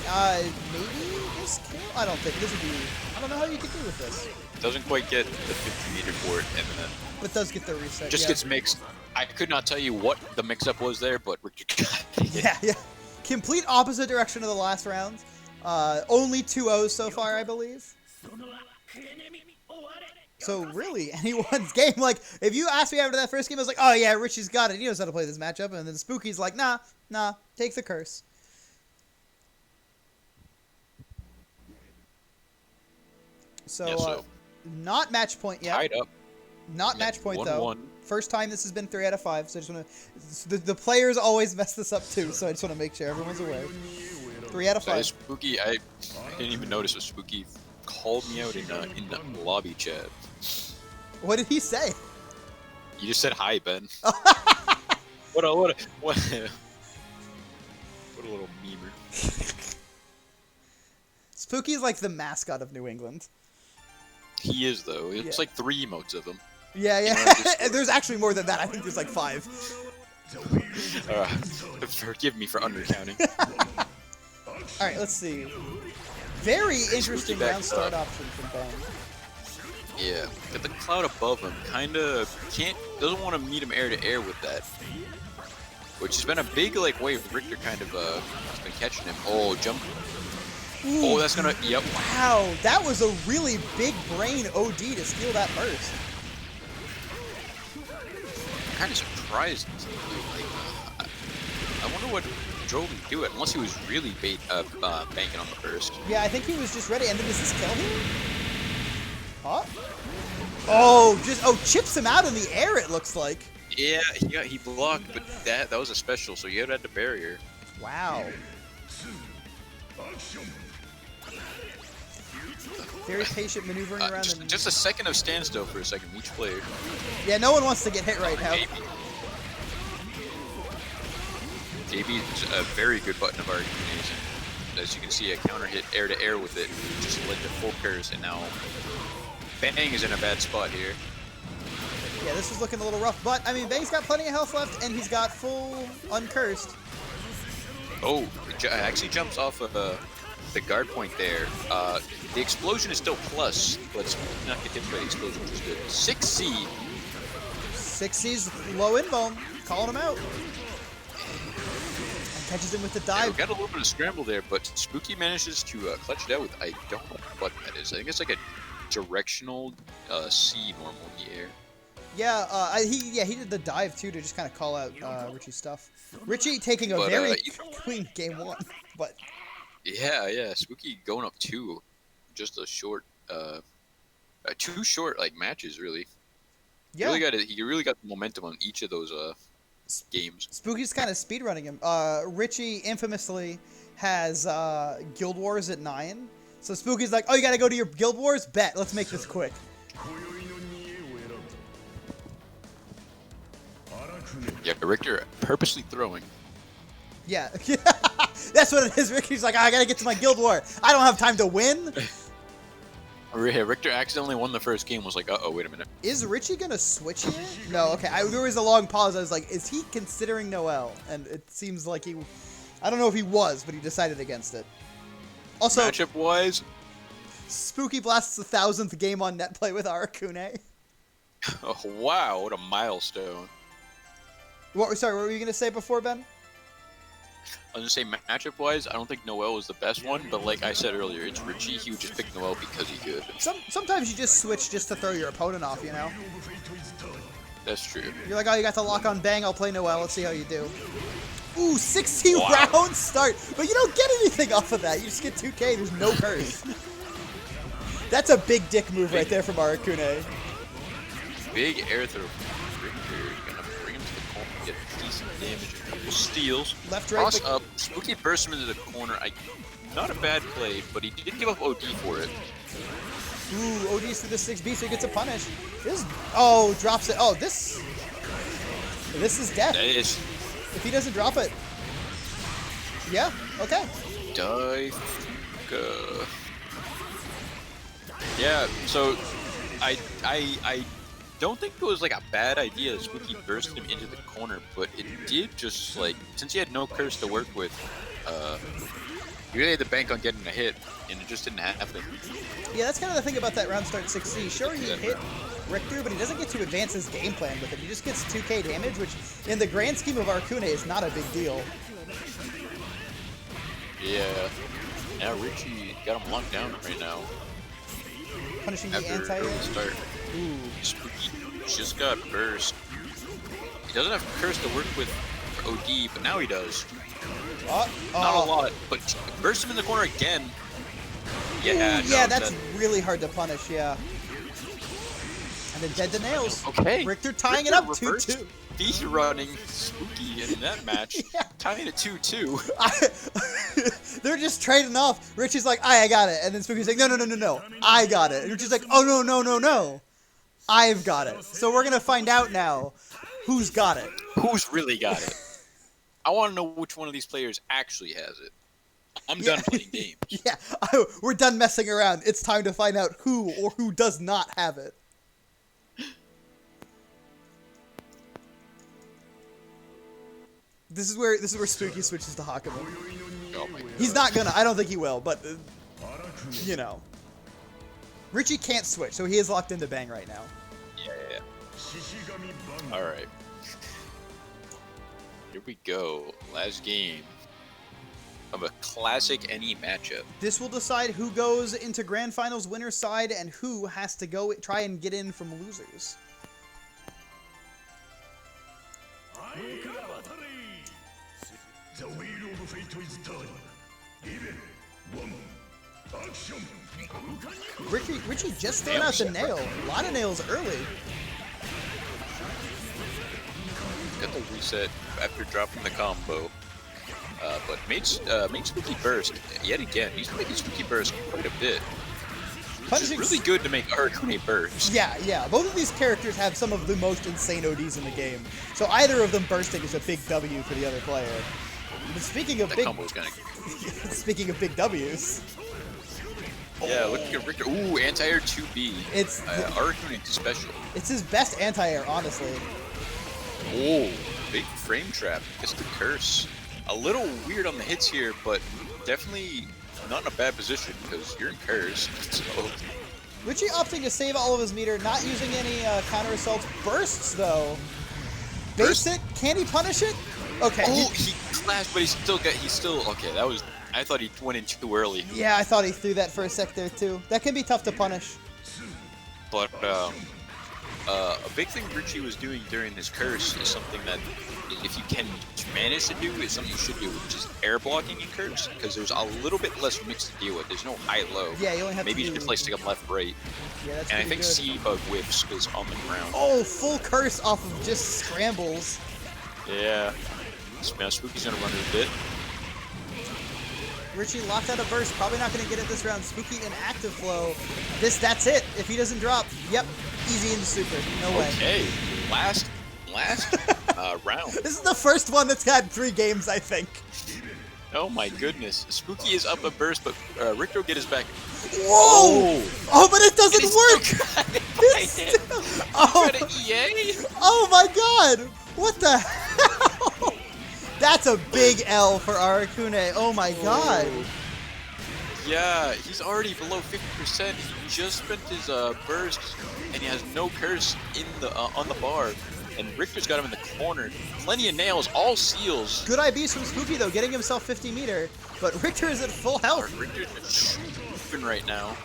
maybe this kill? I don't think this would be. I don't know how you could do with this. Doesn't quite get the 50-meter for it, and then But does get the reset. just yeah. gets mixed. I could not tell you what the mix-up was there, but Richter got it. Yeah. Complete opposite direction of the last round. Only 2-0s so far, I believe. So really, anyone's game. Like, if you asked me after that first game, I was like, oh yeah, Richie's got it. He knows how to play this matchup. And then Spooky's like, nah, take the curse. So, not match point yet. Tied up. Not match point, though. 1-1. First time this has been 3 out of 5, so I just want to... The players always mess this up, too, so I just want to make sure everyone's aware. 3 out of 5. Spooky, I didn't even notice what Spooky called me out in the lobby chat. What did he say? You just said hi, Ben. What a little memer. Spooky's like the mascot of New England. He is, though. It's like 3 emotes of him. Yeah. There's actually more than that. I think there's like 5. Forgive me for undercounting. Alright, let's see. Very interesting round start option from Ben. Yeah, got the cloud above him. Doesn't want to meet him air to air with that. Which has been a big wave. Richter kind of has been catching him. Oh, jump. Ooh, oh, that's gonna. Yep. Wow, that was a really big brain OD to steal that burst. I'm kind of surprised. I wonder what drove him to do it, unless he was really banking on the burst. Yeah, I think he was just ready. And then does this kill him? Huh? Oh, chips him out in the air, it looks like. Yeah, he blocked, but that was a special, so you had the barrier. Wow. Very patient maneuvering around. Just a second of standstill for a second, each player. Yeah, no one wants to get hit right now. JB is a very good button of argument. As you can see, a counter hit air to air with it just led to full curse, and now Bang is in a bad spot here. Yeah, this is looking a little rough, but I mean, Bang's got plenty of health left, and he's got full uncursed. Oh, actually jumps off of the guard point there. The explosion is still plus, but it's not get hit by the explosion, which is good. 6C. 6C's low invuln, calling him out. And catches him with the dive. Yeah, we got a little bit of scramble there, but Spooky manages to clutch it out with, I don't know what that is. I think it's like a directional C normal in the air. Yeah, he did the dive too to just kind of call out Richie's stuff. Richie taking a very clean game one, but yeah, Spooky going up 2, just a short, 2 short like matches really. Yeah, he really got the momentum on each of those games. Spooky's kind of speedrunning him. Richie infamously has Guild Wars at 9, so Spooky's like, oh, you gotta go to your Guild Wars? Bet, let's make this quick. Yeah, Richter purposely throwing. Yeah, that's what it is. Ricky's like, I gotta get to my Guild War. I don't have time to win. Richter accidentally won the first game. Was like, uh-oh, wait a minute. Is Richie gonna switch here? No, okay. There was a long pause. I was like, is he considering Noel? And it seems like I don't know if he was, but he decided against it. Also, matchup-wise, Spooky blasts the 1000th game on net play with Arakune. Oh, wow, what a milestone. Sorry, what were you gonna say before, Ben? I was gonna say matchup-wise, I don't think Noel was the best one, but like I said earlier, it's Richie. He would just pick Noel because he could. Sometimes you just switch just to throw your opponent off, you know? That's true. You're like, oh, you got the lock on Bang, I'll play Noel, let's see how you do. Ooh, 16 round start, but you don't get anything off of that. You just get 2K, there's no curse. That's a big dick move right there from Arakune. Big air throw. Get decent damage, a couple steals. Left, right, cross up. Spooky bursts him into the corner. Not a bad play, but he did give up OD for it. Ooh, OD's through the 6B, so he gets a punish. Drops it. Oh, this is death. That is. If he doesn't drop it. Yeah, okay. Yeah, so I don't think it was like a bad idea that Spooky burst him into the corner, but it did just like, since he had no curse to work with, he really had to bank on getting a hit, and it just didn't happen. Yeah, that's kind of the thing about that round start 6C. Sure, he hit Richter, but he doesn't get to advance his game plan with it. He just gets 2K damage, which in the grand scheme of Arakune is not a big deal. Yeah. Now Richie got him locked down right now. Punishing the After anti-air. Start. Ooh. Spooky just got burst. He doesn't have curse to work with for OD, but now he does. Not a lot, but burst him in the corner again. Yeah, ooh, yeah, that's really hard to punish, yeah. And then dead to nails. Okay. Richter tying it up 2-2. He's running Spooky in that match, Yeah. tying it 2-2. They're just trading off. Richie's like, I got it. And then Spooky's like, no, I got it. And Richie's like, oh, no. I've got it. So we're going to find out now who's got it. Who's really got it? I want to know which one of these players actually has it. I'm done playing games. Yeah, we're done messing around. It's time to find out who or who does not have it. This is where Spooky switches to Hakumo. Oh my God. He's not gonna. I don't think he will, but you know, Richie can't switch, so he is locked into Bang right now. Yeah. All right. Here we go. Last game of a classic NE matchup. This will decide who goes into Grand Finals winner's side and who has to go try and get in from losers. The wheel of fate is turning. Even 1. Richie just throwing out the nail. A lot of nails early. Got the reset after dropping the combo. But made Spooky burst yet again. He's making Spooky burst quite a bit. It's really good to make Arakune burst. Yeah. Both of these characters have some of the most insane ODs in the game. So either of them bursting is a big W for the other player. But speaking of speaking of big W's. Yeah, look at Richter. Ooh, anti-air 2B. It's Arakune special. It's his best anti-air, honestly. Oh, big frame trap. Gets the curse. A little weird on the hits here, but definitely not in a bad position because you're in curse. So. Richie opting to save all of his meter, not using any counter assaults. Bursts though. Base it. Can he punish it? Okay. Oh, he clashed, but he's still okay. That was. I thought he went in too early. Yeah, I thought he threw that for a sec there too. That can be tough to punish. But a big thing Richie was doing during his curse is something that, if you can manage to do, is something you should do, which is air blocking in curse, because there's a little bit less mix to deal with. There's no high-low. Yeah, you only have maybe to just play stick up left-right. Yeah, that's and I think good. C-Bug whiffs is on the ground. Oh, full curse off of just scrambles. Yeah. Now Spooky's gonna run it a bit. Richie locked out a burst. Probably not going to get it this round. Spooky in active flow. That's it. If he doesn't drop, yep, easy into super. No way. Okay, last round. This is the first one that's had 3 games, I think. Oh my goodness. Spooky is up a burst, but Richter will get his back. Whoa! Oh, but it doesn't work! Oh my god! What the hell? That's a big L for Arakune. Oh my god. Yeah, he's already below 50%. He just spent his burst, and he has no curse in the on the bar. And Richter's got him in the corner. Plenty of nails, all seals. Good IBs from Spooky though, getting himself 50 meter. But Richter is at full health. Richter's just shooping right now.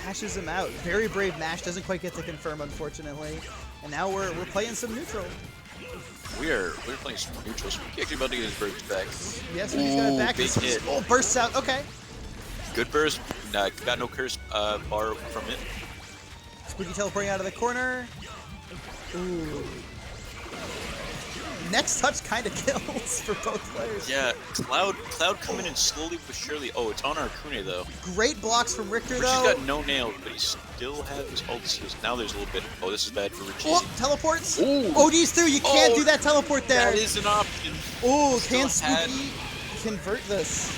Mashes him out. Very brave mash. Doesn't quite get to confirm, unfortunately. And now we're playing some neutral. We're playing some neutral. Spooky actually about to get his burst back. Yes, he's got it back. Big hit. Oh, bursts out. Okay. Good burst. Got no curse bar from it. Spooky teleporting out of the corner. Ooh. Next touch kind of kills for both players. Yeah, Cloud coming in slowly but surely. Oh, it's on Arakune though. Great blocks from Richter Richie's though. got no nails, but he still has his ult seals. Now there's a little bit. Oh, this is bad for Richie. Oh, teleports. Ooh. OD's through. You can't do that teleport there. That is an option. Oh, can Spooky convert this?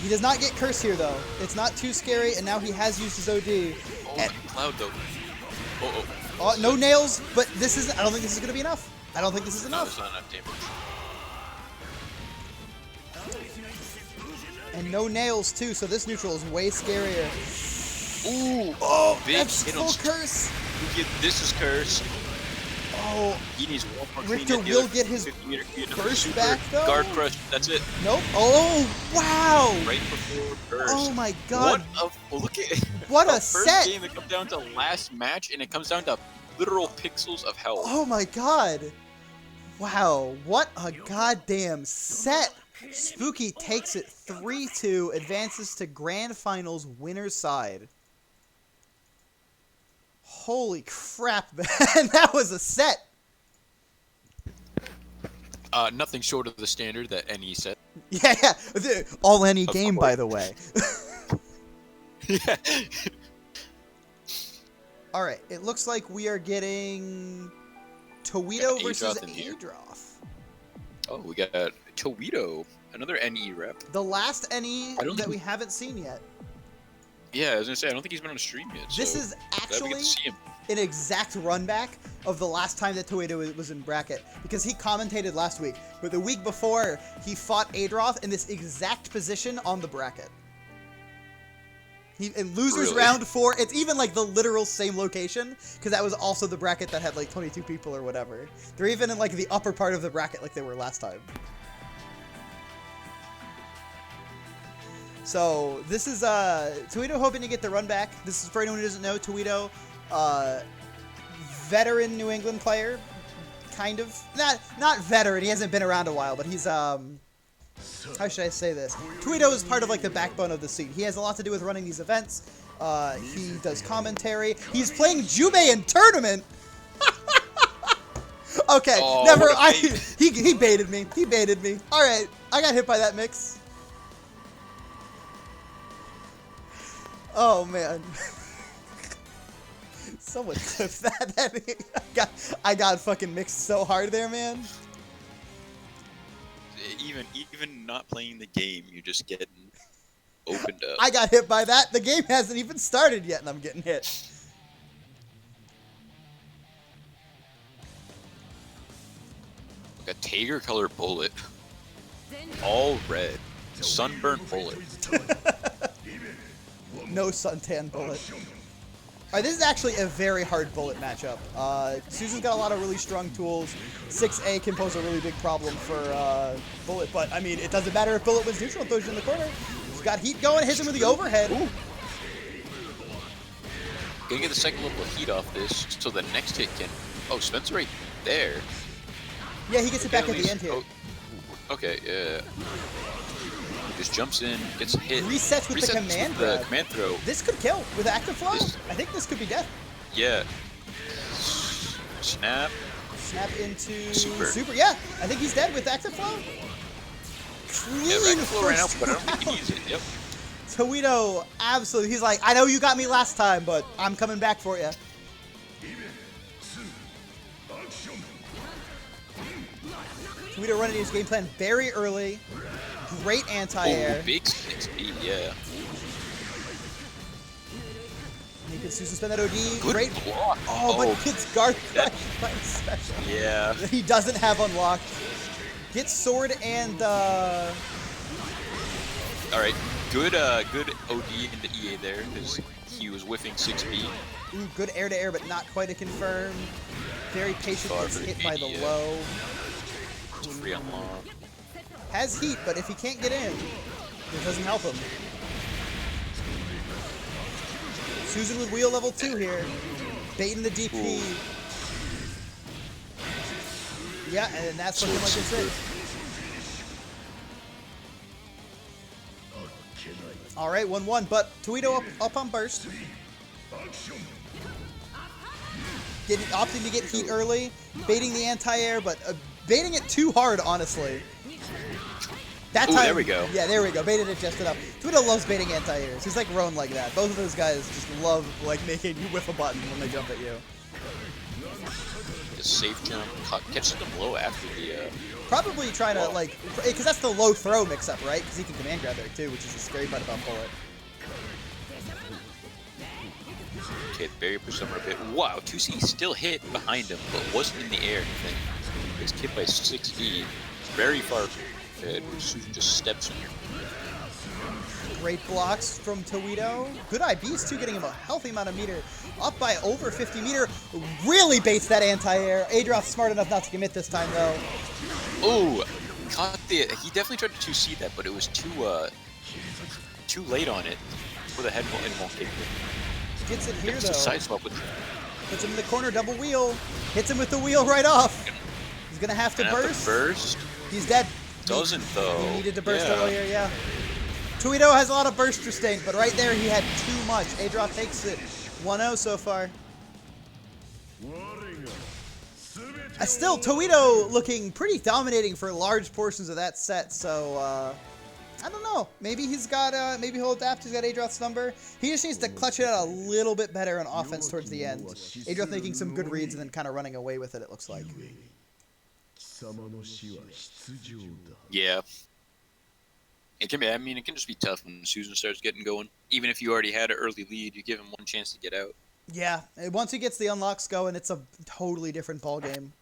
He does not get curse here though. It's not too scary, and now he has used his OD. Oh, Cloud though. Oh, no nails, but this is. I don't think this is gonna be enough. I don't think this is No, enough. there's not enough damage. And no nails too, so this neutral is way scarier. Ooh! Oh, big that's hit full on curse. This is curse. Oh, He needs one more Richter clean hit. will get his 50 meter burst super. back, though? Guard crush. That's it. nope. Oh, wow. Right before burst. Oh my god. Look at it. What a first set. game that comes down to last match, and it comes down to literal pixels of health. Oh my god. Wow, what a goddamn set. Spooky takes it 3-2, advances to Grand Finals winner's side. Holy crap, man. That was a set. Nothing short of the standard that NE set. Yeah. All any Of game, course. by the way. Yeah. All right, it looks like we are getting Towedo Got versus Aedroth in here. Aedroth. Oh, we got Towedo, another NE rep. The last NE I don't that think- we haven't seen yet. Yeah, I was gonna say I don't think he's been on a stream yet. This so is glad we actually get to see him. an exact run back of the last time that Towedo was in bracket, because he commentated last week, but the week before he fought Aedroth in this exact position on the bracket. In losers Really? round 4, it's even like the literal same location, because that was also the bracket that had like 22 people or whatever. They're even in like the upper part of the bracket like they were last time. So this is Towedo hoping to get the run back. This is for anyone who doesn't know, Towedo, veteran New England player, kind of. Not veteran. He hasn't been around a while, but he's How should I say this? Tweedo is part of like the backbone of the scene. He has a lot to do with running these events. He does commentary. He's playing Jubei in tournament. Okay, Oh, never. what a bait. He baited me. He baited me. All right, I got hit by that mix. Oh man. Someone clipped that. I got fucking mixed so hard there, man. Even not playing the game, you're just getting opened up. I got hit by that. The game hasn't even started yet, and I'm getting hit. Like a Tiger colored bullet. All red. Sunburnt bullet. No suntan bullet. Alright, this is actually a very hard bullet matchup. Susan's got a lot of really strong tools. 6A can pose a really big problem for Bullet, but I mean, it doesn't matter if Bullet was neutral and throws you in the corner. He's got heat going, hits him with the overhead. Ooh. Gonna get the second level of heat off this, so the next hit can... Oh, Spencer right there. Yeah, he gets it back at the end here. Oh, okay, yeah. Just jumps in, gets a hit. Resets with the command grab. The command throw. This could kill with active flow. I think this could be death. Yeah. Snap. Snap into Super. Yeah, I think he's dead with active flow. Yeah, Clean active flow ran out, first but I don't think he needs it. Yep. Toledo, absolutely. He's like, I know you got me last time, but I'm coming back for you. Toledo running his game plan very early. Great anti-air. Oh, big 6B, yeah. You can suspend that OD. Good Great block. Oh, but gets guard crushed by special. Yeah. He doesn't have unlocked. Gets sword and Alright, good OD into EA there, because he was whiffing 6B. Ooh, good air to air, but not quite a confirm. Very patient, gets hit by the low. It's free unlock. Has heat, but if he can't get in, it doesn't help him. Susan with wheel level 2 here. Baiting the DP. Ooh. Yeah, and that's looking like it's it. Alright, 1-1, but Toledo up on burst. Opting to get heat early. Baiting the anti-air, but baiting it too hard, honestly. That time, there we go. Yeah, there we go. Baited it just enough. Toledo loves baiting anti-airs. He's like Roan like that. Both of those guys just love like making you whiff a button when they jump at you. The safe jump, catches them low after the... Probably trying to like, because that's the low throw mix-up, right? Because he can command grab there too, which is the scary part about Bullet. Okay, the barrier pushed him a bit. Wow, 2C still hit behind him, but wasn't in the air or anything. He was hit by 6E, very far ahead, where Susan just steps in here. Great blocks from Toledo. Good IBs too, getting him a healthy amount of meter. Up by over 50 meter. Really baits that anti-air. Adroth's smart enough not to commit this time though. Oh, caught the... He definitely tried to 2C that, but it was too late on it. With a head won't kick it. Gets it here though. Side swap with... Puts him in the corner, double wheel. Hits him with the wheel right off. He's gonna have to burst. He's dead. Doesn't though. He needed to burst earlier, yeah. Toledo has a lot of burst restraint, but right there he had too much. Adroth takes it. 1-0 so far. Still, Toledo looking pretty dominating for large portions of that set, so I don't know. Maybe he's got, maybe he'll adapt. He's got Adroth's number. He just needs to clutch it out a little bit better on offense towards the end. Adroth making some good reads and then kind of running away with it, it looks like. Yeah. It can be, I mean, it can just be tough when Susan starts getting going. Even if you already had an early lead, you give him one chance to get out. Yeah, once he gets the unlocks going, it's a totally different ball game.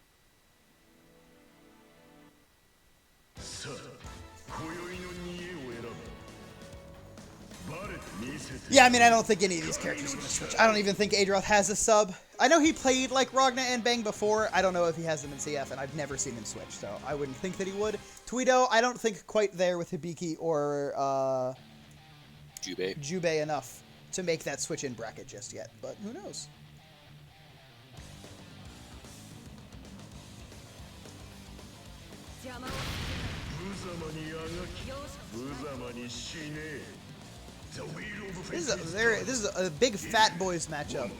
Yeah, I mean, I don't think any of these characters are going to switch. I don't even think Adroth has a sub. I know he played like Ragna and Bang before. I don't know if he has them in CF, and I've never seen him switch, so I wouldn't think that he would. Toledo, I don't think quite there with Hibiki or Jubei enough to make that switch in bracket just yet, but who knows? This is a big fat boys matchup.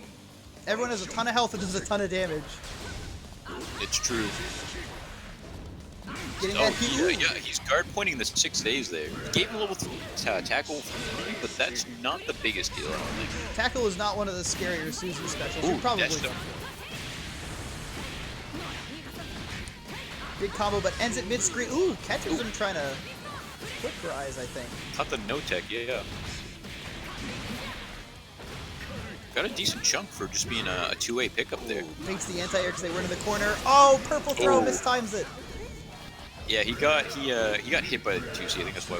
Everyone has a ton of health and does a ton of damage. It's true. Getting that heat. Yeah, he's guard pointing the 6 days there. He gave him a level 3 tackle, but that's not the biggest deal, I don't think. Tackle is not one of the scarier Susan specials. Ooh, You probably that's don't. Big combo, but ends it mid-screen. Ooh, catches him trying to quick rise, I think. Caught the no-tech, yeah. Got a decent chunk for just being a 2A pickup there. Makes the anti-air because they were in the corner. Oh, purple throw, mistimes it. Yeah, he got hit by the 2C, I think that's why.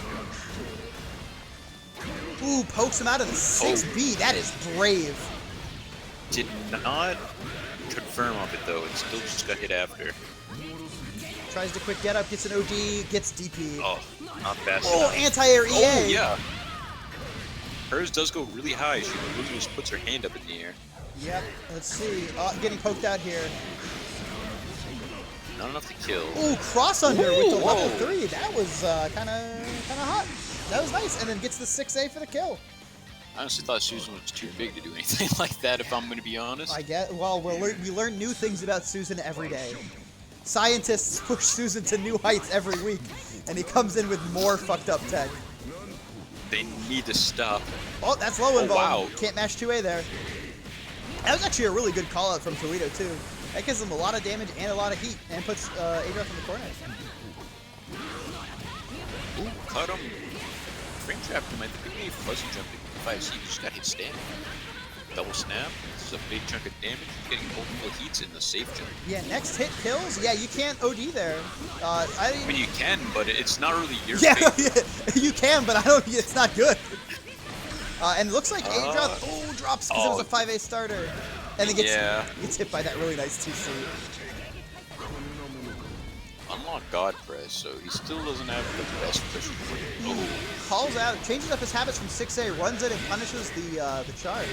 Ooh, pokes him out of the 6B. That is brave. Did not confirm off it though, it still just got hit after. Tries to quick get up, gets an OD, gets DP. Oh, not fast Oh, enough. anti-air EA. Oh, yeah. Hers does go really high. She literally just puts her hand up in the air. Yep, let's see. Getting poked out here. Not enough to kill. Ooh, cross under with the level whoa. 3. That was kind of hot. That was nice. And then gets the 6A for the kill. I honestly thought Susan was too big to do anything like that, if I'm going to be honest. I get. Well, we learn new things about Susan every day. Scientists push Susan to new heights every week, and he comes in with more fucked up tech. They need to stop. Oh, that's low involved. Wow. Can't mash 2A there. That was actually a really good call out from Toledo too. That gives him a lot of damage and a lot of heat, and puts Adolf in the corner. Ooh, cut him. Frame trapped him. I think he fuzzy jumped at 5C. He just got hit standing. Double snap. This is a big chunk of damage. He's getting multiple heats in the safe jump. Yeah, next hit kills. Yeah, you can't OD there. I mean, you can, but it's not really your yeah, fate. yeah, you can, but I don't. It's not good. And it looks like Adolf drops because it was a 5A starter, and it gets hit by that really nice 2C. Unlock God Press, so he still doesn't have the best push. Oh. Calls out, changes up his habits from 6A, runs it, and punishes the charge.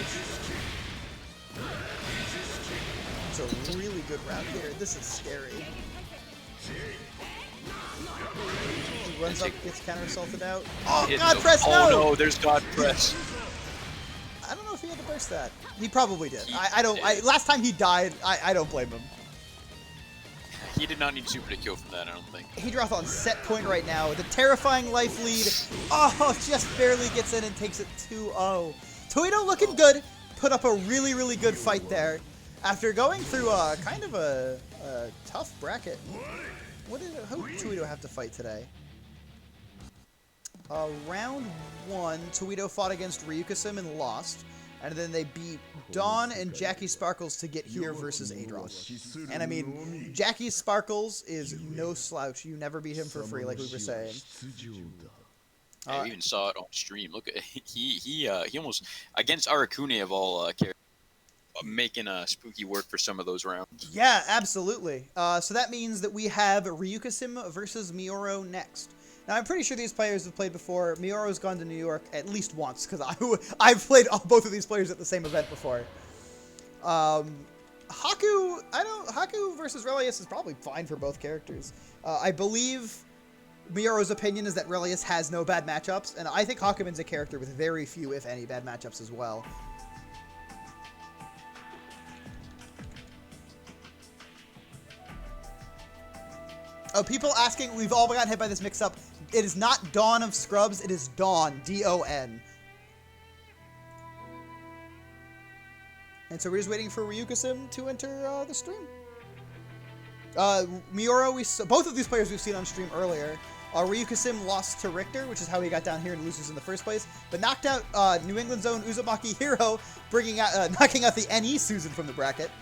It's a really good round here. This is scary. He runs up, gets counter-assaulted out. Oh, God Press, no! Oh no, there's God Press. I don't know if he had to burst that. He probably did. Last time he died, I don't blame him. He did not need super to kill from that, I don't think. Hedroth on set point right now. The terrifying life lead. Oh, just barely gets in and takes it 2-0. Toledo looking good. Put up a really, really good fight there. After going through kind of a tough bracket. Who did Toledo have to fight today? Round 1, Toledo fought against Ryukasim and lost. And then they beat Dawn and Jackie Sparkles to get here versus Adroth. And I mean, Jackie Sparkles is no slouch. You never beat him for free, like we were saying. I even saw it on stream. Look at he almost against Arakune of all characters, making Spooky work for some of those rounds. Yeah, absolutely. So that means that we have Ryukasim versus Mioro next. Now, I'm pretty sure these players have played before. Mioro's gone to New York at least once, because I've played both of these players at the same event before. Haku versus Relius is probably fine for both characters. I believe Mioro's opinion is that Relius has no bad matchups, and I think Hakumen's a character with very few, if any, bad matchups as well. Oh, people asking, we've all gotten hit by this mix-up. It is not Dawn of Scrubs, it is Dawn, D-O-N. And so we're just waiting for Ryukasim to enter the stream. Mioro, both of these players we've seen on stream earlier. Ryukasim lost to Richter, which is how he got down here and loses in the first place, but knocked out New England's own Uzumaki Hero, knocking out the NE Susan from the bracket.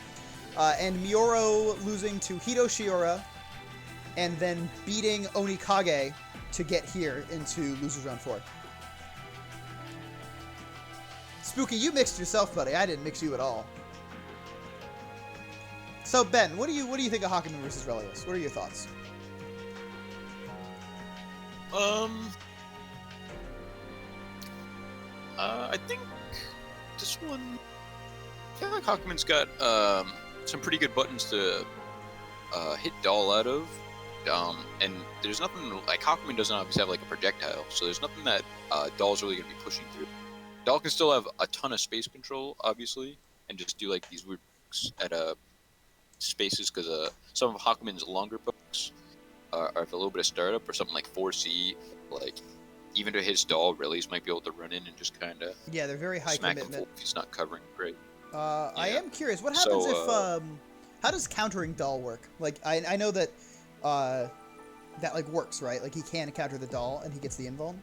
And Mioro losing to Hito Shiora, and then beating Onikage to get here into Losers Round 4. Spooky, you mixed yourself, buddy. I didn't mix you at all. So Ben, what do you think of Hakumen versus Relius? What are your thoughts? I think this one, I feel like Hakumen's got some pretty good buttons to hit Doll out of. And there's nothing like Hakumen doesn't obviously have like a projectile, so there's nothing that Doll's really gonna be pushing through. Doll can still have a ton of space control, obviously, and just do like these weird at spaces because some of Hakumen's longer books have a little bit of startup or something like 4C, like even to his Doll, Release might be able to run in and just kind of Yeah, they're very high smack him commitment. full if he's not covering great. I am curious, what happens if how does countering Doll work? Like I know that that like works, right? Like he can counter the Doll and he gets the invuln.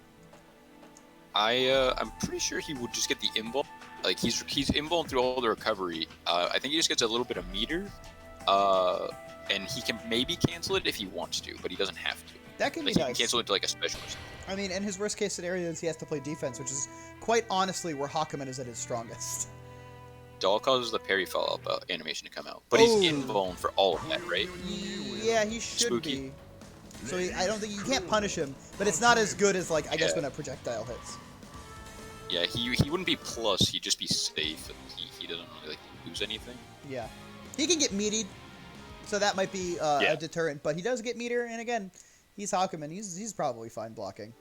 I'm pretty sure he would just get the invuln. Like he's invuln through all the recovery. I think he just gets a little bit of meter, and he can maybe cancel it if he wants to, but he doesn't have to. That could like, be he nice. can cancel it to like a specialist. I mean, and his worst case scenario is he has to play defense, which is quite honestly where Hakumen is at his strongest. Doll causes the parry follow-up animation to come out, but he's invuln for all of that, right? Yeah, he should Spooky. be. So I don't think you can't punish him, but it's not as good as like I guess when a projectile hits. Yeah, he wouldn't be plus. He'd just be safe, and he doesn't really like lose anything. Yeah, he can get meatied, so that might be a deterrent. But he does get meter, and again, he's Hakumen. He's probably fine blocking.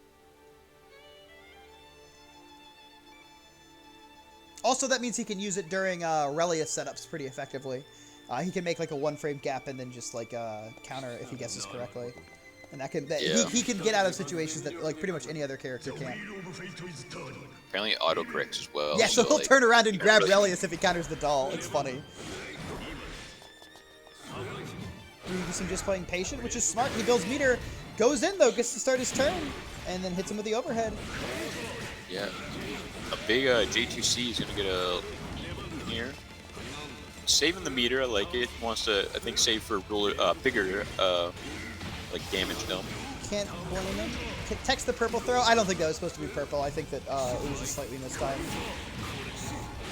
Also, that means he can use it during Relia setups pretty effectively. He can make like a one-frame gap and then just like counter if he guesses correctly, and he can get out of situations that like pretty much any other character can't. Apparently, autocorrects as well. Yeah, so he'll like, turn around and grab really... Relius if he counters the Doll. It's funny. Ryugusen just playing patient, which is smart. He builds meter, goes in though, gets to start his turn, and then hits him with the overhead. Yeah, a big J2C is gonna get a here. Saving the meter, I like it. Wants to, I think, save for bigger like damage done. Can't blame him. Text the purple throw. I don't think that was supposed to be purple. I think that it was just slightly mistimed.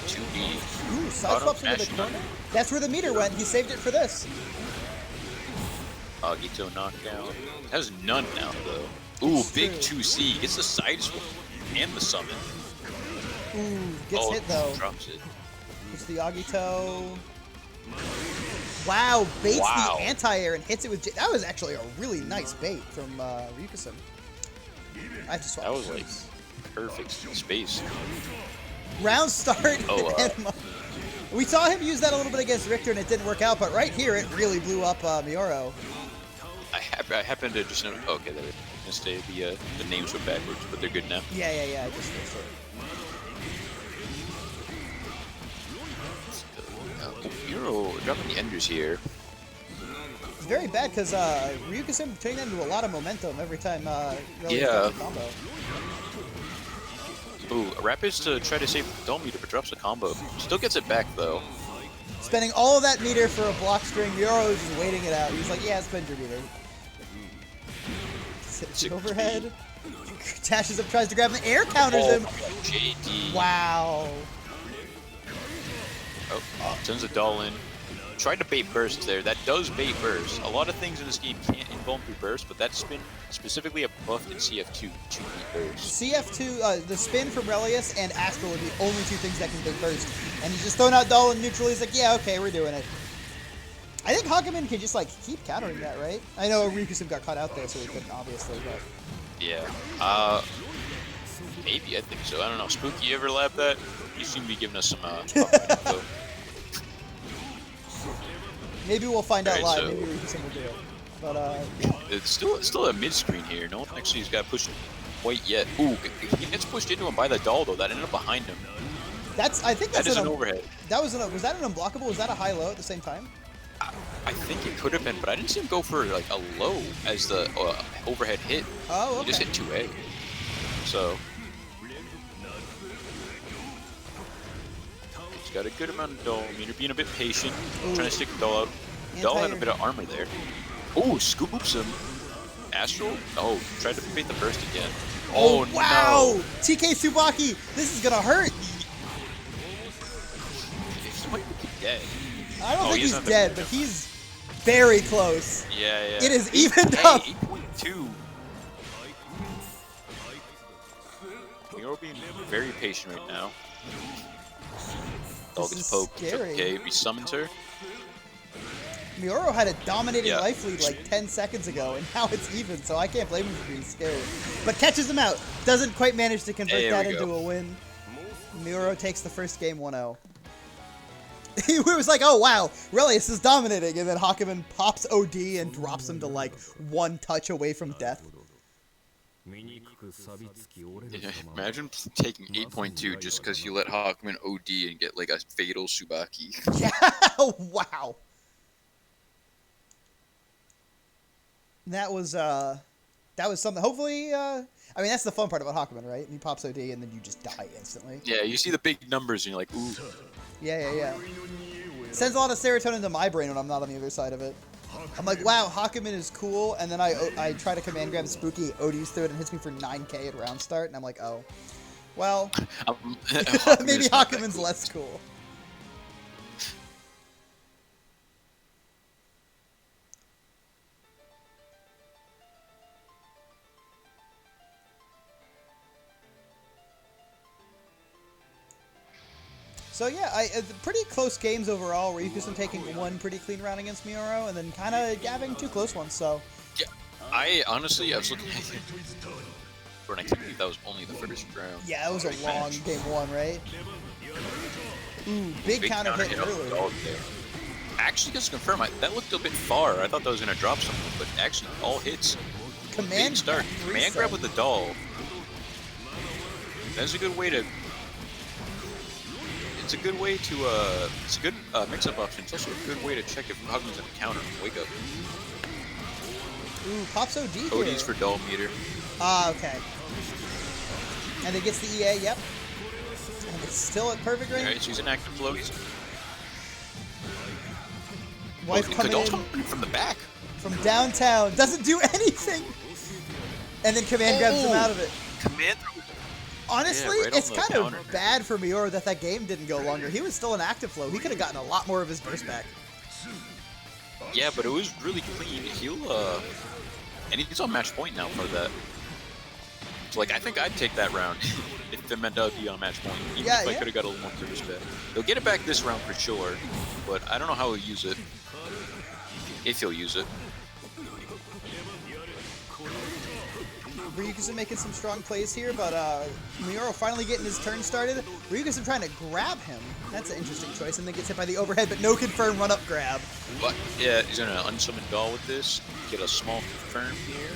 2B. Ooh, side swaps into the corner. That's where the meter went. He saved it for this. Agito knockdown. Has none now though. Ooh, big 2C. Gets the side swap and the summon. Ooh, gets hit though. Drops it. Gets the Agito. Wow, baits the anti-air and hits it with... That was actually a really nice bait from Ryugusen. I have to swap. That was like perfect space. Round start. We saw him use that a little bit against Richter and it didn't work out, but right here it really blew up Mioro. I happened to just know... Okay, there. Mistake the names were backwards, but they're good now. Yeah, I just fixed it. Mioro dropping the enders here. It's very bad because Ryugusen turning that into a lot of momentum every time really yeah. combo. Ooh, Rapids to try to save the Doll meter, but drops the combo. Still gets it back though. Spending all of that meter for a block string, Mioro is just waiting it out. He's like, yeah, spend your meter. Sits overhead. Dashes up, tries to grab him. Air counters him. JD. Wow. Oh, sends a Doll in. Tried to bait burst there. That does bait burst. A lot of things in this game can't invuln through burst, but that spin specifically a buff in CF2 to beat burst. CF2, the spin from Relius and Astral are the only two things that can bait burst. And he's just throwing out Doll in neutral. He's like, yeah, okay, we're doing it. I think Hakumen can just like keep countering that, right? I know Ryugusen got caught out there, so he couldn't obviously, but yeah. Maybe I think so. I don't know. Spooky, you ever lab that? You seem to be giving us some info. Maybe we'll find out Right, live. so maybe Ryugusen will do it. But it's still a mid screen here. No one actually has got pushed quite yet. Ooh, he gets pushed into him by the Doll though. That ended up behind him. I think that's an overhead. That was that an unblockable? Was that a high low at the same time? I think it could have been, but I didn't see him go for like a low as the overhead hit. Oh, okay. He just hit 2A. So he's got a good amount of Doll meter, being a bit patient, trying to stick the Doll out. Doll had a bit of armor there. Ooh, scoops him. Astral? Oh, tried to bait the burst again. Oh, wow! No. TK Tsubaki, this is gonna hurt. He might be dead. I don't think he's dead, but he's very close. Yeah. It is evened up. 8.2. You're being very patient right now. Doll gets poked. Scary. Okay, we summoned her. Mioro had a dominating Yeah. life lead like 10 seconds ago, and now it's even, so I can't blame him for being scared. But catches him out. Doesn't quite manage to convert There that we into go. a win. Mioro takes the first game 1-0. He was like, oh wow, Relius is dominating, and then Hakumen pops OD and drops him to like one touch away from death. Yeah, imagine taking 8.2 just because you let Hawkman OD and get like a fatal Tsubaki. Yeah, wow. That was something. Hopefully, I mean that's the fun part about Hakumen, right? He pops OD and then you just die instantly. Yeah, you see the big numbers and you're like, ooh. Yeah. Sends a lot of serotonin to my brain when I'm not on the other side of it. I'm like, wow, Hakumen is cool, and then I try to command grab Spooky, ODs through it, and hits me for 9k at round start, and I'm like, oh. Well, maybe Hakumen's cool. less cool. So yeah, pretty close games overall. Ryukusen taking one pretty clean round against Mioro, and then kind of having two close ones. So Yeah, I honestly, I was looking at it, and I can't believe that was only the first round. yeah, it was a long game one, right? Ooh, big counter hit off the early. dog there. Actually, just to confirm, that looked a bit far. I thought that was going to drop something, but actually, all hits. Command Big start. Command grab with the doll. That's a good way to. It's a good way to. It's a good mix-up option. It's also a good way to check if Hakumen's going to counter. Wake up. Ooh, pops OD here. OD's for doll meter. Ah, okay. And it gets the EA, yep. And it's still at perfect range. Alright, so he's in active flow. He's Wife coming Doll's in coming from the back. from downtown. Doesn't do anything. And then command grabs him out of it. Command. Honestly, Yeah, right on it's the kind counter. of bad for Mioro that game didn't go longer. He was still in active flow. He could have gotten a lot more of his burst back. Yeah, but it was really clean. And he's on match point now for that. So, like, I think I'd take that round if it meant I'd be on match point. Even Yeah, if I yeah. could have got a little more service back. He'll get it back this round for sure, but I don't know how he'll use it. If he'll use it. Ryukusen making some strong plays here, but Mioro finally getting his turn started. Ryukusen trying to grab him. That's an interesting choice, and then gets hit by the overhead, but no confirm run-up grab. But, yeah, he's going to unsummon doll with this. Get a small confirm here.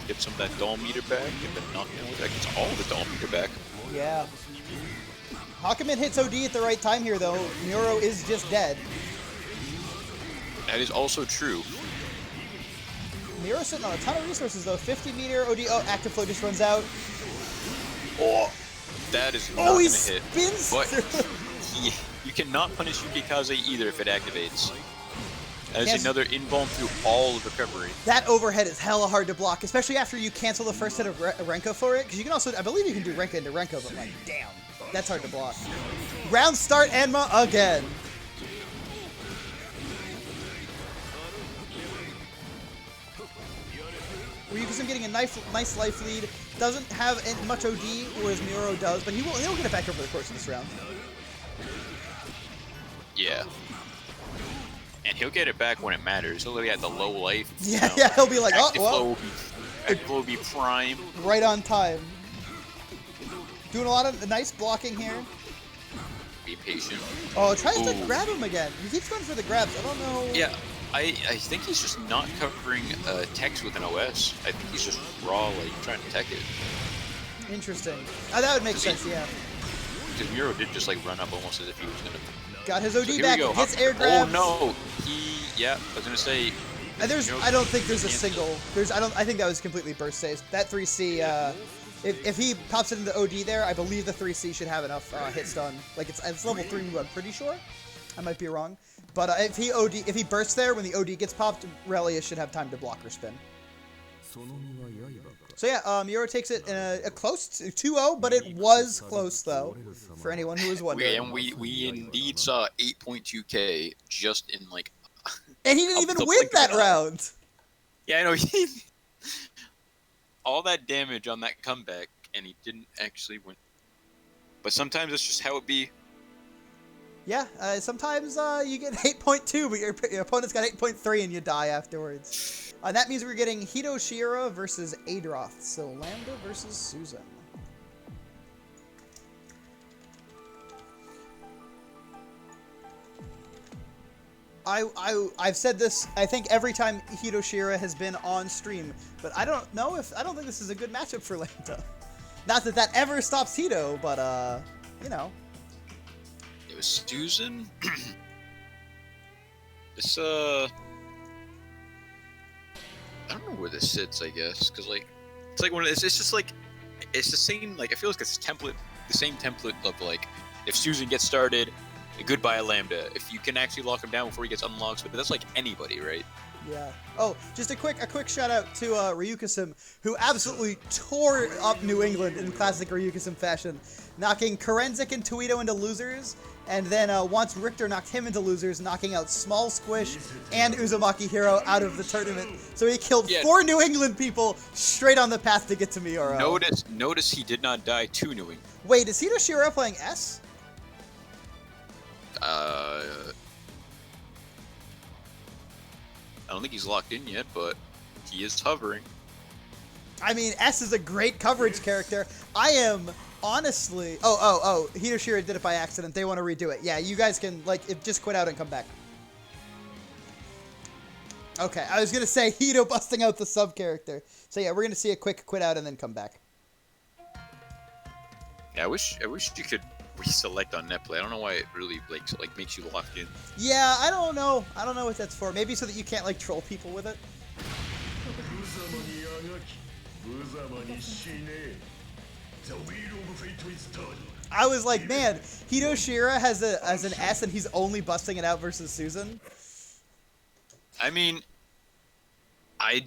Get some of that doll meter back. Get the knockdown with that. Gets all the doll meter back. Yeah. Hakumen hits OD at the right time here, though. Mioro is just dead. That is also true. Mioro's sitting on a ton of resources, though. 50 meter OD. Oh, active flow just runs out. Oh, that is not Oh, he going to hit. spins But through. you cannot punish Yukikaze either if it activates. That is Yes. another inbound through all of recovery. That overhead is hella hard to block, especially after you cancel the first hit of Renko for it. Because you can also, I believe you can do Renko into Renko, but like, damn, that's hard to block. Round start, Anma again. Ryukusen getting a nice life lead. Doesn't have much OD, whereas Mioro does, but he'll get it back over the course of this round. Yeah. And he'll get it back when it matters. He'll be at the low life. Yeah, yeah, he'll be like, oh, Active well, flow will be prime. right on time. Doing a lot of nice blocking here. Be patient. Oh, tries to Ooh. grab him again. He keeps going for the grabs. I don't know. Yeah, I think he's just not covering techs with an OS. I think he's just raw, like, trying to tech it. Interesting. That would make sense, yeah. Because Miro did just, like, run up almost as if he was going to... Got his OD So here back, we go. gets air grabs. Oh, no. Yeah, I was going to say... And I don't think there's a single, I think that was completely burst safe. That 3C, if he pops it into OD there, I believe the 3C should have enough hit stun. Like, it's level 3, I'm pretty sure. I might be wrong. But if he bursts there, when the OD gets popped, Relius should have time to block or spin. So yeah, Miura takes it in a close to 2-0, but it was close, though, for anyone who was wondering. We indeed saw 8.2k just in, like... And he didn't even the win blink of that an eye. round! Yeah, I know. All that damage on that comeback, and he didn't actually win. But sometimes that's just how it be. Yeah, sometimes you get 8.2, but your opponent's got 8.3 and you die afterwards. That means we're getting Hito Shira versus Adroth, so Lambda versus Susan. I've said this, I think, every time Hito Shira has been on stream, but I don't think this is a good matchup for Lambda. Not that that ever stops Hito, but, you know. It was Susan. This, I don't know where this sits, I guess, because, like, it's like it's just, like, it's the same, like, I feel like it's the same template of, like, if Susan gets started, goodbye Lambda. If you can actually lock him down before he gets unlocked, but that's like anybody, right? Yeah. Oh, just a quick shout out to Ryukasim, who absolutely tore up New England in classic Ryukasim fashion, knocking Karenzik and Toito into losers, and then once Richter knocked him into losers, knocking out Small Squish and Uzumaki Hero out of the tournament. So he killed 4 New England people straight on the path to get to Miura. Notice he did not die to New England. Wait, is Hito Shira playing S? I don't think he's locked in yet, but he is hovering. I mean, S is a great coverage character. I am honestly... Oh, Hito Shira did it by accident. They want to redo it. Yeah, you guys can, like, just quit out and come back. Okay, I was going to say Hito busting out the sub-character. So yeah, we're going to see a quick quit out and then come back. Yeah, I wish you could reselect on netplay. I don't know why it really like makes you locked in. Yeah, I don't know. I don't know what that's for. Maybe so that you can't like troll people with it. I was like, man, Hito Shira has an S and he's only busting it out versus Susan. I mean, I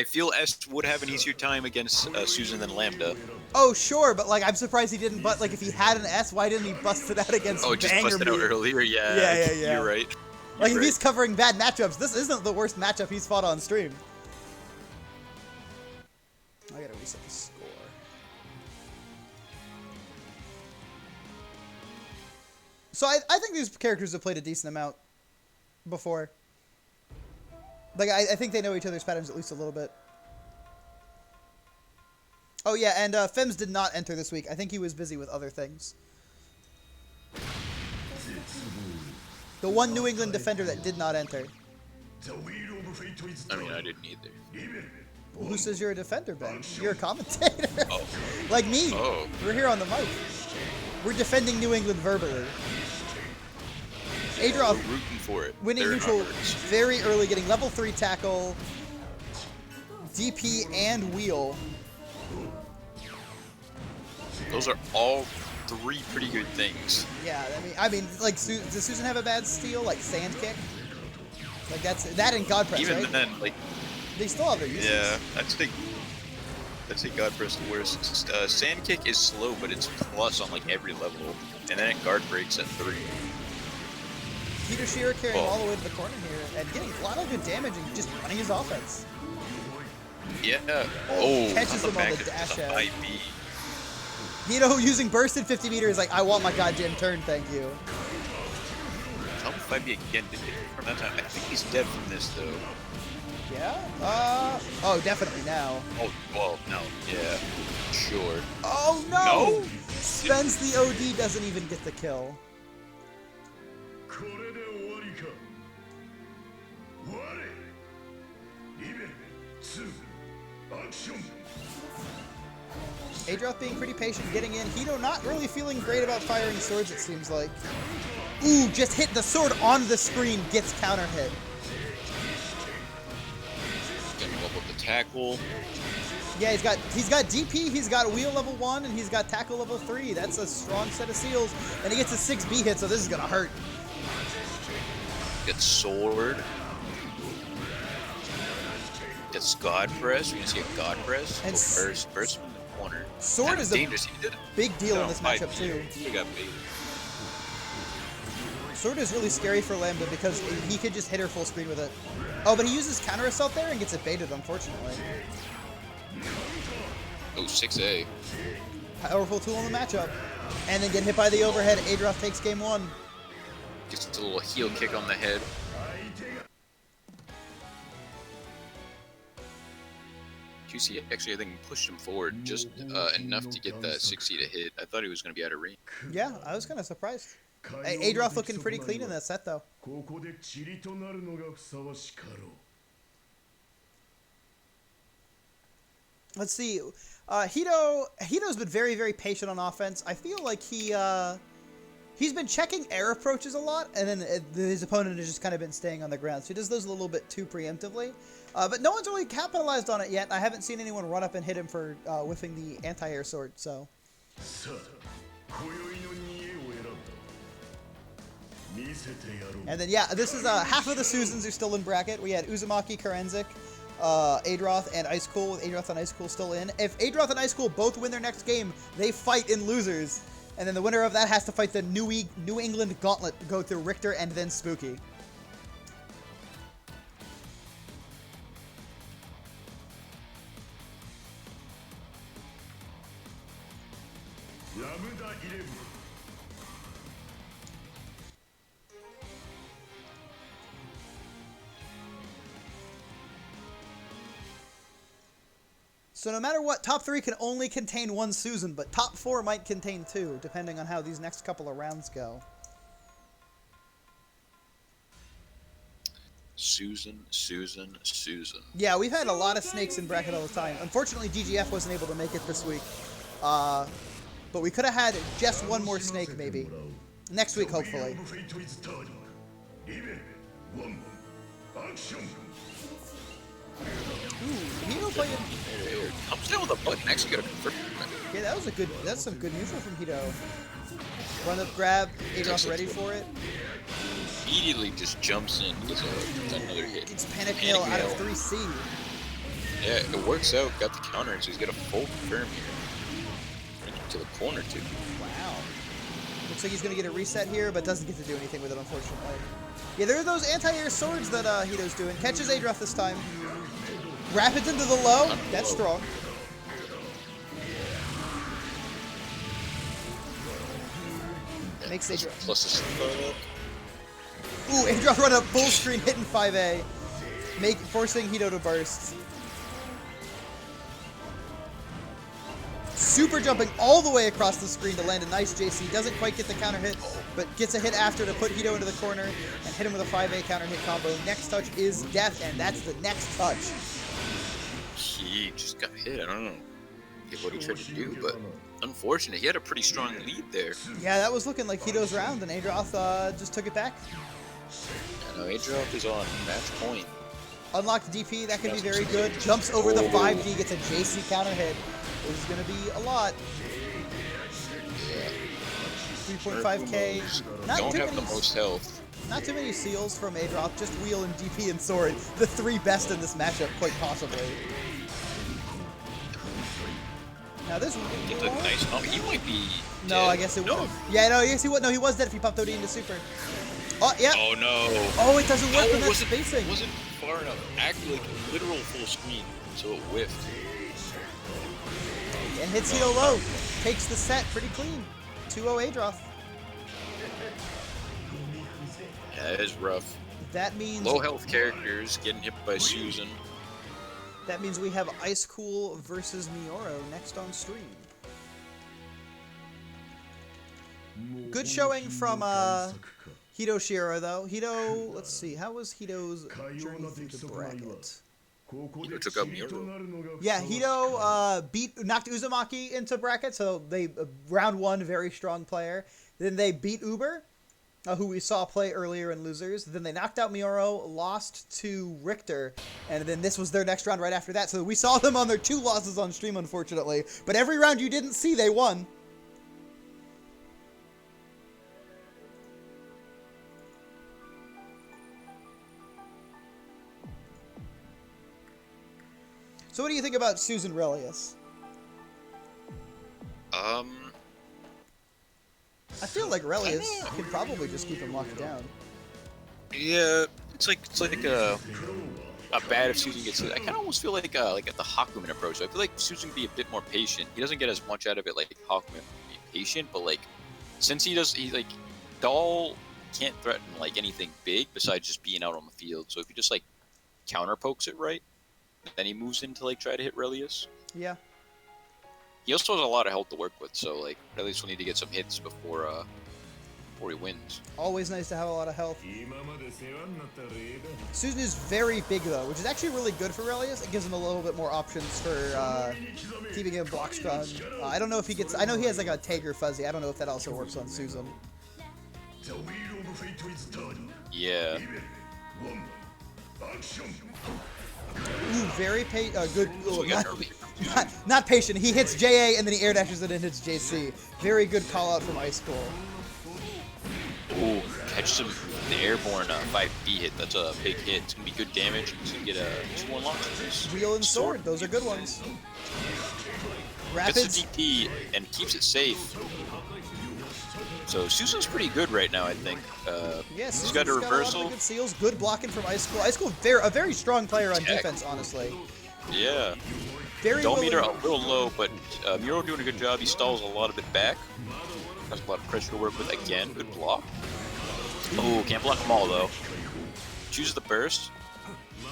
feel S would have an easier time against Susan than Lambda. Oh, sure, but like I'm surprised he didn't. But like if he had an S, why didn't he bust it out against? Oh, just bust it out earlier. Yeah. You're right. Like if he's covering bad matchups, this isn't the worst matchup he's fought on stream. I gotta reset the score. So I think these characters have played a decent amount before. Like, I think they know each other's patterns at least a little bit. Oh, yeah, and Fems did not enter this week. I think he was busy with other things. The one New England defender that did not enter. I mean, I didn't either. Well, who says you're a defender, Ben? You're a commentator. Oh. Like me. Oh. We're here on the mic. We're defending New England verbally. Adroth rooting for it. Winning neutral very early, getting level 3 tackle, DP, and wheel. Those are all 3 pretty good things. Yeah, I mean, like, does Susan have a bad steal, like sand kick? Like that and God press, even right? Then, like, they still have their uses. Yeah, I'd say God press the worst. Sand kick is slow, but it's plus on like every level, and then it guard breaks at 3. Hito Shira carrying all the way to the corner here and getting a lot of good damage and just running his offense. Yeah. Catches him on the dash out. Hito using burst at 50 meters like, I want my goddamn turn, thank you. Tell me if I'd be again from that time. I think he's dead from this though. Yeah? Oh, definitely now. Oh, well, no. Yeah. Sure. Oh, no! Spends the OD, doesn't even get the kill. Adroth being pretty patient, getting in. Hito not really feeling great about firing swords, it seems like. Ooh, just hit the sword on the screen, gets counter hit. Gonna go up with the tackle. Yeah, he's got DP, he's got wheel level 1, and he's got tackle level 3. That's a strong set of seals. And he gets a 6B hit, so this is gonna hurt. Gets sword. Gets God press. We're gonna see a God press. And burst from the corner. Sword is a big deal in this matchup too. He got baited. Sword is really scary for Lambda because he could just hit her full screen with it. Oh, but he uses counter assault there and gets it baited, unfortunately. Oh, 6A. Powerful tool in the matchup. And then get hit by the overhead. Adroth takes game 1. Gets a little heel kick on the head. Juicy actually, I think, pushed him forward just enough to get that 60 to hit. I thought he was going to be out of range. Yeah, I was kind of surprised. Adroth looking pretty clean in that set, though. Let's see. Hito's been very, very patient on offense. I feel like he's been checking air approaches a lot, and then his opponent has just kind of been staying on the ground. So he does those a little bit too preemptively. But no one's really capitalized on it yet. I haven't seen anyone run up and hit him for whiffing the anti-air sword, so. And then, yeah, this is half of the Susans are still in bracket. We had Uzumaki, Karenzik, Adroth, and Ice Cool, with Adroth and Ice Cool still in. If Adroth and Ice Cool both win their next game, they fight in losers. And then the winner of that has to fight the New England Gauntlet, go through Richter and then Spooky. So no matter what, top 3 can only contain 1 Susan, but top 4 might contain 2, depending on how these next couple of rounds go. Susan. Yeah, we've had a lot of snakes in bracket all the time. Unfortunately, GGF wasn't able to make it this week. But we could have had just one more snake, maybe. Next week, hopefully. Ooh, Hito playing. Comes down with a button. Actually, got a confirm. Okay, that's some good neutral from Hito. Run up, grab, Adroth ready for it. Immediately just jumps in. Gets another hit. It's Panic Nail out of 3C. Yeah, it works out. Got the counter, so he's got a full confirm here. To the corner too. Wow. Looks like he's gonna get a reset here, but doesn't get to do anything with it, unfortunately. Yeah, there are those anti-air swords that Hito's doing. Catches Adroth this time. Rapids into the low. That's strong. Makes Adroth. Plus a slug. Ooh, Adroth run up full screen, hitting 5A. Forcing Hito to burst. Super jumping all the way across the screen to land a nice JC. Doesn't quite get the counter hit, but gets a hit after to put Hito into the corner and hit him with a 5A counter hit combo. Next touch is death, and that's the next touch. He just got hit. I don't know what he tried to do, but unfortunate. He had a pretty strong lead there. Yeah, that was looking like Hito's round, and Adroth just took it back. I know Adroth is on match point. Unlocked DP, that could be very good. Jumps over the 5D, gets a JC counter hit. This is going to be a lot. Yeah. 3.5k. Don't have the most health. Not too many seals from Adroth, just wheel and DP and sword. The 3 best in this matchup, quite possibly. Now this It's a nice he might be No, dead. I guess it would have. Yeah, no, yes he would. No, he was dead if he popped OD into super. Oh, yeah. Oh no. Oh, it doesn't work when that's spacing. It wasn't far enough. Acted like literal full screen, so it whiffed. And hits Hito low. Takes the set pretty clean. 2-0 Adroth. Yeah, it is rough. That means Low health characters getting hit by Susan. that means we have Ice Cool versus Mioro next on stream. Good showing from Hito Shiro though. Hito, let's see, how was Hito's journey through the bracket? Hito took out Mioro. Yeah, Hito knocked Uzumaki into bracket, so they round 1, very strong player. Then they beat Uber, who we saw play earlier in losers. Then they knocked out Mioro, lost to Richter, and then this was their next round right after that. So we saw them on their 2 losses on stream, unfortunately. But every round you didn't see, they won. So what do you think about Susan Relius? I feel like Relius can probably just keep him locked down. Yeah, it's like a bad if Susan gets it. I kind of almost feel like at the Hakumen approach. I feel like Susan can be a bit more patient. He doesn't get as much out of it like Hakumen be patient, but like since he like Doll can't threaten like anything big besides just being out on the field. So if he just like counter pokes it right, then he moves in to like try to hit Relius. Yeah. He also has a lot of health to work with, so like Relius will need to get some hits before he wins. Always nice to have a lot of health. Susan is very big though, which is actually really good for Relius. It gives him a little bit more options for keeping him block strong. I don't know if he gets. I know he has like a Tiger Fuzzy. I don't know if that also works on Susan. Yeah. Ooh, very good. So we got early. Not patient. He hits JA and then he air dashes it and hits JC. Very good call out from Ice Cool. Ooh, catches him the airborne 5B hit. That's a big hit. It's going to be good damage. He's going to get a 2 unlock from this. Wheel and sword. Those are good ones. Rapids. Gets the DP and keeps it safe. So Susan's pretty good right now, I think. Yes, he's got a reversal. Got a lot of good seals. Good blocking from Ice Cool. Ice Cool, a very strong player on defense, honestly. Yeah. Very Dullmeter a little low, but Muro doing a good job. He stalls a lot of it back. Has a lot of pressure to work with. Again, good block. Oh, can't block them all, though. Chooses the burst.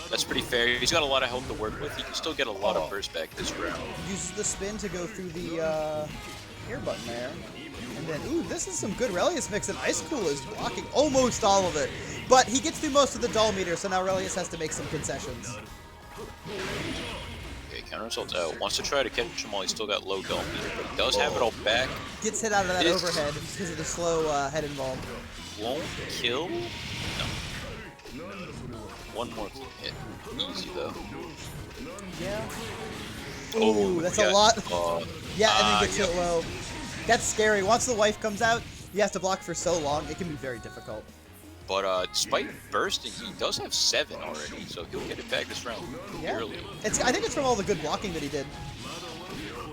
That's pretty fair. He's got a lot of health to work with. He can still get a lot of burst back this round. Uses the spin to go through the air button there. And then, ooh, this is some good Relius mix, and Ice Cool is blocking almost all of it. But he gets through most of the dull meter, so now Relius has to make some concessions. Okay, counter assault's out. Wants to try to catch him while he's still got low dull meter, but he does have it all back. Gets hit out of that overhead because of the slow head involved. Won't kill? No. One more clean hit. Easy, though. Yeah. Oh, ooh, that's a lot. Yeah, and then gets yep. hit low. That's scary. Once the wife comes out, you have to block for so long. It can be very difficult. But despite bursting, he does have 7 already, so he'll get it back this round early. I think it's from all the good blocking that he did.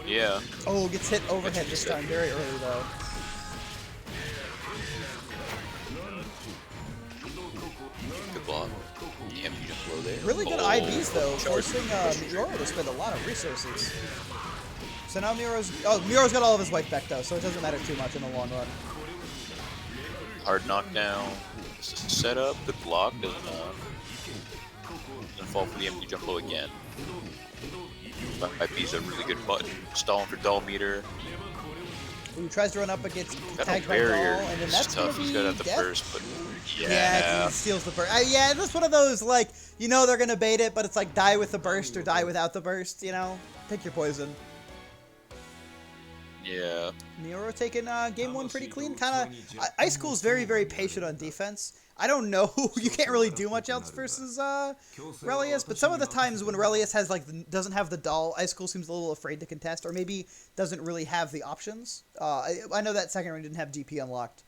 Yeah. Oh, gets hit overhead this time very early, though. Good block. The empty jump low there. Really good IVs, though, forcing Miro to spend a lot of resources. So now Miro's got all of his wife back, though, so it doesn't matter too much in the long run. Hard knockdown. This is a setup. Good block. Doesn't fall for the empty jump low again. IP's a really good button. Stalling for dull meter. Who tries to run up but gets Got tagged no by Doll, barrier. and then It's that's tough. gonna He's be got to have the death. burst, but Yeah, he steals the burst. Yeah, that's one of those, like, you know they're gonna bait it, but it's like die with the burst or die without the burst, you know? Pick your poison. Yeah. Miro taking game 1 pretty clean. Ice Cool's very, very patient on defense. I don't know. You can't really do much else versus Relius, but some of the times when Relius has doesn't have the doll, Ice Cool seems a little afraid to contest, or maybe doesn't really have the options. I know that second round didn't have DP unlocked,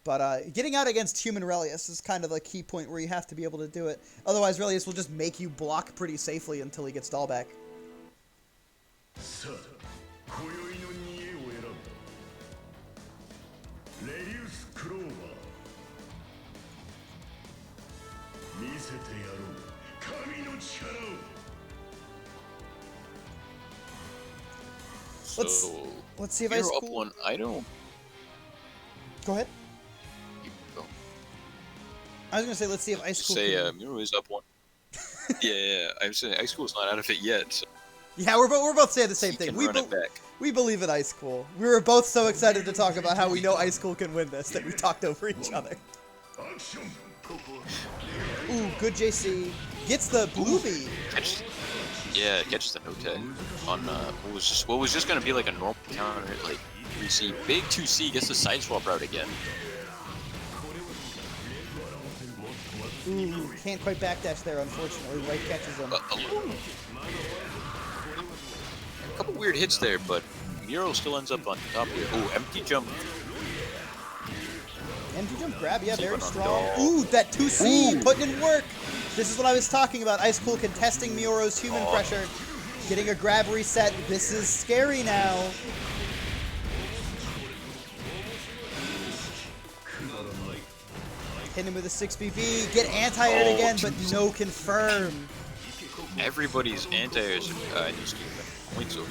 but getting out against human Relius is kind of the key point where you have to be able to do it. Otherwise, Relius will just make you block pretty safely until he gets doll back. Let's see if Ice You're up Cool... one. I don't. Go ahead. You go. I was gonna say, let's see if Ice Cool. Say Miro is up one. yeah, I'm saying Ice Cool's not out of it yet. So yeah, we're both saying the same he thing. can run it back. We believe in Ice Cool. We were both so excited to talk about how we know Ice Cool can win this that we talked over each other. Ooh, good JC. Gets the blue bee. Catches the no-tag on what was just gonna be like a normal counter hit, like 3C. Big 2C gets the side swap route again. Ooh, can't quite backdash there, unfortunately. White catches him. A couple weird hits there, but Muro still ends up on top here. Ooh, empty jump. Empty jump grab, yeah, very strong. Doll. Ooh, that 2C, putting in work. This is what I was talking about. Ice Cool contesting Miro's human pressure. Getting a grab reset. This is scary now. Hit him with a 6BB. Get anti-aired again, but no confirm. Everybody's anti-airs in this game. Points over.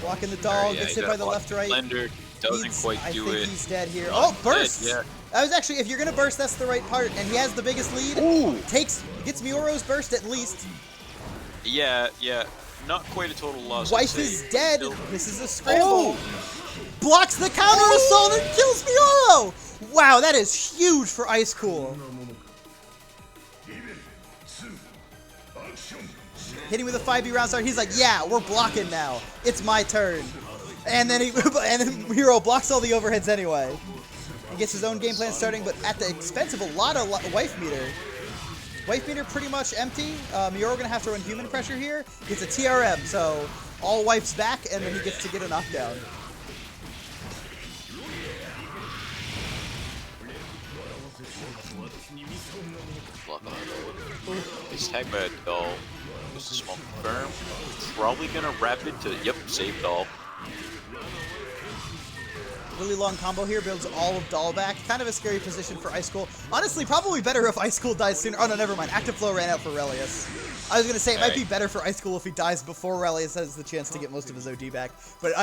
Blocking the doll, gets hit by the left right. Blender doesn't quite do I it. think he's dead here. Oh, burst! Yeah. That was actually, if you're gonna burst, that's the right part. And he has the biggest lead. Ooh. Gets Mioro's burst at least. Yeah. Not quite a total loss. Wife is dead. Still. This is a scramble. Oh. Blocks the counter assault and kills Mioro. Wow, that is huge for Ice Cool. Hitting with a 5B round start, he's like, yeah, we're blocking now. It's my turn. And then Mioro blocks all the overheads anyway. He gets his own game plan starting, but at the expense of a lot of wife meter. Wife meter pretty much empty. Mioro gonna have to run human pressure here. Gets a TRM, so all wife's back, and then he gets to get a knockdown. He's tagged by a doll. Just a small confirm. Probably gonna rapid to, yep, save doll. Really long combo here, builds all of doll back. Kind of a scary position for Ice Cool. Honestly, probably better if Ice Cool dies sooner. Oh no, never mind. Active Flow ran out for Relius. I was gonna say it might be better for Ice Cool if he dies before Relius has the chance to get most of his OD back. But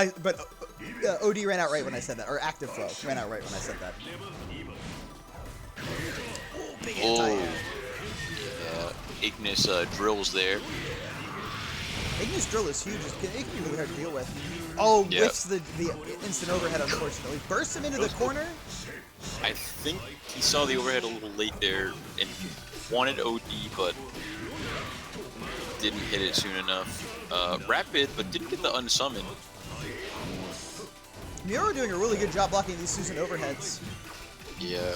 OD ran out right when I said that, or Active Flow ran out right when I said that. Oh, big anti-air. Yeah, Ignis drills there. Ignis drill is huge. It can be really hard to deal with. Oh, whiffs the instant overhead, unfortunately. Bursts him into the corner. I think he saw the overhead a little late there and wanted OD, but didn't hit it soon enough. Rapid, but didn't get the unsummon. Mioro doing a really good job blocking these Susan overheads. Yeah.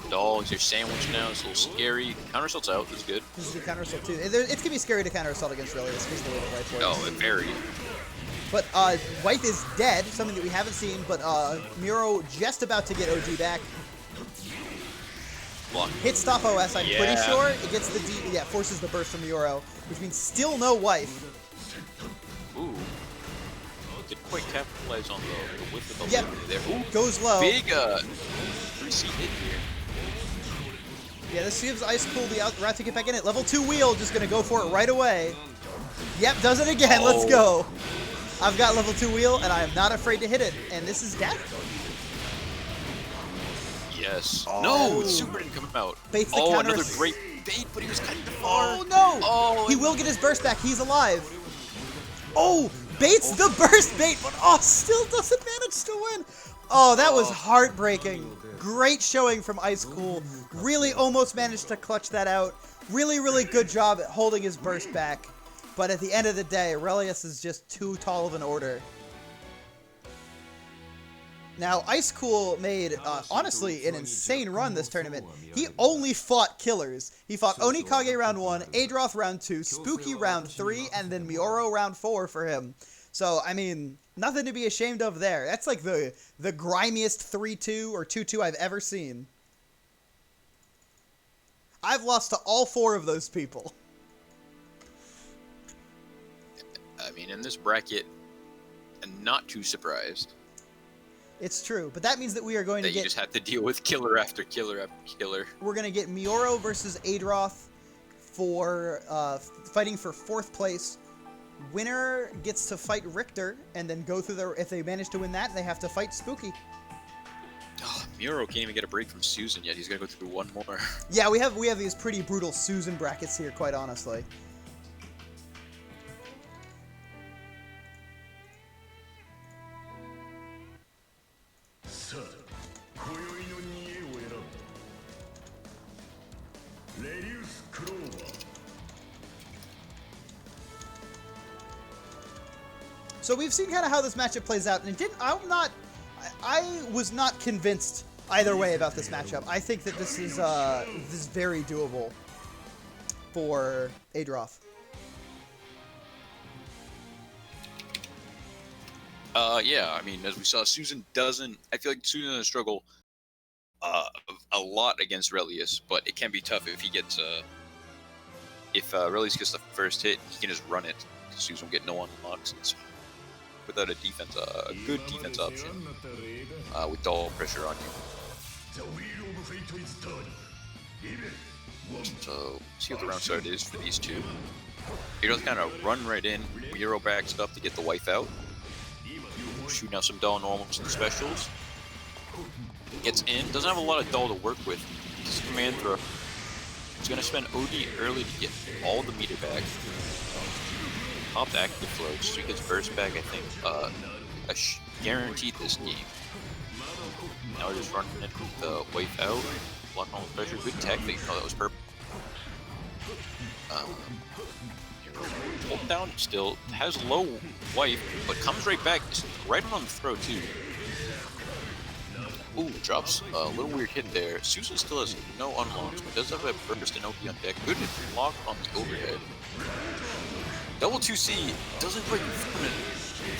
Dogs, your sandwich now. It's a little scary. Counter assault's out. That's good. This is a counter assault too. It's gonna be scary to counter assault against Relius because of the way the wife works. Oh, very. But wife is dead, something that we haven't seen. But Mioro just about to get OD back. Block. Hit stop OS. I'm pretty sure it gets the forces the burst from Mioro, which means still no wife. Ooh. Didn't quite capitalize on the whiff of the Yep. there. Ooh. Goes low. Big 3C hit here. Yeah, this gives Ice Cool the route to get back in it. Level 2 wheel, just gonna go for it right away. Yep, does it again. Let's go. I've got level 2 wheel, and I am not afraid to hit it. And this is death. Yes. Oh. No, super didn't come out. Baits the oh, counter. another great bait, but he was kind of far. Oh no! Oh, He will get his burst back. He's alive. Oh, baits the burst bait, but still doesn't manage to win. Oh, that was heartbreaking. Great showing from Ice Cool. Really almost managed to clutch that out. Really, really good job at holding his burst back. But at the end of the day, Relius is just too tall of an order. Now, Ice Cool made, honestly, an insane run this tournament. He only fought killers. He fought Onikage round 1, Adroth round 2, Spooky round 3, and then Mioro round 4 for him. So, I mean, nothing to be ashamed of there. That's like the grimiest 3-2 or 2-2 I've ever seen. I've lost to all 4 of those people. I mean, in this bracket, I'm not too surprised. It's true, but that means that we are going to get... you just have to deal with killer after killer after killer. We're going to get Mioro versus Adroth for fighting for 4th place. Winner gets to fight Richter, and then go through if they manage to win that, they have to fight Spooky. Oh, Mioro can't even get a break from Susan yet. He's going to go through one more. Yeah, we have these pretty brutal Susan brackets here, quite honestly. So we've seen kind of how this matchup plays out, and it didn't. I was not convinced either way about this matchup. I think that this is very doable for Adroth. Yeah, I mean, as we saw, Susan doesn't... I feel like Susan doesn't struggle a lot against Relius, but it can be tough if he gets... if Relius gets the first hit, he can just run it. Susan will get no unlocks. It's without a defense, a good defense option with doll pressure on you. So, see what the round start is for these two. You're just kind of run right in, Mioro backs up to get the wife out. Shooting out some doll normals and specials. Gets in, doesn't have a lot of doll to work with. Just a command throw. He's gonna spend OD early to get all the meter back. Popped active flow, so he gets burst back, I think, guaranteed this game. Now we're just running it with the wife out, block on with pressure. Good tech fake. Oh, that was perfect. Hold down still, has low wife, but comes right back, right on the throw too. Ooh, drops a little weird hit there. Susan still has no unlocks, but does have a burst and OP on deck. Good block on the overhead. Double 2C doesn't quite confirm it.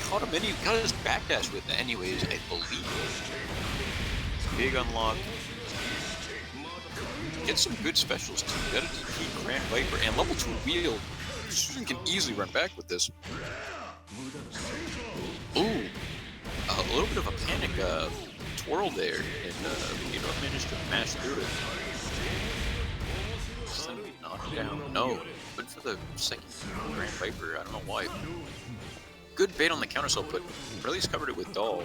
Caught him got his backdash with it anyways, I believe. Big unlock. Get some good specials too. Got a DP, Grand Viper, and level 2 wheel. Susan can easily run back with this. Ooh, a little bit of a panic twirl there, and you know, managed to mash through it. Suddenly knocked down. No, but for the second Grand Viper, I don't know why. Good bait on the counterspell, but Release covered it with Doll.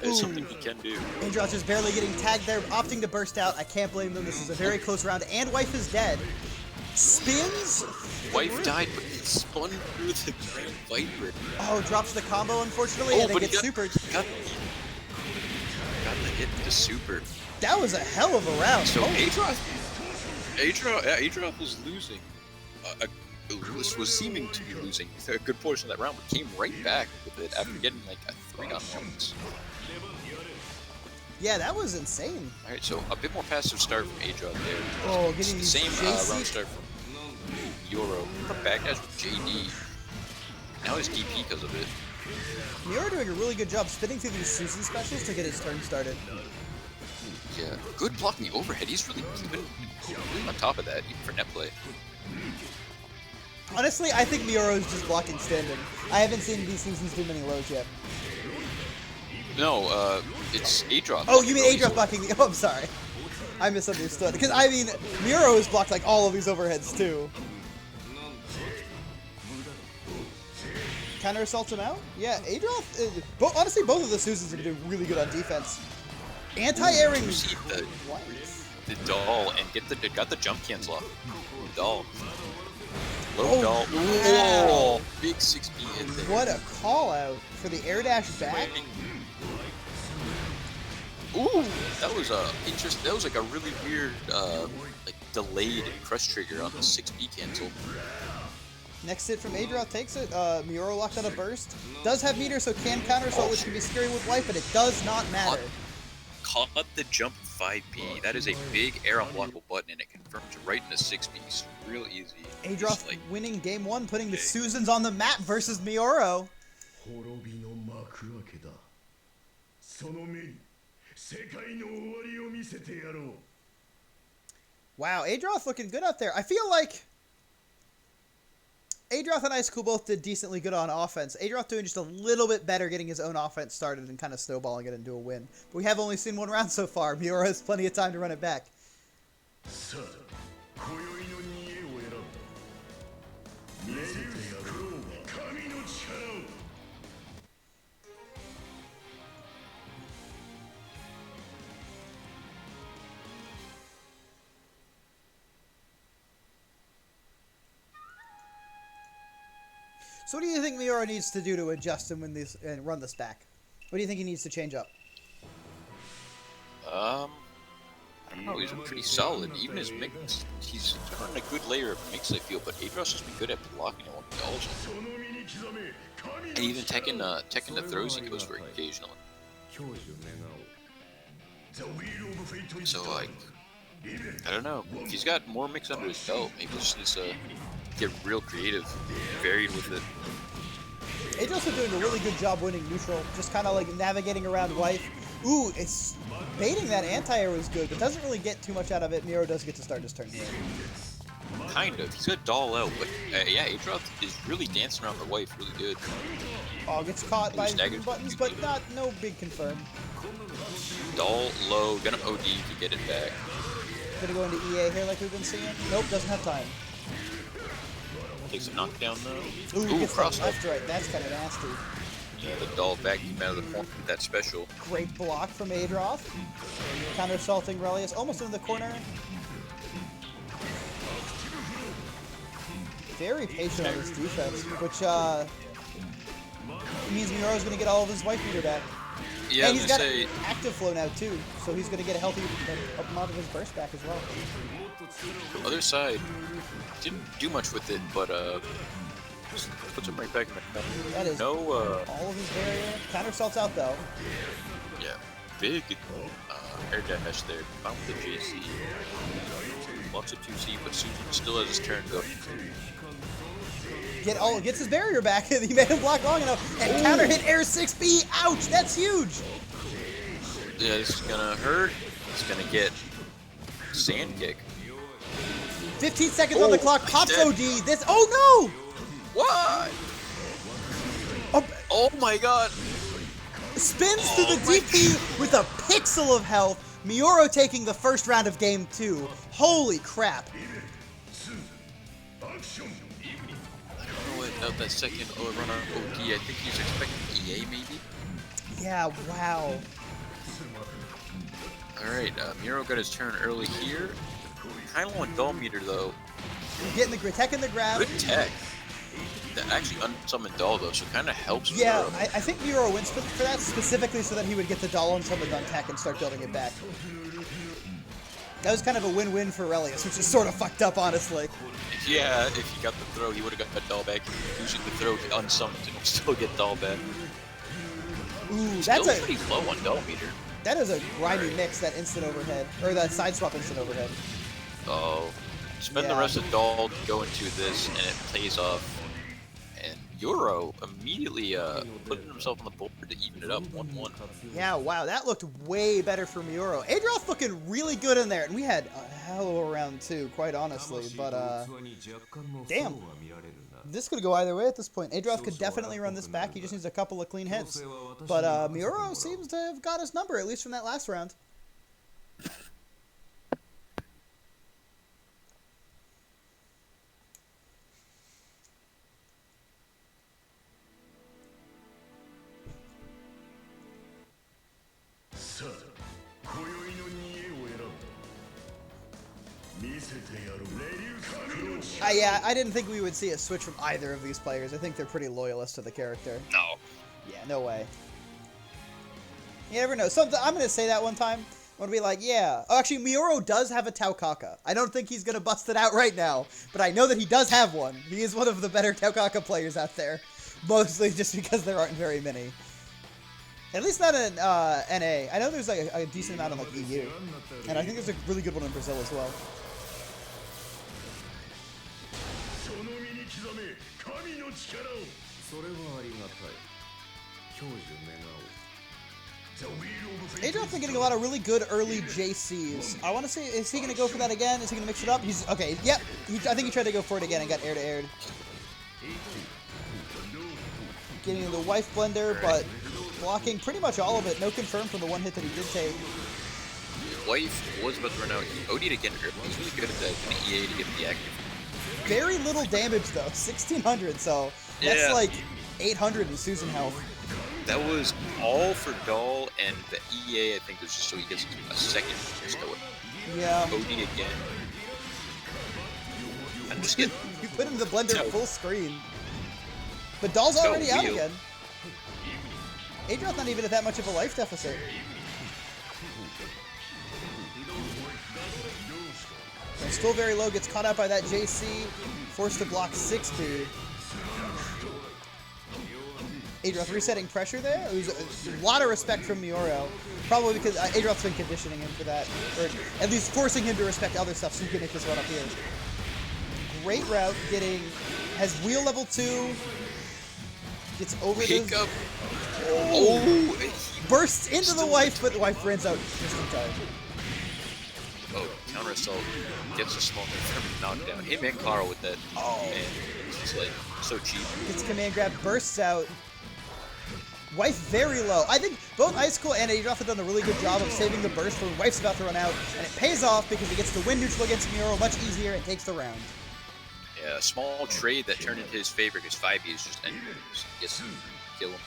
That's something he can do. Andros just barely getting tagged there, opting to burst out. I can't blame them. This is a very close round, and wife is dead. Spins. Wife died, but he spun through the Grand Viper. Oh, drops the combo, unfortunately, and then gets supered. Got the hit to super. That was a hell of a round. So Adroth was losing. Was seeming to be losing a good portion of that round, but came right back with it after getting like a 3-on-1s. Yeah, that was insane. All right, so a bit more passive start from Adroth there. Oh, it's getting the same JC. round start from Euro. The backdash with JD. Now he's DP because of it. Miura doing a really good job spinning through these Susan specials to get his turn started. Yeah, good blocking the overhead. He's really on top of that, even for net play. Honestly, I think Miura is just blocking standing. I haven't seen these Susans do many lows yet. No, it's Adroth. Oh, you mean Adroth blocking the... Oh, I'm sorry. I misunderstood. Because, I mean, Miura has blocked, like, all of these overheads, too. Counter assaults him out? Yeah, Adroth... honestly, both of the Susans are doing really good on defense. Anti-airing... The doll and got the jump cancel off. Doll. Low doll. Wow. Oh, big 6B hit there. What a call out for the air dash back. Ooh, that was interesting. That was like a really weird, like delayed crush trigger on the 6B cancel. Next hit from Adroth takes it. Miura locked on a burst. Does have meter, so can counter assault, which can be scary with life, but it does not matter. Caught the jump 5B. That is a big air unblockable button, and it confirms right into 6B. It's real easy. Adroth winning game 1, putting the Susans on the map versus Miura. Wow, Adroth looking good out there. I feel like Adroth and Ice Cool both did decently good on offense. Adroth doing just a little bit better getting his own offense started and kind of snowballing it into a win. But we have only seen one round so far. Miura has plenty of time to run it back. So what do you think Miura needs to do to adjust and win this and run this back? What do you think he needs to change up? I don't know. He's been pretty solid. Even his mix, he's gotten a good layer of mix, I feel. But Adroth has been good at blocking on the dolls. And even taking the throws he goes for occasionally. So like, I don't know. If he's got more mix under his belt, maybe he just needs to get real creative, varied with it. Adroth's been doing a really good job winning neutral, just kind of like navigating around wife. Ooh, it's baiting that anti-air was good, but doesn't really get too much out of it. Miura does get to start his turn here. Kind of. He's got doll out, but yeah, Adroth is really dancing around the wife really good. Oh, gets caught by staggered buttons, but no big confirm. Doll low, gonna OD to get it back. Gonna go into EA here like we've been seeing. Nope, doesn't have time. Takes a knockdown though. Ooh, gets cross left right. That's kind of nasty. The doll vacuum out of the corner. That special. Great block from Adroth. Counter-assaulting Relius almost into the corner. Very patient on his defense, which means Mioro's going to get all of his wife meter back. Yeah, and he's got active flow now too, so he's going to get a healthy amount of his burst back as well. The other side didn't do much with it, but just puts him right back in the corner. That is no, all of his barrier. Counter assault's out though. Yeah, big air dash there. Found the JC. Lots of 2C, but Susan still has his turn going. Gets his barrier back. He made him block long enough, and counter hit air 6B. Ouch, that's huge. Yeah, this is gonna hurt. He's gonna get sand kick. 15 seconds on the clock. Pops OD. This. Oh no! What? Oh my god! Spins through the DP with a pixel of health. Mioro taking the first round of game 2. Holy crap! I don't know what that second run on OD. I think he's expecting EA maybe. Yeah. Wow. All right, Mioro got his turn early here. Kind of want doll meter though. Getting the tech in the grab. Good tech. That actually unsummoned doll though, so kind of helps. Yeah, Mioro. I think Mioro wins for that specifically so that he would get the doll unsummoned on tech and start building it back. That was kind of a win-win for Relius, which is sort of fucked up, honestly. Yeah, if he got the throw, he would have got that doll back. Using the throw to unsummon and still get doll back. Ooh, Still that's pretty low on doll meter. that is a grimy mix, that instant overhead, or that side swap instant overhead. Oh, spend the Yeah. rest of doll to go into this, and it plays off. And Euro immediately putting himself on the board to even it up 1-1. Yeah, wow, that looked way better for Mioro. Adroth looking really good in there, and we had a hell of a round too, quite honestly, but damn. This could go either way at this point. Adroth could definitely run this back, he just needs a couple of clean hits. But Mioro seems to have got his number, at least from that last round. Yeah, I didn't think we would see a switch from either of these players. I think they're pretty loyalist to the character. No. Yeah, no way. You never know. I'm going to say that one time. I'm going to be like, yeah. Oh, actually, Mioro does have a Taukaka. I don't think he's going to bust it out right now, but I know that he does have one. He is one of the better Taukaka players out there. Mostly just because there aren't very many. At least not in NA. I know there's like a decent amount in like EU. And I think there's a really good one in Brazil as well. Adroth's been getting a lot of really good early JCs. I want to say, is he going to go for that again? Is he going to mix it up? He's okay. Yep. I think he tried to go for it again and got air-to-aired. Getting the wife blender, but blocking pretty much all of it. No confirm from the one hit that he did take. Wife was about to run out. He OD'd again. He's really good at that. An EA to get the active. Very little damage though, 1600. So that's like 800 in Susan health. That was all for doll, and the EA I think was just so he gets a second just to Yeah. OD again. I'm just getting. You put in the blender full screen. But doll's already out again. Adroth's not even at that much of a life deficit. And still very low, gets caught out by that JC, forced to block 6B. Adroth resetting pressure there. It was a lot of respect from Mioro. Probably because Adroth's been conditioning him for that. Or at least forcing him to respect other stuff so he can make this run up here. Great route, has wheel level 2. Gets over the... Bursts into the wife, but the wife runs out just in time. Oh, counter assault gets a small confirmed knockdown. Him and Carl with that. Oh, man. It's like so cheap. Gets command grab, bursts out. Wife very low. I think both Ice Cool and Adroth have done a really good job of saving the burst when Wife's about to run out, and it pays off because he gets the win neutral against Mioro much easier and takes the round. Yeah, a small trade that turned into his favor because 5e is just ending. Yes. kill him.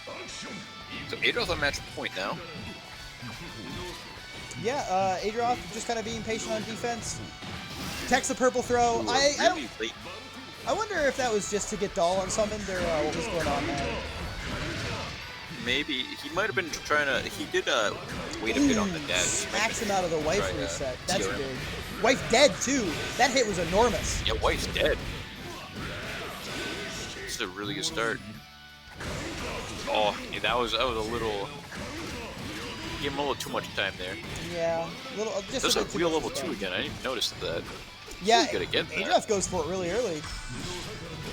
So Adolf on match point now. Yeah, Adroth just kind of being patient on defense. Techs the purple throw. Ooh, I really late. wonder if that was just to get Dahl unsummoned or what was going on there. Maybe he might have been trying to. He did wait a bit on the dash. Smacks him out of the wife Try, reset. That's TRM. big. Wife dead too. That hit was enormous. Yeah, wife's dead. This is a really good start. Oh, yeah, that was a little. Gave him a little too much time there. Yeah, little. Just There's a a bit too wheel much level 2 time. again. I didn't even notice that. Yeah, He's gonna get that. Adroth goes for it really early.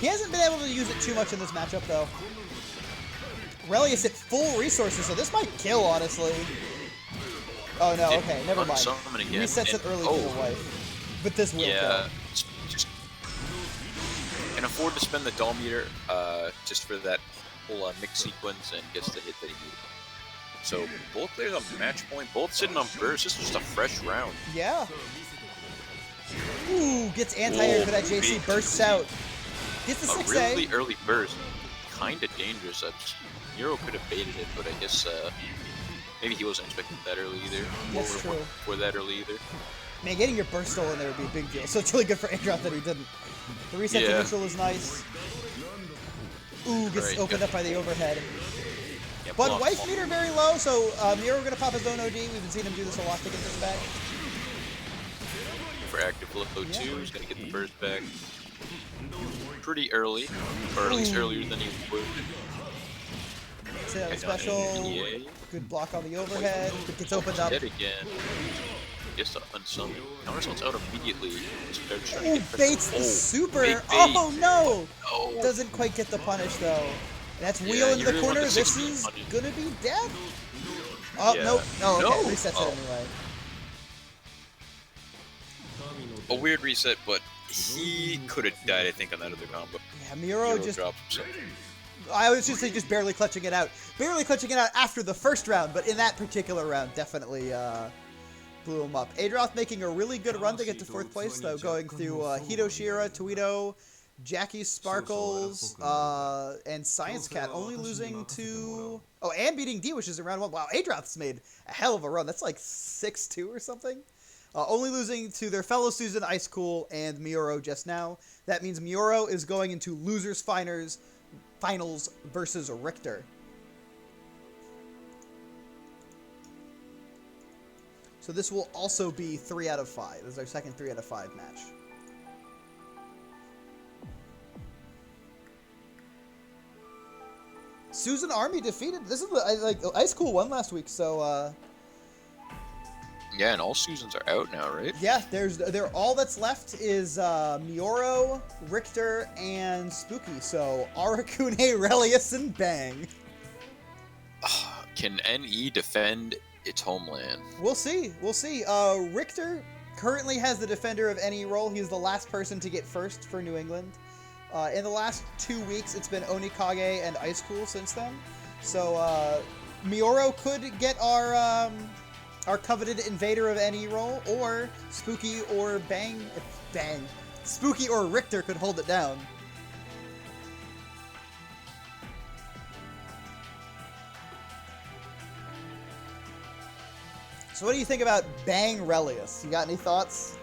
He hasn't been able to use it too much in this matchup though. Relius at full resources, so this might kill honestly. Oh no, okay, never mind. Unsummon He again. resets it And- early oh, for the wife. But this will yeah. Just can afford to spend the doll meter just for that whole mix sequence and gets the hit that he needed. So both players on match point, both sitting on burst. This is just a fresh round. kill. Yeah. Ooh, gets anti-air for that JC, big bursts out. Gets the A 6A. really early burst, kind of dangerous. Nero could have baited it, but I guess maybe he wasn't expecting that early either. That's true. Or that early either. Man, getting your burst stolen there would be a big deal. So it's really good for Adroth that he didn't. The reset to Yeah. neutral is nice. Ooh, gets Alright, opened good. up by the overhead. Yeah, But block, wife block. meter very low, so Miro gonna pop his own OD. We've been seeing him do this a lot to get this back. For active level 2, Yeah. he's gonna get the burst back pretty early, or at least earlier than he would. Hit on the Okay, special. EA. Good block on the overhead. It gets opened up. Dead again. Gets to unsummon. Counterspell's out immediately. They're trying to Ooh, get baits the oh, super. big bait. Oh no! Oh. Doesn't quite get the punish though. That's wheel Yeah, into you the really want corner. the This 16 is punish. gonna be death. Oh Yeah. nope. Oh okay. No. Resets Oh. it anyway. A weird reset, but he could have died, I think, on that other combo. Yeah, Miro just. dropped something. I was just barely clutching it out. Barely clutching it out after the first round, but in that particular round, definitely blew him up. Adroth making a really good run to get to 4th place, though, going through Hidoshira, Toido, Jackie Sparkles, and Science Cat, only losing to... Oh, and beating D, which is in round 1. Wow, Adroth's made a hell of a run. That's like 6-2 or something. Only losing to their fellow Susan, Ice Cool, and Mioro just now. That means Mioro is going into losers finals versus Richter. So this will also be 3 out of 5. This is our second 3 out of 5 match. Susan Army defeated. This is like Ice Cool won last week, so Yeah, and all Susans are out now, right? yeah. There all that's left is Mioro, Richter, and Spooky. So Arakune, Relius, and Bang. Can NE defend its homeland? We'll see. We'll see. Richter currently has the defender of any role. He's the last person to get first for New England. In the last 2 weeks, it's been Onikage and Ice Cool since then. So Mioro could get our coveted invader of any role, or Spooky or Bang. Spooky or Richter could hold it down. So what do you think about Bang Relius? You got any thoughts?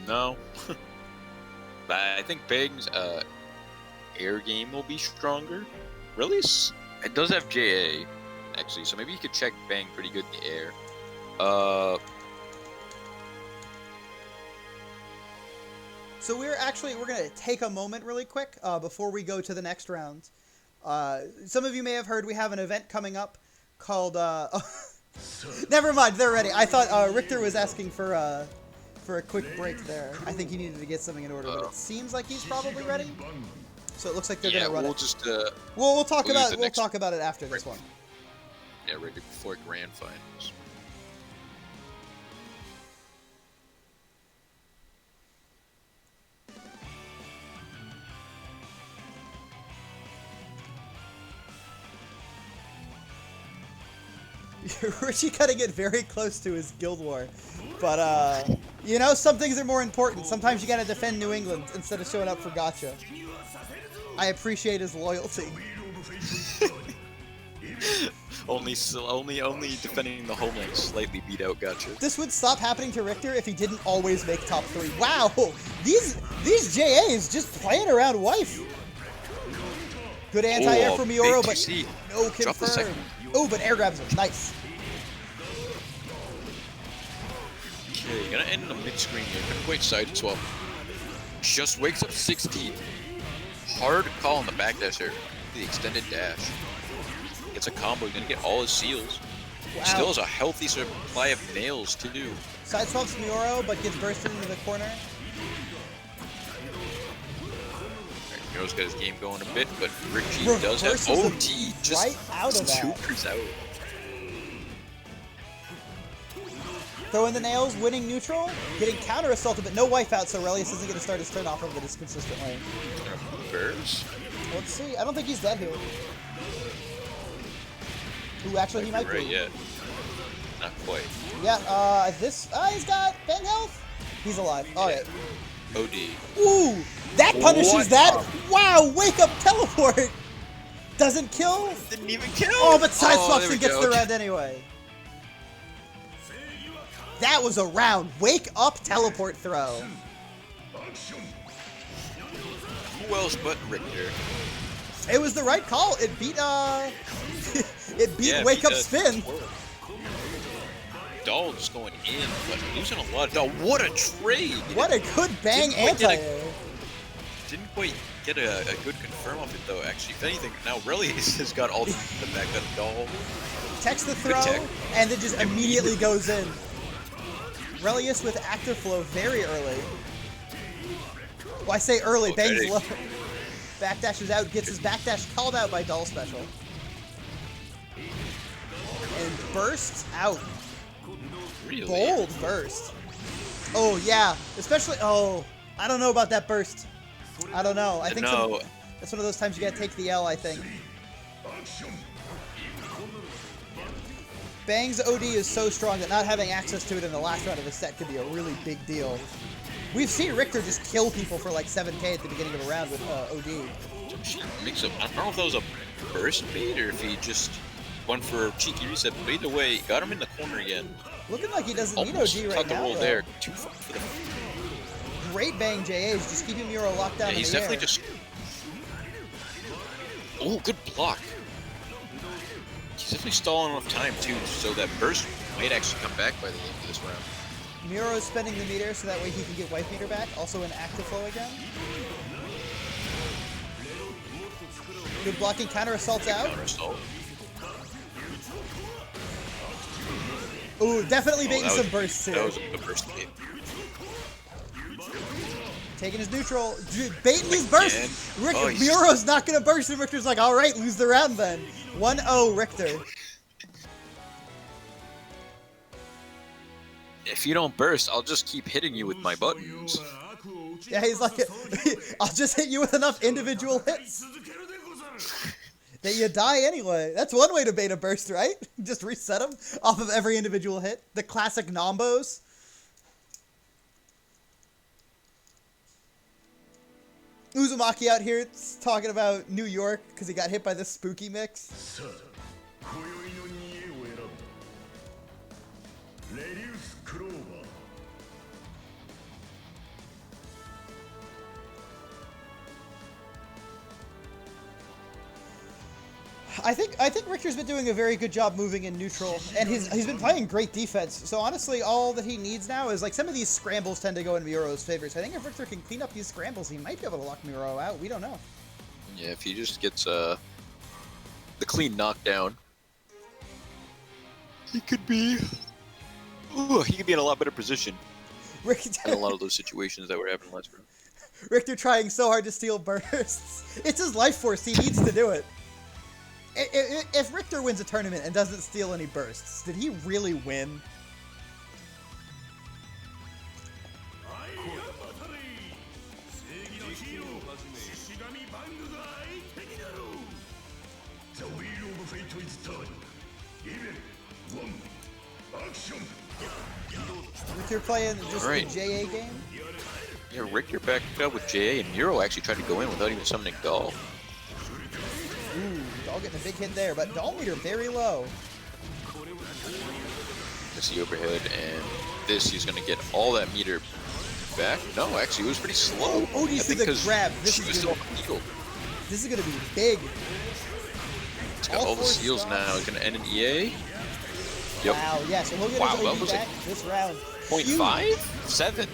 No. But I think Bang's air game will be stronger. Really? It does have JA, actually, so maybe you could check Bang pretty good in the air. So we're gonna take a moment really quick before we go to the next round. Some of you may have heard we have an event coming up called. Never mind, they're ready. I thought Richter was asking for a quick break there. I think he needed to get something in order, but it seems like he's probably ready. So it looks like they're yeah, gonna run we'll it. just We'll talk we'll use about the we'll next talk about it after this one. yeah, right before grand finals. Richie gotta get very close to his Guild War. But, you know, some things are more important. Sometimes you gotta defend New England instead of showing up for gotcha. I appreciate his loyalty. only defending the homeland slightly beat out gotcha. This would stop happening to Richter if he didn't always make top 3. Wow, these JAs just playing around wife. Good anti-air from Mioro, but TC. no Drop the confirm. second. Oh, but air grabs him. Nice. Okay, you're gonna end in the mid-screen here. Gonna quite side swap. Just wakes up 16. Hard call on the backdash there. The extended dash. Gets a combo. He's gonna get all his seals. Wow. Still has a healthy supply of nails too. Side swaps Mioro, but gets bursted into the corner. Miro's got his game going a bit, but Rick G does Reverses have him OT. Just right out of that. supers out. Throwing the nails, winning neutral, getting counter assaulted, but no wipe out, so Relius isn't going to start his turn off of it as consistently. Bears? Let's see. I don't think he's dead here. Ooh, actually, he might be. Right yet. Not quite. Yeah, he's got bang health. He's alive. All right. OD. Ooh, that punishes What? that. Wow, wake up teleport. Doesn't kill. Didn't even kill. Oh, but side swaps there we and gets go. the round anyway. That was a round. Wake up teleport throw. Who else but Richter? It was the right call. It beat it beat wake up spin. Dahl just going in, but losing a lot. Dahl, what a trade! What a good bang anti-air. Didn't quite get a good confirm off it though. Actually, if anything, now Relius has got all the back that Dahl. Text the throw, and it just immediately goes in. Relius with active flow very early. Well, I say early, bangs low. Backdashes out, gets his backdash called out by Dahl special. And bursts out. Really? Bold burst. Oh, yeah. Especially, I don't know about that burst. I don't know. I think that's one of those times you gotta take the L, I think. Bang's OD is so strong that not having access to it in the last round of a set could be a really big deal. We've seen Richter just kill people for like 7k at the beginning of a round with OD. Mix up. I don't know if that was a burst bait or if he just went for a cheeky reset, but either way, got him in the corner again. Looking like he doesn't Almost need OD right cut the now, roll though. there. Too far for the... Great bang JAs, just keeping Miro locked down in he's the definitely air. just... Oh, good block. He's definitely stalling enough time, too, so that burst might actually come back by the end of this round. Miro is spending the meter so that way he can get wife meter back, also in active flow again. Good blocking, counter assaults out. Counter assault. Ooh, definitely baiting some bursts here. That was a burst bait. Taking his neutral, baiting his burst. Oh, Miro's not gonna burst, and Richter's like, all right, lose the round then. 1-0 Richter. If you don't burst, I'll just keep hitting you with my buttons. Yeah, he's like, I'll just hit you with enough individual hits that you die anyway. That's one way to bait a burst, right? Just reset them off of every individual hit. The classic Nombos. Uzumaki out here talking about New York because he got hit by this spooky mix. I think Richter's been doing a very good job moving in neutral, and he's been playing great defense. So honestly, all that he needs now is like some of these scrambles tend to go in Miro's favor. So I think if Richter can clean up these scrambles, he might be able to lock Miro out. We don't know. Yeah, if he just gets the clean knockdown, he could be. Ooh, he could be in a lot better position in a lot of those situations that were happening last round. Richter trying so hard to steal bursts. It's his life force. He needs to do it. If Richter wins a tournament and doesn't steal any bursts, did he really win? The wheel of fate is turned. Even one Richter playing just Alright. the JA game. Yeah, Richter backed up with JA, and Miro actually tried to go in without even summoning Doll. Ooh, Doll getting a big hit there, but Doll meter very low. That's the overhead, and this, he's going to get all that meter back. No, actually, it was pretty slow. Oh, he's through the 'cause grab. This she is was good. still healed. This is going to be big. He's got all the four seals stars. now. He's going to end an EA. Yep. Wow, yeah, so he'll get Wow, his that OD was back this round. 0.5? 7.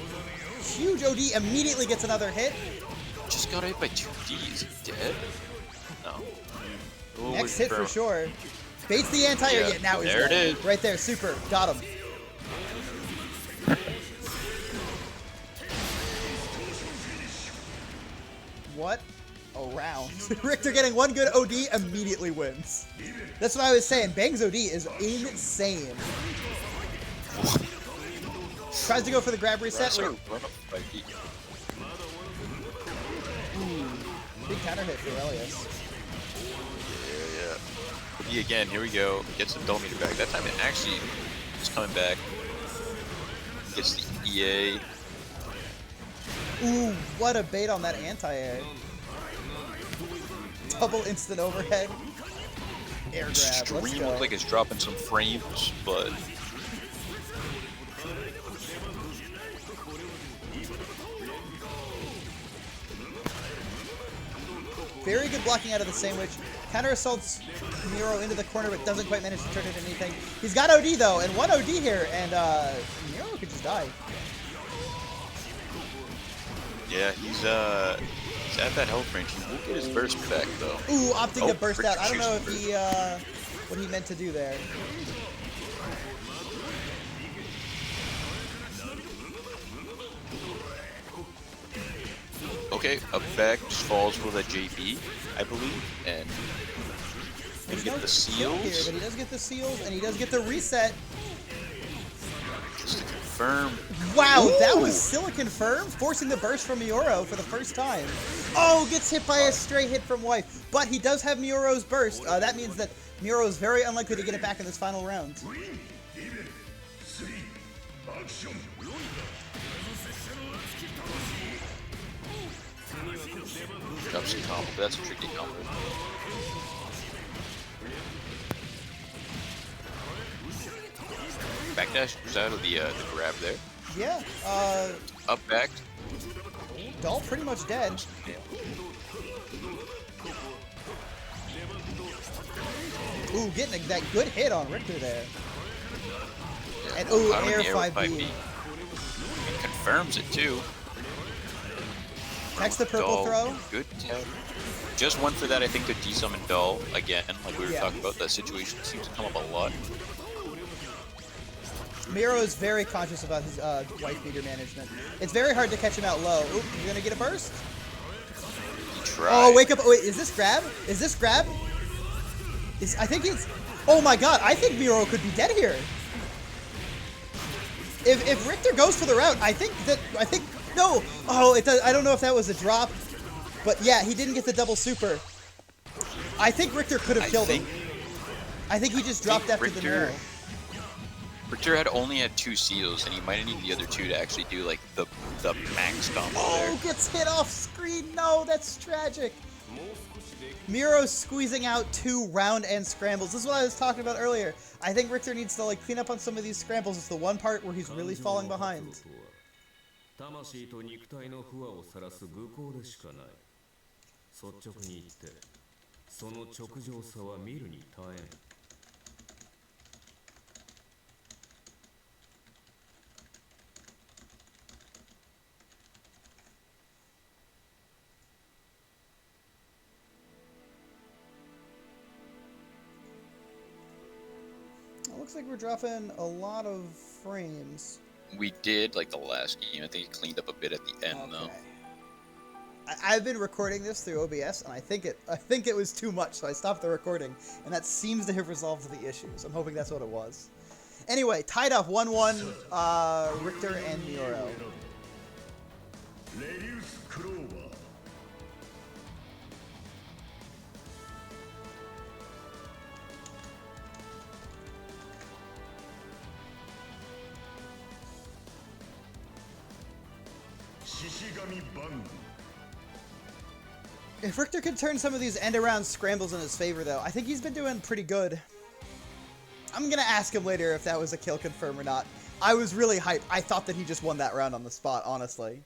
Huge OD, immediately gets another hit. Just got hit by 2D. Is he dead? No. Oh, Next hit for confirm. sure. Baits the anti-air, Yeah, yeah, now he's there it dead. is. Right there, super, got him. What a round. Richter getting one good OD, immediately wins. That's what I was saying, Bang's OD is insane. Tries to go for the grab reset. Run up by feet. Big counter hit for Elias. Yeah. Again, here we go. Gets the dull meter back. That time it actually is coming back. Gets the EA. Ooh, what a bait on that anti-air. Double instant overhead. Air grab, let's Stream go. looks like it's dropping some frames, but Very good blocking out of the sandwich. Counter assaults Miro into the corner, but doesn't quite manage to turn it into anything. He's got OD though, and one OD here, and Miro could just die. yeah, he's at that health range. He will get his burst back though. Ooh, opting to Oh, burst out. I don't know if chooses he, what he meant to do there. Okay, up back, just falls for that JB, I believe, and we There's get no the kill here, seals. but he does get the seals, and he does get the reset. Just to confirm. Wow, that was Ooh. Silicon Firm, forcing the burst from Mioro for the first time. Oh, gets hit by a stray hit from Wife, but he does have Mioro's burst. That means that Mioro is very unlikely to get it back in this final round. Drops a combo. That's a tricky combo. Backdash was out of the grab there. Yeah, Up back. Doll pretty much dead. Ooh, getting that good hit on Richter there. Yeah. And ooh, Out of air the 5B. It confirms it too. Next the purple Dull. throw. Good tap. Just one for that, I think, could desummon Dull again, like we were Yeah. talking about. That situation seems to come up a lot. Miro is very conscious about his wife meter management. It's very hard to catch him out low. Oop, you're gonna get a burst? He tried. Oh, wake up. Wait, is this grab? Is this grab? I think it's... Oh my god, I think Miro could be dead here. If Richter goes for the route, I think... No! Oh, it does, I don't know if that was a drop. But yeah, he didn't get the double super. I think Richter could have killed him. I think he just dropped after the Richter- narrow. Richter only had 2 seals, and he might have needed the other 2 to actually do like the max combo Oh, there. gets hit off screen. No, that's tragic. Miro's squeezing out 2 round end scrambles. This is what I was talking about earlier. I think Richter needs to like clean up on some of these scrambles. It's the one part where he's really falling behind. 魂と肉体の不和を晒す愚行でしかない。率直に言って、その直情さは見るに耐えん。It looks like we're dropping a lot of frames. We did like the last game. I think it cleaned up a bit at the end though. I've been recording this through OBS, and I think it was too much, so I stopped the recording, and that seems to have resolved the issues. I'm hoping that's what it was. Anyway, tied up 1-1, Richter and Mioro. If Richter could turn some of these end-around scrambles in his favor, though, I think he's been doing pretty good. I'm gonna ask him later if that was a kill confirm or not. I was really hyped. I thought that he just won that round on the spot, honestly.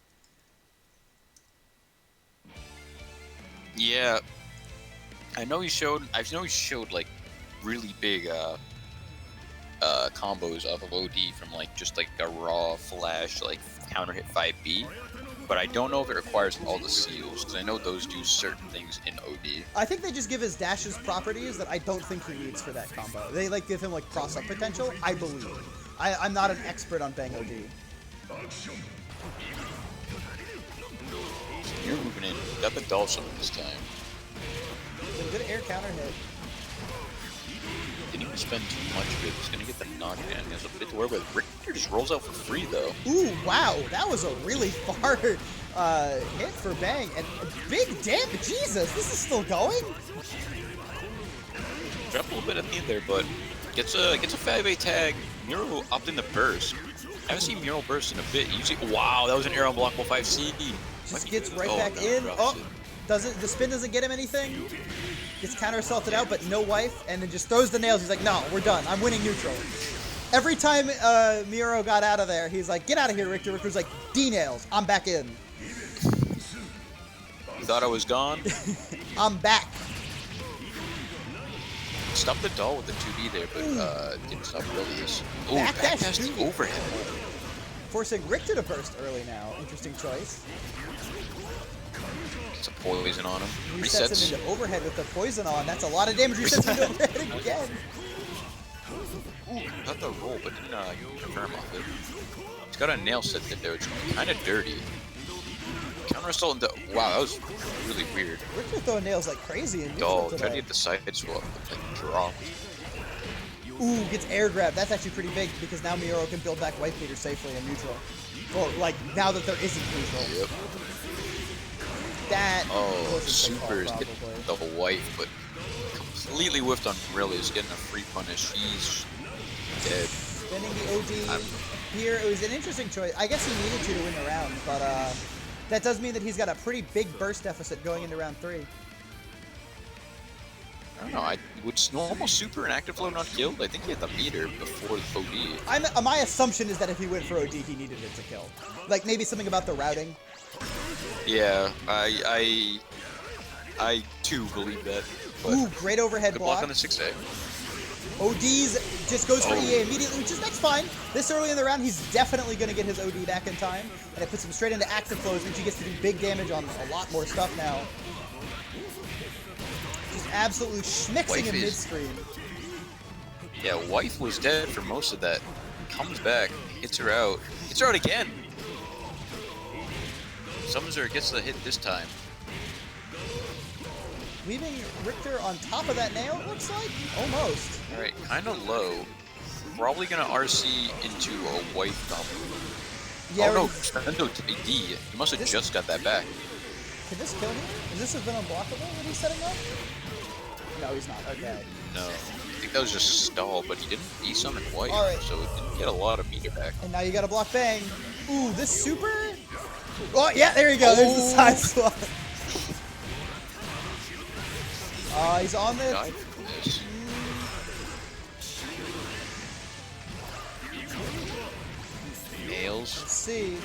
Yeah, I know he showed like really big combos off of OD from like just like a raw flash like counter hit 5B, but I don't know if it requires all the seals because I know those do certain things in OD. I think they just give his dashes properties that I don't think he needs for that combo. They like give him like cross-up potential, I believe. I'm not an expert on Bang OD. You're moving in. Got the doll summon this time. Good air counter hit. Didn't even spend too much of it. He's gonna get the knockdown. He has a bit to work with. Richter just rolls out for free though. Ooh, wow, that was a really far hit for Bang, and big damage. Jesus, this is still going. Dropped a little bit at the end there, but gets a 5A tag. Muro opting to burst. I haven't seen Muro burst in a bit. Usually, wow, that was an air unblockable 5C. Just gets right back in. Oh, doesn't the spin doesn't get him anything? Gets counter assaulted out, but no wife, and then just throws the nails. He's like, no, we're done. I'm winning neutral. Every time Muro got out of there, he's like, get out of here, Richter. Richter's like, D-nails. I'm back in. Thought I was gone. I'm back. Stopped the doll with the 2D there, but didn't stop Release. Oh, Backdash backdash to 2D. overhead. Forcing Richter to burst early now. Interesting choice. Gets a poison on him. Resets Resets. him into overhead with the poison on. That's a lot of damage. Resets him into overhead again. Ooh, got the roll, but didn't confirm off it. He's got a nail set there, which is kind of dirty. Counter assault into. Wow, that was really weird. Richter throwing nails like crazy in Doll, neutral try to today. get the side swap, like drop. Ooh, gets air grab. That's actually pretty big because now Muro can build back wife beater safely in neutral. Or like now that there isn't neutral. Yep. That Oh, was a super is call, getting probably. the wife, but completely whiffed on Release, getting a free punish. He's dead. Spinning the OD here. It was an interesting choice. I guess he needed to win the round, but that does mean that he's got a pretty big burst deficit going into round 3. I don't know. Would normal super and active flow not kill? I think he had the meter before the OD. My assumption is that if he went for OD, he needed it to kill. Like maybe something about the routing. Yeah, I too believe that. But Ooh, great overhead good block. block on the 6A. OD's just goes for Oh. EA immediately, which is that's fine. This early in the round, he's definitely going to get his OD back in time, and it puts him straight into active flows, which he gets to do big damage on a lot more stuff now. Just absolutely schmixing Wife him is- mid-screen. Yeah, wife was dead for most of that. Comes back, hits her out again. Summons her, gets the hit this time. Leaving Richter on top of that nail, it looks like? Almost. All right, kind of low. Probably gonna RC into a wife combo. Yeah, Oh no, Spendo to AD. He must have This- just got that back. Can this kill him? Is this have been unblockable that he's setting up? No, he's not. Okay. No, I think that was just stall, but he didn't desummon wife, All right. so it didn't get a lot of meter back. And now you got to block Bang. Ooh, this super? Oh, yeah, there you go. There's the side swap. He's on the... Died from this. Nails. Let's see.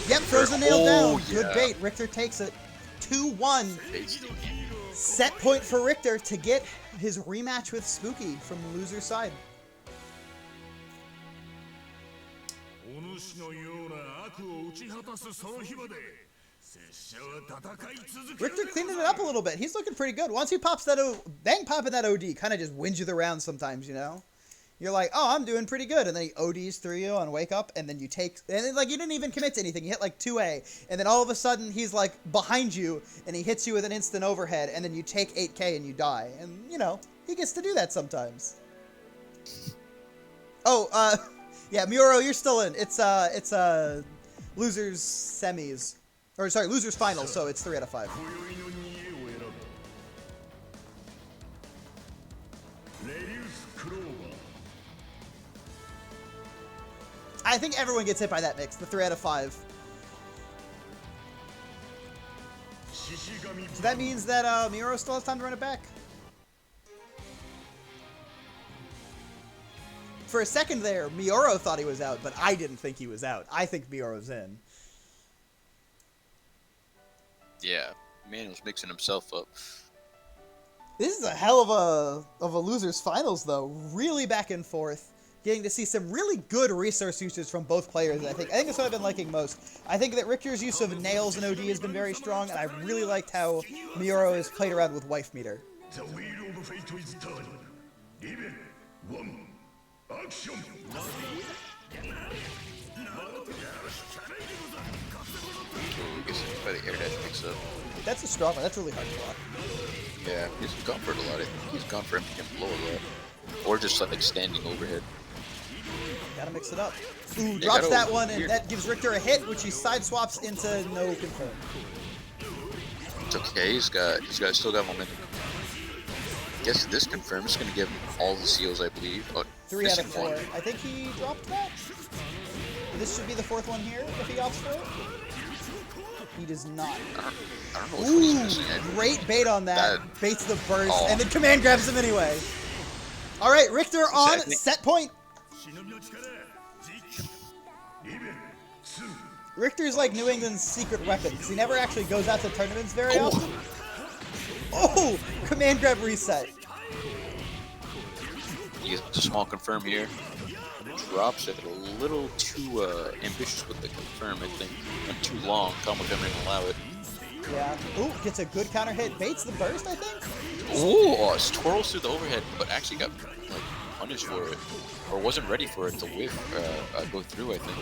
Yep, throws the nail down. Good yeah. bait. Richter takes it. 2-1. Based. Set point for Richter to get his rematch with Spooky from the loser's side. Richter cleaning it up a little bit. He's looking pretty good. Once he pops that Bang popping that OD kind of just wins you the round sometimes, you know? You're like, oh, I'm doing pretty good. And then he ODs through you on Wake Up, and then you take... And then, like, you didn't even commit to anything. You hit, like, 2A. And then all of a sudden, he's, like, behind you, and he hits you with an instant overhead, and then you take 8K and you die. And, you know, he gets to do that sometimes. Oh, yeah, Muro, you're still in. It's losers semis. Or, sorry, losers finals, so it's 3 out of 5. I think everyone gets hit by that mix, the 3 out of 5. So that means that Miro still has time to run it back. For a second there, Mioro thought he was out, but I didn't think he was out. I think Mioro's in. Yeah, man was mixing himself up. This is a hell of a losers finals, though. Really back and forth. Getting to see some really good resource usage from both players, I think. I think that's what I've been liking most. I think that Richter's use of nails and OD has been very strong, and I really liked how Mioro has played around with Wife Meter. The wheel of fate is turning. Even 1. Action! Ooh, gets hit by the air dash picks up. That's a strong one. That's really hard to block. Yeah, he's gone for it a lot. I think he's gone for him to blow a lot. Or just like standing overhead. Gotta mix it up. Ooh, drops that one, and that gives Richter a hit, which he side swaps into no confirm. It's okay, he's still got momentum. I guess this confirm is going to give him all the seals, I believe. Oh, 3 out of 4. one. I think he dropped that. This should be the 4th one here, if he opts for it. He does not. I don't know which one he's missing. Great bait on that. Baits the burst, and then command grabs him anyway. All right, Richter on set point. Richter's like New England's secret weapon, because he never actually goes out to tournaments very often. Oh, command grab reset. He gets a small confirm here. Drops it a little too ambitious with the confirm, I think. Went too long. Combo didn't allow it. Yeah. Ooh, gets a good counter hit. Baits the burst, I think. Ooh, twirls through the overhead, but actually got like punished for it, or wasn't ready for it to whiff, go through, I think.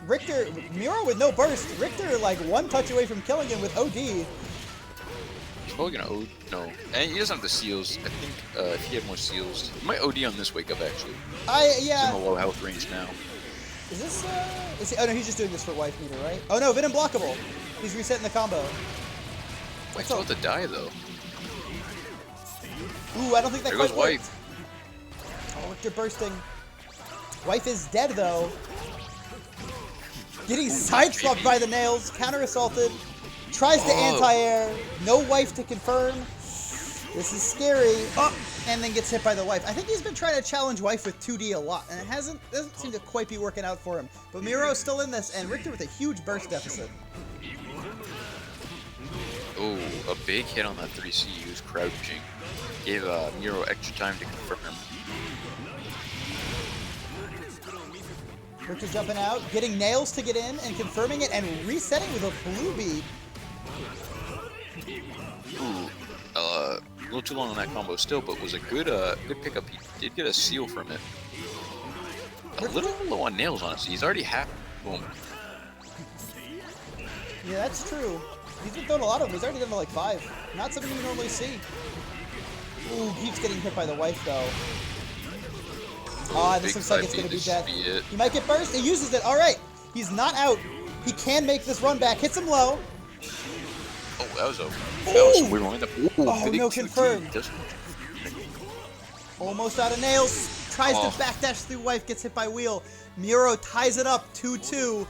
Richter, Miro with no burst. Richter like 1 touch away from killing him with OD. He's probably gonna OD. No, and he doesn't have the seals. I think if he had more seals, he might OD on this wake up actually. Yeah. He's in the low health range now. Is this? Is he, oh no, he's just doing this for Wife Meter, right? Oh no, Venom blockable. He's resetting the combo. Wife's about to die though. Ooh, I don't think that There quite goes worked. Wife. Oh, Richter bursting. Wife is dead though. Getting side-swapped by the nails, counter-assaulted, tries to anti-air, no Wife to confirm. This is scary. Oh, and then gets hit by the Wife. I think he's been trying to challenge Wife with 2D a lot, and it doesn't seem to quite be working out for him. But Miro's still in this, and Richter with a huge burst deficit. Oh, a big hit on that 3C. He was crouching. Gave Miro extra time to confirm. Richter jumping out, getting nails to get in, and confirming it, and resetting with a blue bead. Ooh, a little too long on that combo still, but was a good good pickup. He did get a seal from it. A little low on nails, honestly. He's already half. Boom. Yeah, that's true. He's been throwing a lot of them. He's already done like 5. Not something you normally see. Ooh, keeps getting hit by the Wife though. Ah, this looks like it's gonna be death. He might get burst. He uses it. All right, he's not out. He can make this run back. Hits him low. Oh, that was a weird one. Oh, no confirm. Almost out of nails. Tries to backdash through Wife. Gets hit by wheel. Miro ties it up 2-2.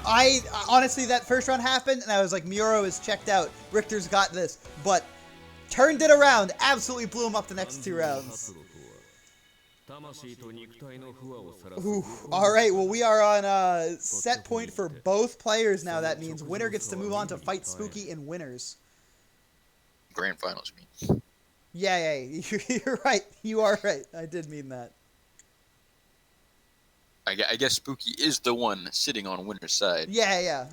I honestly, that first round happened, and I was like, Miro is checked out. Richter's got this, but turned it around. Absolutely blew him up the next 2 rounds. Ooh, all right, well, we are on set point for both players now. That means winner gets to move on to fight Spooky in winners. Grand finals, I mean. Yeah, you're right. You are right. I did mean that. I guess Spooky is the one sitting on winner's side. Yeah.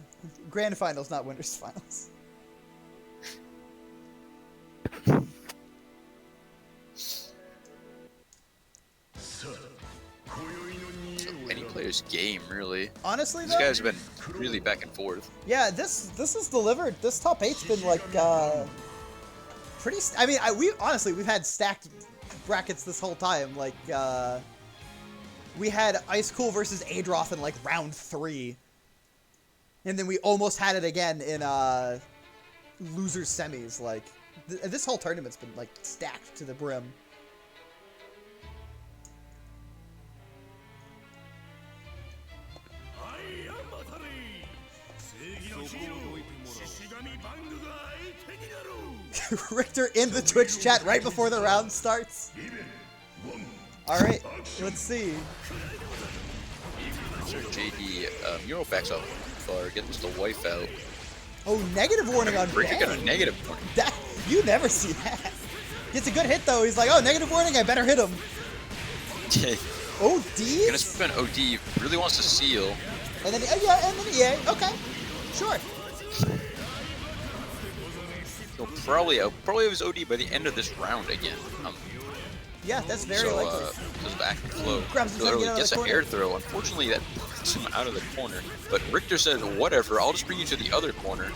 Grand finals, not winners finals. Any player's game, really. Honestly, these though, guys have been really back and forth. Yeah, this is delivered. This top 8's been like pretty. I mean, we've had stacked brackets this whole time. Like we had Ice Cool versus Adroth in like round 3, and then we almost had it again in losers semis. Like this whole tournament's been like stacked to the brim. Richter in the Twitch chat right before the round starts. Alright, let's see. Sir JD, Muro backs off far, gets the wife out. Oh, negative warning on Richter got a Bang. negative warning. That, you never see that. Gets a good hit though. He's like, oh, negative warning, I better hit him. OD? Gonna spend OD, really wants to seal. And then, yeah, and then EA. Okay, sure. He'll probably have his OD by the end of this round again. Yeah, that's very likely. Because of active flow. Grabs him, trying to get out of Gets the an corner. air throw. Unfortunately, that puts him out of the corner. But Richter says, whatever, I'll just bring you to the other corner.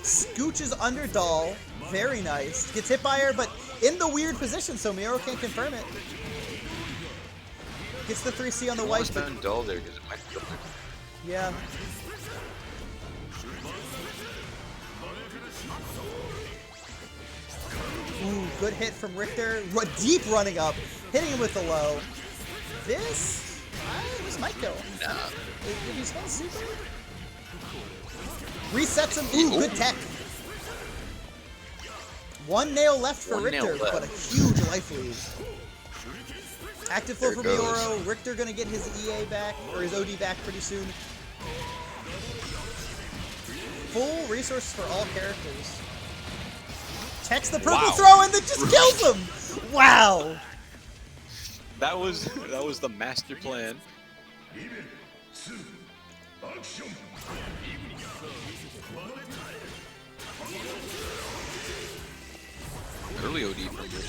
Scooches under Doll. Very nice. Gets hit by her, but in the weird position, so Miro can't confirm it. Gets the 3C on the wife, but Down dull there because it might be yeah. Ooh, good hit from Richter. Deep running up, hitting him with the low. This might kill. nah. If he spends super. Resets him. Ooh, good tech. One nail left for One nail Richter, left. but a huge life lead. Active flow There for it goes. Mioro. Richter gonna get his EA back, or his OD back pretty soon. Full resources for all characters. Techs the purple Wow. throw and then just kills him! Wow! That was the master plan. Early OD from Richter.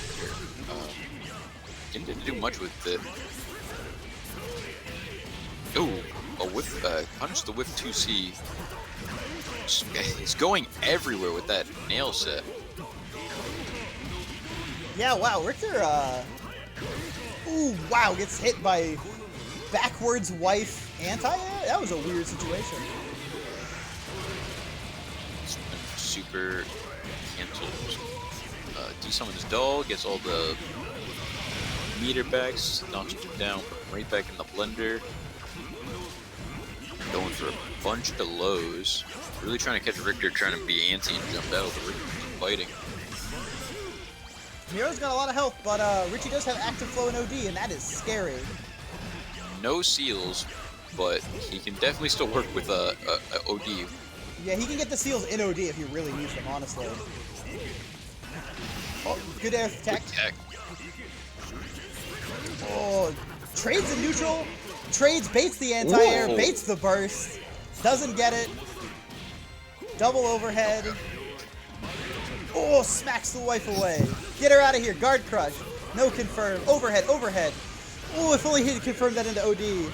Didn't do much with it. Oh, a whiff, punish the whiff 2C. He's going everywhere with that nail set. Yeah, wow, Richter, ooh, wow, gets hit by backwards wife anti? That was a weird situation. Super cancels. De-summons Dull, gets all the meter backs, knocks him down, put him right back in the blender. Going for a bunch of lows. Really trying to catch Richter, trying to be antsy and jump out, but Richter's fighting. Miro's got a lot of health, but Richie does have active flow and OD, and that is scary. No seals, but he can definitely still work with a OD. Yeah, he can get the seals in OD if he really needs them, honestly. Oh, good air tech. Tech. Oh, trades in neutral. Trades, baits the anti-air, Whoa. baits the burst. Doesn't get it. Double overhead. Oh, smacks the wife away. Get her out of here. Guard crush. No confirm. Overhead, overhead. Oh, if only he had confirmed that into OD.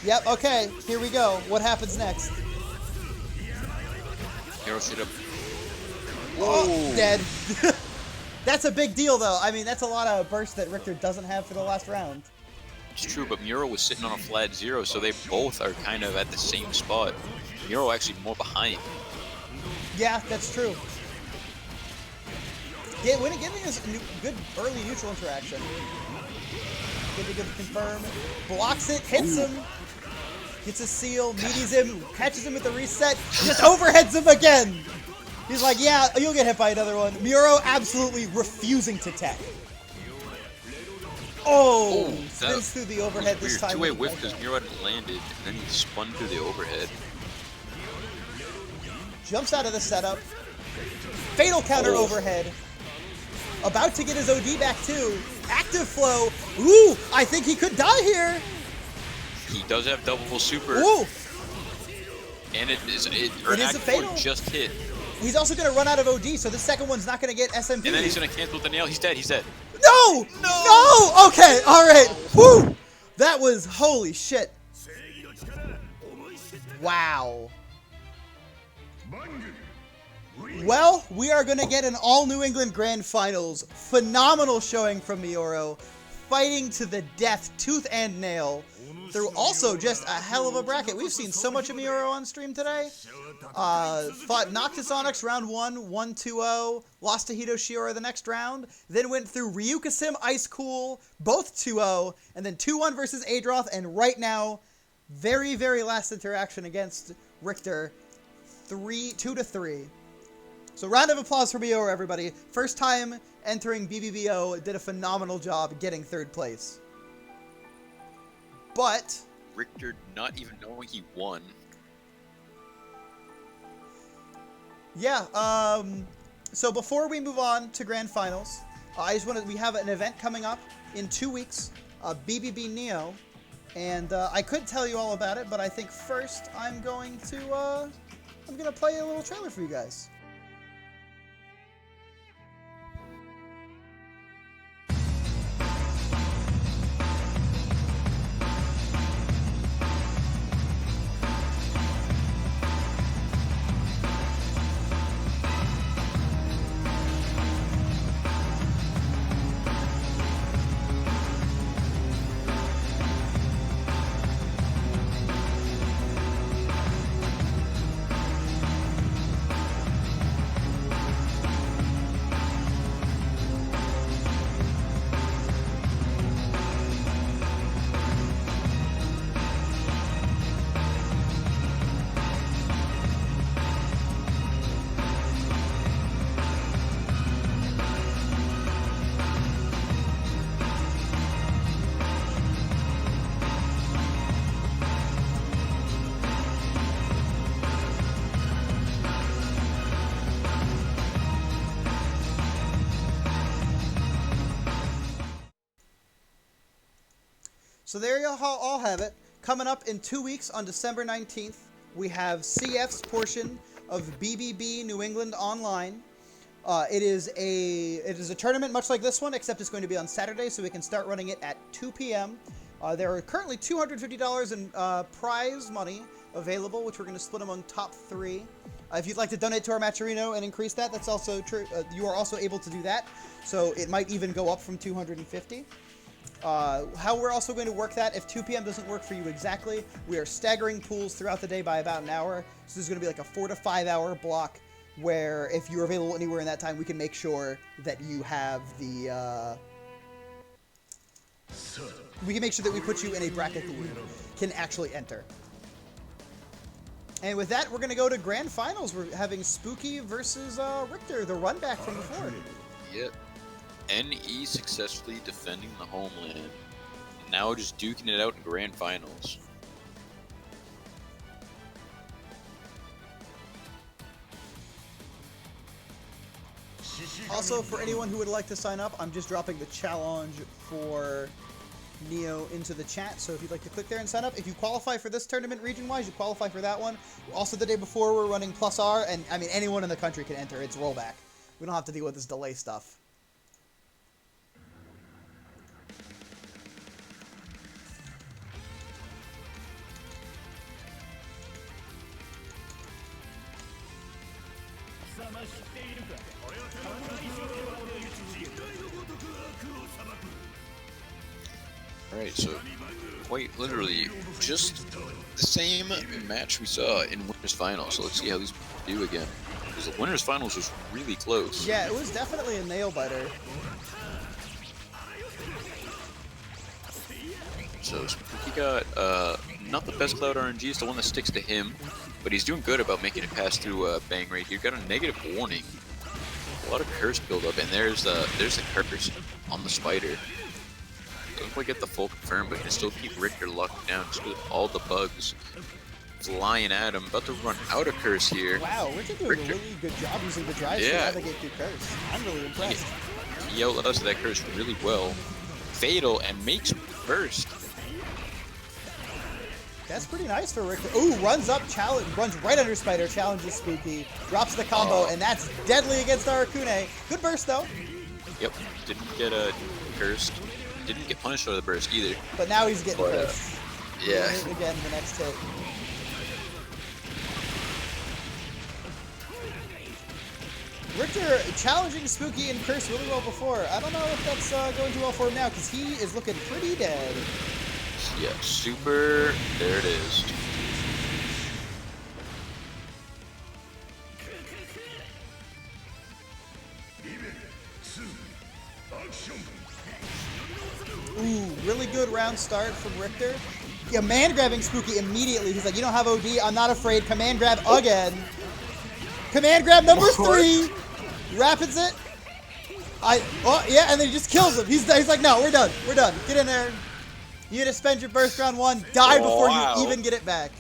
Yep, okay. Here we go. What happens next? Hero should have. Oh, dead. That's a big deal, though. I mean, that's a lot of burst that Richter doesn't have for the last round. It's true, but Muro was sitting on a flat 0, so they both are kind of at the same spot. Muro actually more behind. Yeah, that's true. Yeah, giving us a good early neutral interaction. Good to confirm. Blocks it, hits him. Gets a seal, meaties him, catches him with the reset, just overheads him again. He's like, yeah, you'll get hit by another one. Muro absolutely refusing to tech. Oh, spins through the overhead this time. Two-way whiff because Muro hadn't landed, and then he spun through the overhead. Jumps out of the setup. Fatal counter overhead. About to get his OD back too. Active flow. Ooh, I think he could die here. He does have double super. Ooh. And it is It is a active fatal. flow just hit. He's also going to run out of OD, so this second one's not going to get SMP. And then he's going to cancel with the nail. He's dead. He's dead. No! No! Okay, alright. Woo! That was, holy shit. Wow. Well, we are going to get an all New England Grand Finals. Phenomenal showing from Mioro. Fighting to the death, tooth and nail. Through also just a hell of a bracket. We've seen so much of Mioro on stream today. Fought Noctis Onyx round 1, 1-2-0. Lost to Hito Shiora the next round. Then went through Ryukasim, Ice Cool, both 2-0. And then 2-1 versus Adroth. And right now, very, very last interaction against Richter 2-3. So round of applause for BO, everybody. First time entering BBBO, did a phenomenal job getting 3rd place. But Richter not even knowing he won. yeah, so before we move on to Grand Finals, we have an event coming up in 2 weeks, BBB Neo, and I could tell you all about it, but I think first I'm going to play a little trailer for you guys. So there you all have it. Coming up in 2 weeks on December 19th, we have CF's portion of BBB New England Online. It is a tournament much like this one, except it's going to be on Saturday, so we can start running it at 2 p.m. There are currently $250 in prize money available, which we're going to split among top 3. If you'd like to donate to our Matcherino and increase that, that's also true. You are also able to do that, so it might even go up from 250. How we're also going to work that, if 2 p.m. doesn't work for you exactly, we are staggering pools throughout the day by about an hour. So there's going to be like a 4 to 5 hour block where if you're available anywhere in that time, we can make sure that you have the, we can make sure that we put you in a bracket that you can actually enter. And with that, we're going to go to Grand Finals. We're having Spooky versus Richter, the run back from before. Yep. NE successfully defending the homeland. Now just duking it out in Grand Finals. Also, for anyone who would like to sign up, I'm just dropping the challenge for Neo into the chat, so if you'd like to click there and sign up. If you qualify for this tournament region-wise, you qualify for that one. Also, the day before, we're running Plus R, and I mean, anyone in the country can enter. It's rollback. We don't have to deal with this delay stuff. Alright, so quite literally just the same match we saw in Winners Finals. So let's see how these do again. Because the Winners Finals was really close. Yeah, it was definitely a nail-biter. So he got not the best Cloud RNG, it's the one that sticks to him, but he's doing good about making it pass through Bang right here. Got a negative warning. A lot of curse buildup, and there's the curse on the spider. Doesn't quite get the full confirm, but can still keep Richter locked down just with all the bugs flying at him. About to run out of curse here. Wow, Richter doing a really good job using the drive to navigate through curse. I'm really impressed. He outlasts that curse really well. Fatal and makes first. That's pretty nice for Richter. Ooh, runs up, runs right under Spider, challenges Spooky, drops the combo, and that's deadly against Arakune. Good burst though. Yep, didn't get cursed. Didn't get punished for the burst either. But now he's getting cursed. Yeah. Hit again the next hit. Richter challenging Spooky and Curse really well before. I don't know if that's going too well for him now, because he is looking pretty dead. Yeah, super. There it is. Ooh, really good round start from Richter. man grabbing Spooky immediately. He's like, you don't have OD. I'm not afraid. Command grab again. Command grab number 3. Rapids it. Yeah, and then he just kills him. He's like, no, we're done. We're done. Get in there. You need to spend your burst round 1. Die before you even get it back.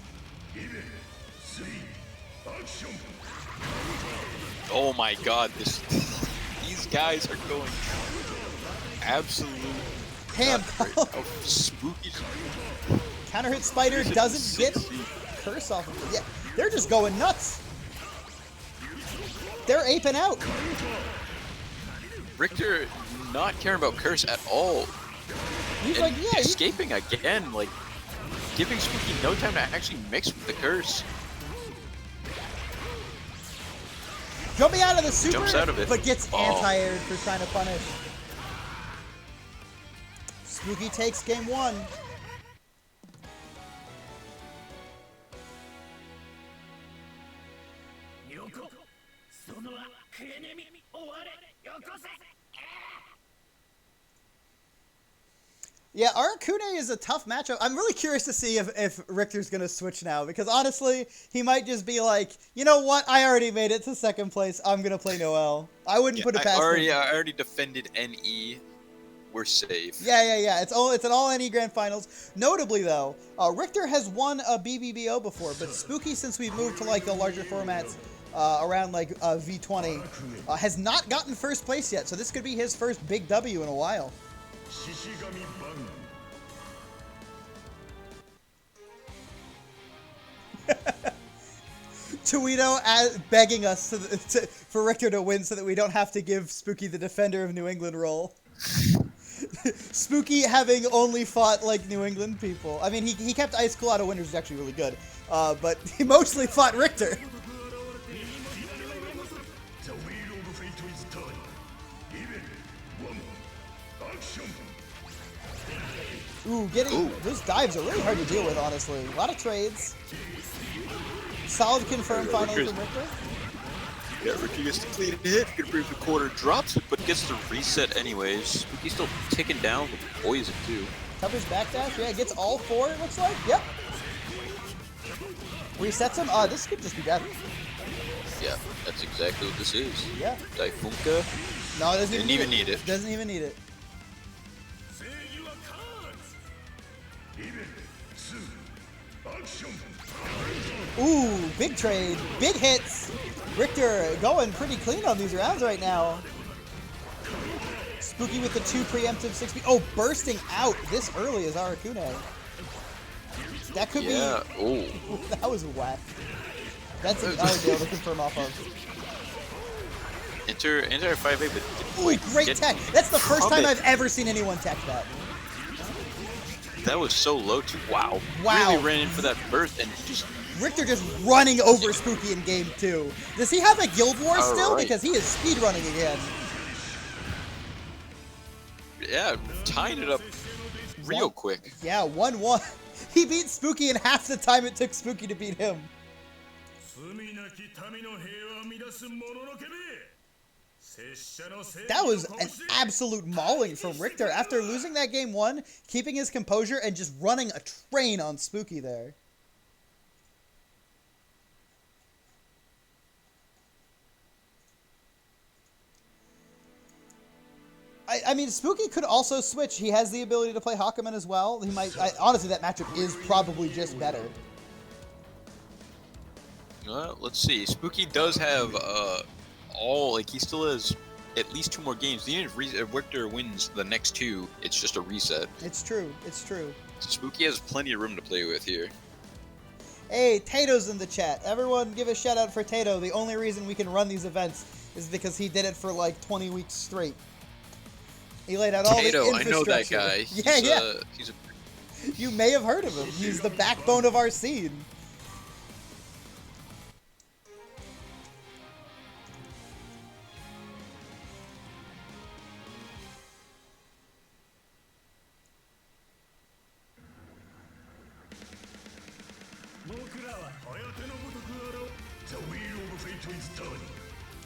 Oh my god, these guys are going absolute Ham. spooky. Counter hit Spider doesn't get curse off of it. Yeah, they're just going nuts. They're aping out. Richter not caring about curse at all. He's and like, yeah, escaping again, like giving Spooky no time to actually mix with the curse. Jumping out of the super, Jumps out of it. but gets anti-aired for trying to punish. Spooky takes game 1. Yeah, Arakune is a tough matchup. I'm really curious to see if Richter's going to switch now, because honestly, he might just be like, you know what, I already made it to second place, I'm going to play Noel. I wouldn't put it past him. I already defended NE. We're safe. Yeah. It's an all NE Grand Finals. Notably, though, Richter has won a BBBO before, but Spooky, since we've moved to like the larger formats around like V20, has not gotten first place yet. So this could be his first big W in a while. Tweedo begging us for Richter to win so that we don't have to give Spooky the Defender of New England role. Spooky having only fought like New England people. I mean, he kept Ice Cool out of Winners, is actually really good. But he mostly fought Richter. Ooh, those dives are really hard to deal with, honestly. A lot of trades. Solid confirmed final from Richter. Yeah, Richter gets the clean hit, can bring the quarter, drops it, but gets the reset anyways. Spooky's still ticking down with poison too. Covers backdash, yeah, gets all 4, it looks like. Yep. Resets him. This could just be death. Yeah, that's exactly what this is. Yeah. Daifunka. No, it doesn't Didn't even need it. Doesn't even need it. Ooh, big trade, big hits. Richter going pretty clean on these rounds right now. Spooky with the 2 preemptive 6B. Oh, bursting out this early is Arakune. That could be. Oh. That was whack. That's another deal to confirm off of. Enter 5A, but Ooh, great tech. That's the first time I've ever seen anyone tech that. That was so low too. Wow. Wow. Really ran in for that burst and just. Richter just running over Spooky in game 2. Does he have a Guild War still? Right. Because he is speedrunning again. Yeah, tying it up real quick. Yeah, 1-1. He beat Spooky in half the time it took Spooky to beat him. That was an absolute mauling from Richter after losing that game 1, keeping his composure and just running a train on Spooky there. I mean, Spooky could also switch. He has the ability to play Hakumen as well. He might. Honestly, that matchup is probably just better. Let's see. Spooky does have he still has at least 2 more games. Even if Richter wins the next 2, it's just a reset. It's true. It's true. Spooky has plenty of room to play with here. Hey, Tato's in the chat. Everyone give a shout out for Tato. The only reason we can run these events is because he did it for like 20 weeks straight. He laid out all the infrastructure. I know that guy. Yeah. You may have heard of him. He's the backbone of our scene.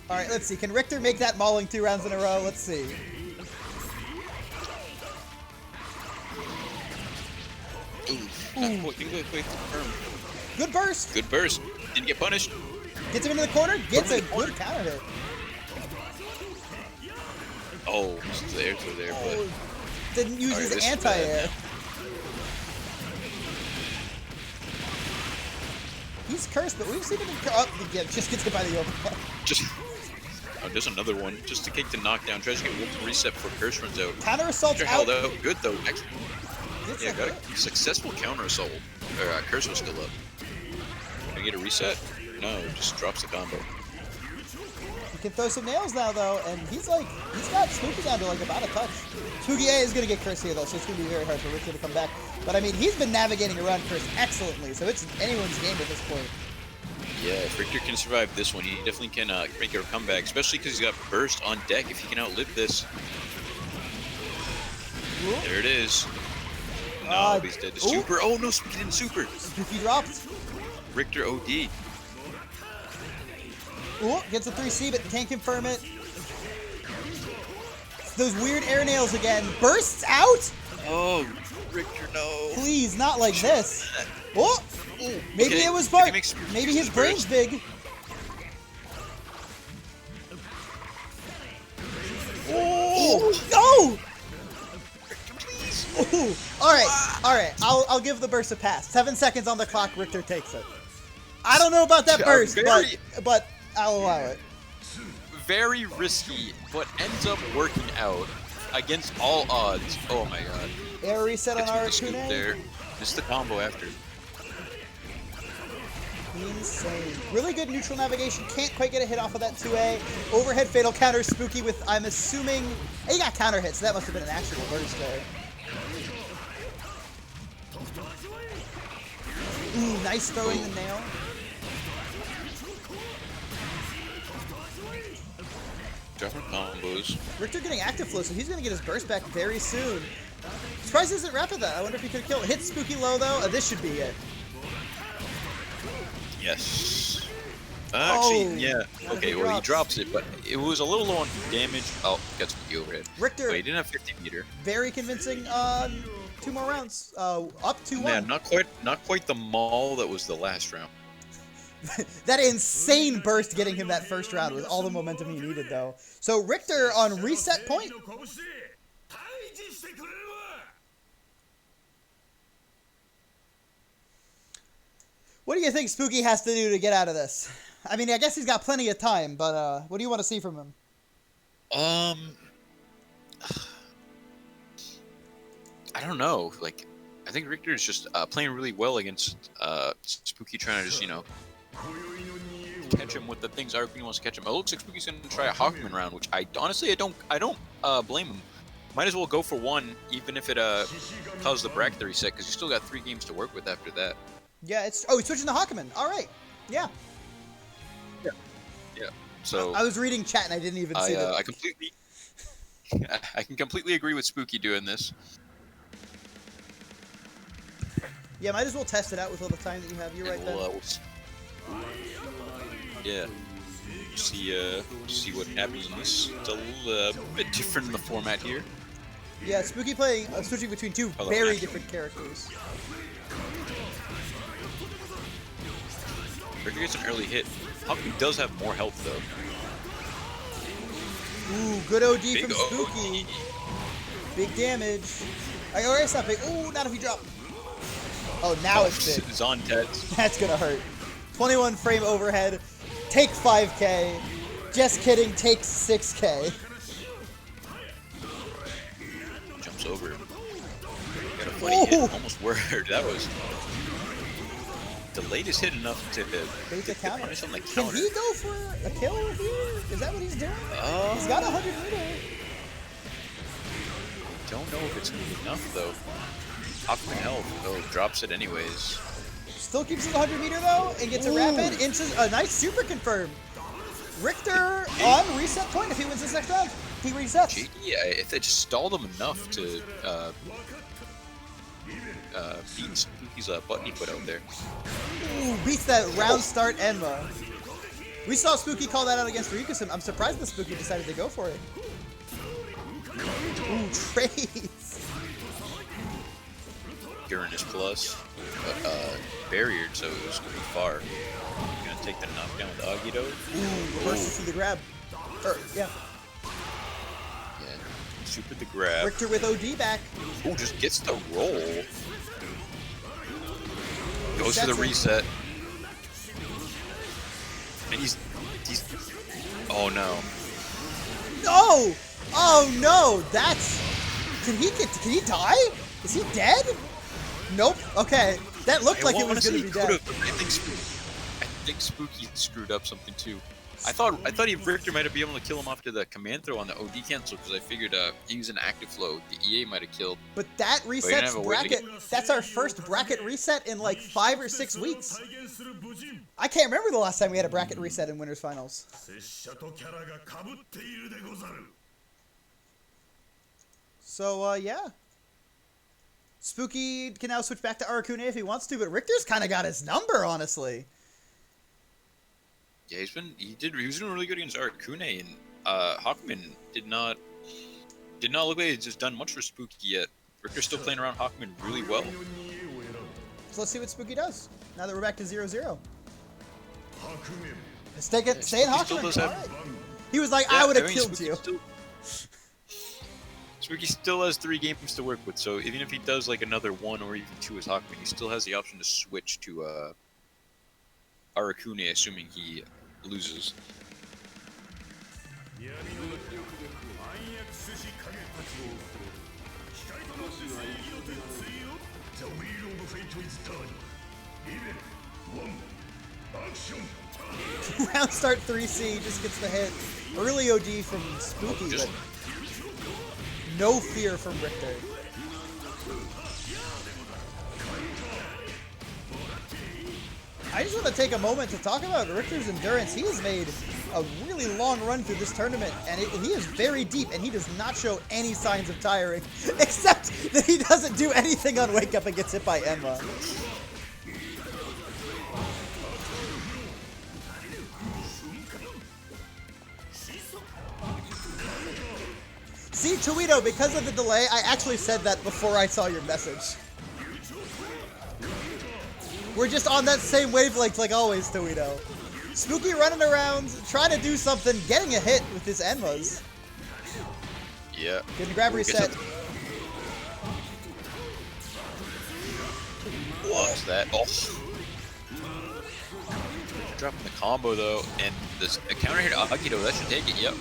All right, let's see. Can Richter make that mauling 2 rounds in a row? Let's see. Didn't quite confirm. Good burst. Good burst. Didn't get punished. Gets him into the corner. Gets a good counter hit. Oh, the airs were there, but Didn't use Alright, his this is anti-air. He's cursed, but we've seen him just gets hit by the overhead. just there's another one. Just a kick to knockdown. Tries to get whooped reset before curse runs out. Counter assault's Victor out. held out. Good though. Actually, Gets yeah, a got hit. a successful counter assault. Curse was still up. Can I get a reset? No, just drops the combo. He can throw some nails now, though, and he's got Spooky down to like about a touch. Spooky A is going to get Curse here, though, so it's going to be very hard for Richter to come back. But I mean, he's been navigating around Curse excellently, so it's anyone's game at this point. Yeah, if Richter can survive this one, he definitely can make a comeback, especially because he's got burst on deck. If he can outlive this, there it is. No, he's dead to super. Oh no, Spooky didn't super. Spooky dropped. Richter OD. Ooh, gets a 3C, but can't confirm it. Those weird air nails again. Bursts out? Oh, Richter, no. Please, not like this. Oh! Ooh, Maybe okay. it was Bart. Makes Maybe his brain's burst. big. Oh! No! Ooh. All right. I'll give the burst a pass. 7 seconds on the clock. Richter takes it. I don't know about that burst, but I'll allow it. Very risky, but ends up working out against all odds. Oh my god. Air reset on Gets with the scoop Arakune. there. Missed the combo after. Insane. Really good neutral navigation. Can't quite get a hit off of that 2A. Overhead fatal counter. Spooky with, I'm assuming, he got counter hits. So that must have been an actual burst there. Ooh, nice throwing the nail. Different combos. Richter getting active flow, so he's going to get his burst back very soon. Surprised he isn't rapid that. I wonder if he could kill. Hit Spooky low though. This should be it. Yes. Actually, yeah. Oh, Okay, well, he drops it, but it was a little low on damage. Oh, got some overhead. Richter. But he didn't have 50 meter. Very convincing. 2 more rounds. Up 2-1. Man, not quite the maul that was the last round. That insane burst getting him that first round with all the momentum he needed, though. So Richter on reset point. What do you think Spooky has to do to get out of this? I mean, I guess he's got plenty of time, but what do you want to see from him? I don't know. Like, I think Richter is just playing really well against Spooky, trying to just, catch him with the things Arakune wants to catch him. It looks like Spooky's going to try a Hawkman round, which I don't blame him. Might as well go for one, even if it causes the bracket to reset, because you still got 3 games to work with after that. Yeah, it's... Oh, he's switching to Hawkman. All right. Yeah. Yeah. So I was reading chat and I didn't even see that. I can completely agree with Spooky doing this. Yeah, might as well test it out with all the time that you have. You're right, Ben. Yeah. See what happens in this. It's a little bit different in the format here. Yeah, Spooky playing, switching between 2 very different characters. Richter gets an early hit. Hawkman does have more health though. Ooh, good OD Big from Spooky. Big damage. Alright, it's not big. Ooh, not if he dropped. Oh, now it's big. It's on Ted's. That's gonna hurt. 21 frame overhead. Take 5k. Just kidding, take 6k. Jumps over. Got a funny hit. Almost word. That was the latest hit enough to Bait the counter. punish on the Can counter. he go for a kill here? Is that what he's doing? He's got 100 meter. Don't know if it's gonna be enough though. Hawkman health. Oh, drops it anyways. Still keeps it 100 meter though, and gets a rapid into a nice super confirm. Richter on reset point if he wins this next round. He resets. JD, if they just stalled him enough to beat Spooky's button he put out there. Ooh, beats that round start Enma. We saw Spooky call that out against Ryukusim. I'm surprised that Spooky decided to go for it. Ooh, trades. Gurnis Plus, but barriered, so it was gonna be far. Gonna take the knockdown with Agito. Ooh, reverses to the grab. Yeah. Yeah, super the grab. Richter with OD back. Oh, just gets the roll. Goes for the Resets it. reset. And he's. Oh no. No! Oh no! That's. Can he die? Is he dead? Nope. Okay. That looked like it was gonna be dead. I think Spooky screwed up something too. I thought Richter might have been able to kill him after the command throw on the OD cancel because I figured he was an active flow. The EA might have killed. But that resets bracket. That's our first bracket reset in like 5 or 6 weeks. I can't remember the last time we had a bracket reset in Winners Finals. So, yeah. Spooky can now switch back to Arakune if he wants to, but Richter's kind of got his number, honestly. Yeah, he was doing really good against Arakune, and Hawkman did not look like he's just done much for Spooky yet. Richter's still playing around Hawkman really well. So let's see what Spooky does, now that we're back to 0-0. Stay in Hawkman. All right. He was like, yeah, I would have killed you. Spooky still has 3 games to work with, so even if he does like another 1 or even 2 as Hawkman, he still has the option to switch to Arakune, assuming he loses. Round start 3C just gets the hit. Early OD from Spooky, but no fear from Richter. I just want to take a moment to talk about Richter's endurance. He has made a really long run through this tournament, and he is very deep, and he does not show any signs of tiring, except that he doesn't do anything on Wake Up and gets hit by Emma. See, Toledo, because of the delay, I actually said that before I saw your message. We're just on that same wavelength like always, Toledo. Spooky running around, trying to do something, getting a hit with his Enmas. Yeah. Getting grab reset. What's that? Oh. Dropping the combo though, and a counter hit Agito, that should take it, yep.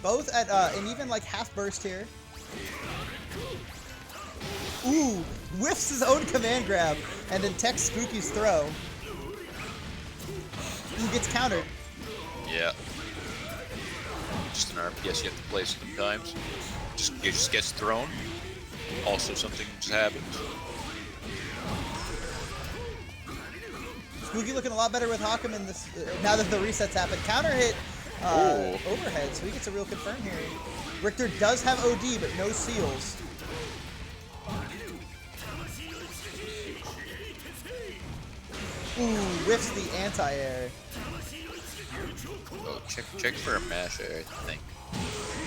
Both at and even like half burst here. Ooh, whiffs his own command grab and then techs Spooky's throw. Ooh, gets countered. Yeah. Just an RPS you have to play sometimes. It just gets thrown. Also something just happens. Spooky looking a lot better with Hawkman in this now that the resets happen. Counter hit overhead, so he gets a real confirm here. Richter does have OD, but no seals. Ooh, whiffs the anti-air. Oh, check for a mash air, I think.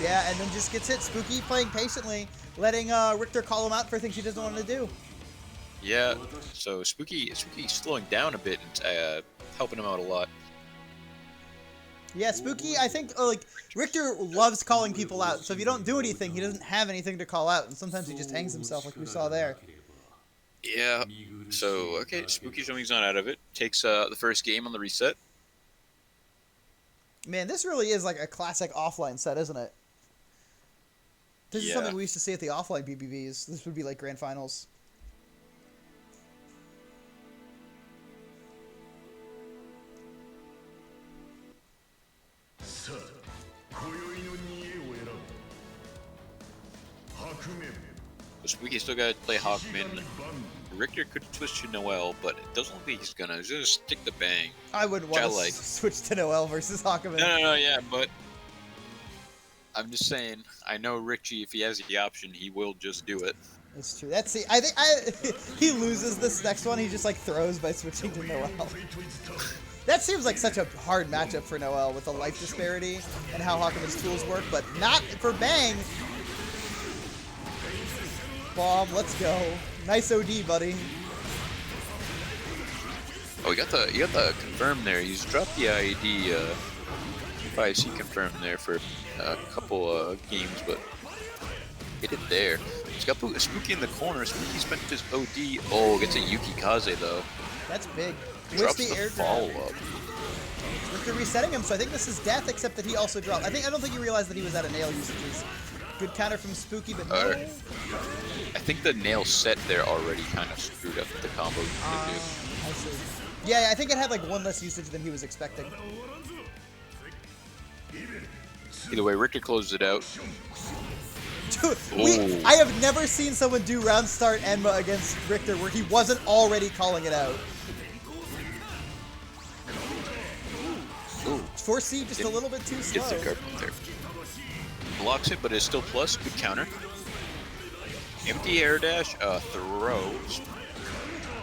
Yeah, and then just gets hit. Spooky playing patiently, letting Richter call him out for things he doesn't want to do. Yeah, so Spooky's slowing down a bit and helping him out a lot. Yeah, Spooky, I think, like, Richter loves calling people out, so if you don't do anything, he doesn't have anything to call out, and sometimes he just hangs himself like we saw there. Yeah, so, okay, Spooky showing he's not out of it. Takes the first game on the reset. Man, this really is like a classic offline set, isn't it? This is something we used to see at the offline BBBs. This would be like grand finals. So Spooky still got to play Hawkman. Richter could switch to Noel, but it doesn't look like he's gonna. He's gonna stick the bang. I would want to switch to Noel versus Hawkman. No, yeah, but I'm just saying. I know Richie, if he has the option, he will just do it. That's true. That's I think he loses this next one. He just like throws by switching to Noel. That seems like such a hard matchup for Noel with the life disparity and how Hakumen's tools work, but not for Bang. Bomb, let's go. Nice OD, buddy. Oh, you got the confirm there. He's dropped the IED 5C confirm there for a couple games, but hit it there. He's got Spooky in the corner. Spooky spent his OD. Oh, gets a Yuki Kaze though. That's big. Drops the the air follow up. Richter resetting him, so I think this is death, except that he also dropped. I don't think he realized that he was at a nail usages. Good counter from Spooky, but no. I think the nail set there already kind of screwed up the combo. I see. Yeah, I think it had like one less usage than he was expecting. Either way, Richter closes it out. Dude, I have never seen someone do round start Enma against Richter where he wasn't already calling it out. Ooh. 4C just a little bit too slow. Gets the card there. Blocks it, but it's still plus. Good counter. Empty air dash, throws.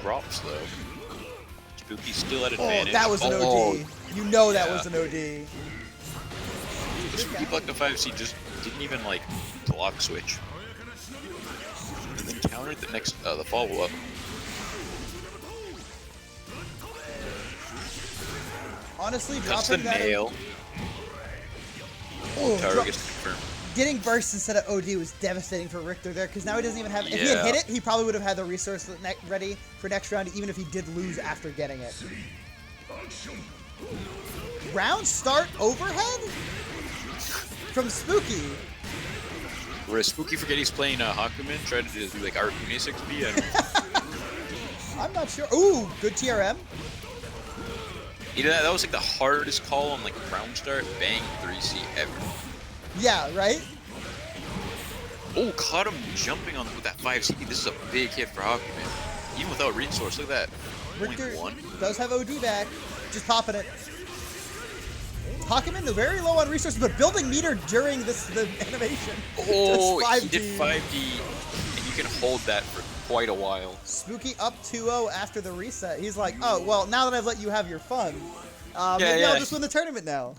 Drops though. Spooky's still at advantage. Oh, that was an OD. You know that was an OD. Spooky blocked the 5C, just didn't even like block switch. And then countered the next, the follow up. Honestly, That's the dropping that. nail. Oh, Tower gets confirmed. Getting burst instead of OD was devastating for Richter there, because now he doesn't even have. If he had hit it, he probably would have had the resource ready for next round, even if he did lose after getting it. Round start overhead from Spooky. Where Spooky forget he's playing Hakumen, tried to do like Arcune 6B. I'm not sure. Ooh, good TRM. You know, that was like the hardest call on like round start Bang 3C ever. Yeah, right? Oh, caught him jumping on with that 5C. This is a big hit for Hakumen. Even without resource, look at that. Richter 0.1. does have OD back. Just popping it. Hakumen, very low on resources, but building meter during the animation. Oh, Does he did 5D, and you can hold that for quite a while. Spooky up 2-0 after the reset. He's like, oh, well, now that I've let you have your fun, maybe I'll just win the tournament now.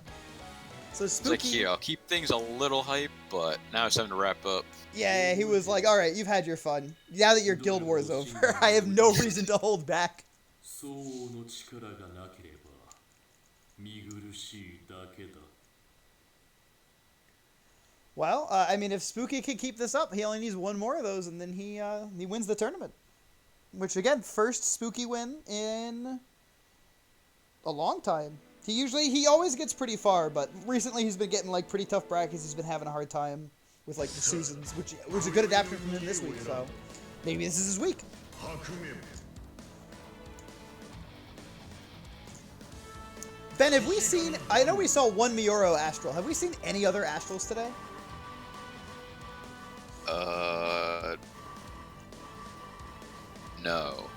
So Spooky... It's like, here, I'll keep things a little hype, but now it's time to wrap up. Yeah, he was like, all right, you've had your fun. Now that your guild war is over, I have no reason to hold back. Well, I mean, if Spooky can keep this up, he only needs one more of those, and then he wins the tournament. Which, again, first Spooky win in a long time. He always gets pretty far, but recently he's been getting, like, pretty tough brackets. He's been having a hard time with, like, the Susans, which was a good adaptation from him this week, so maybe this is his week. Ben, have we seen... I know we saw one Mioro Astral. Have we seen any other Astrals today? No.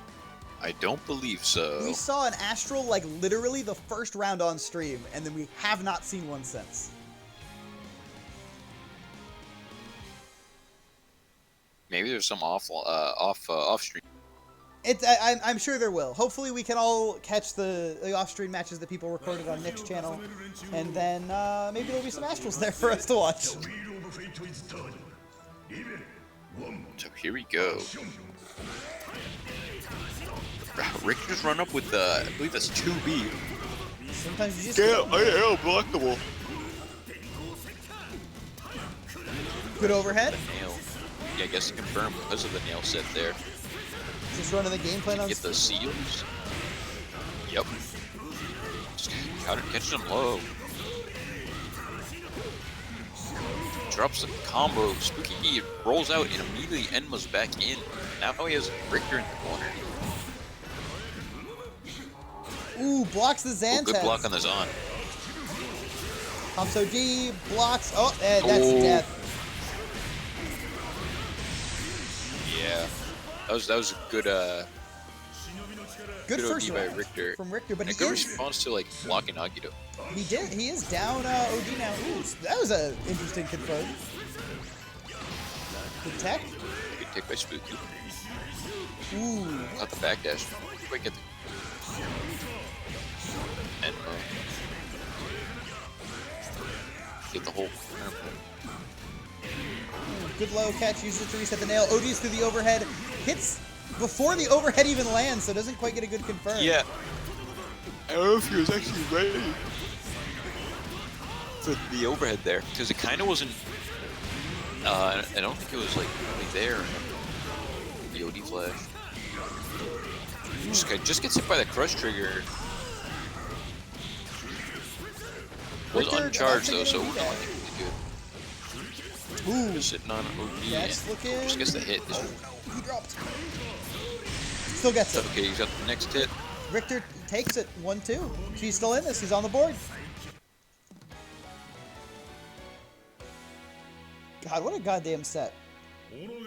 I don't believe so. We saw an Astral, like, literally the first round on stream, and then we have not seen one since. Maybe there's some off stream. I'm sure there will. Hopefully we can all catch the off-stream matches that people recorded on Nick's channel, and then maybe there'll be some Astrals there for us to watch. So here we go. Richter's run up with I believe that's 2B. Sometimes you just block the wall. good overhead. Nail. Yeah, I guess confirmed because of the nail set there. Just running the game plan on. Get the seals. Yep. Just catches him low. Drops the combo. Spooky rolls out and immediately Enma's back in. Now he has Richter in the corner. Ooh, blocks the Xantez. Good block on the Zon. Pops OD, blocks. Oh, that's death. Yeah. That was a good good first OD by round Richter. from Richter, but and he a good is, response to like blocking Agito. he is down OD now. Ooh, that was an interesting confirm. Good tech. Good take by Spooky. Ooh. Not the backdash. Quick get the... Get the whole. Good low catch, uses it to reset the nail. OD's through the overhead. Hits before the overhead even lands, so doesn't quite get a good confirm. Yeah. I don't know if he was actually ready for the overhead there, because it kind of wasn't. I don't think it was like really there. The OD flash. Just gets hit by the crush trigger. Was uncharged though, so it wasn't like really good. Ooh. Just sitting on OD That's and looking. just gets the hit. Oh, no, he dropped. Still gets it. Okay, he's got the next hit. Richter takes it 1-2. He's still in this. He's on the board. God, what a goddamn set.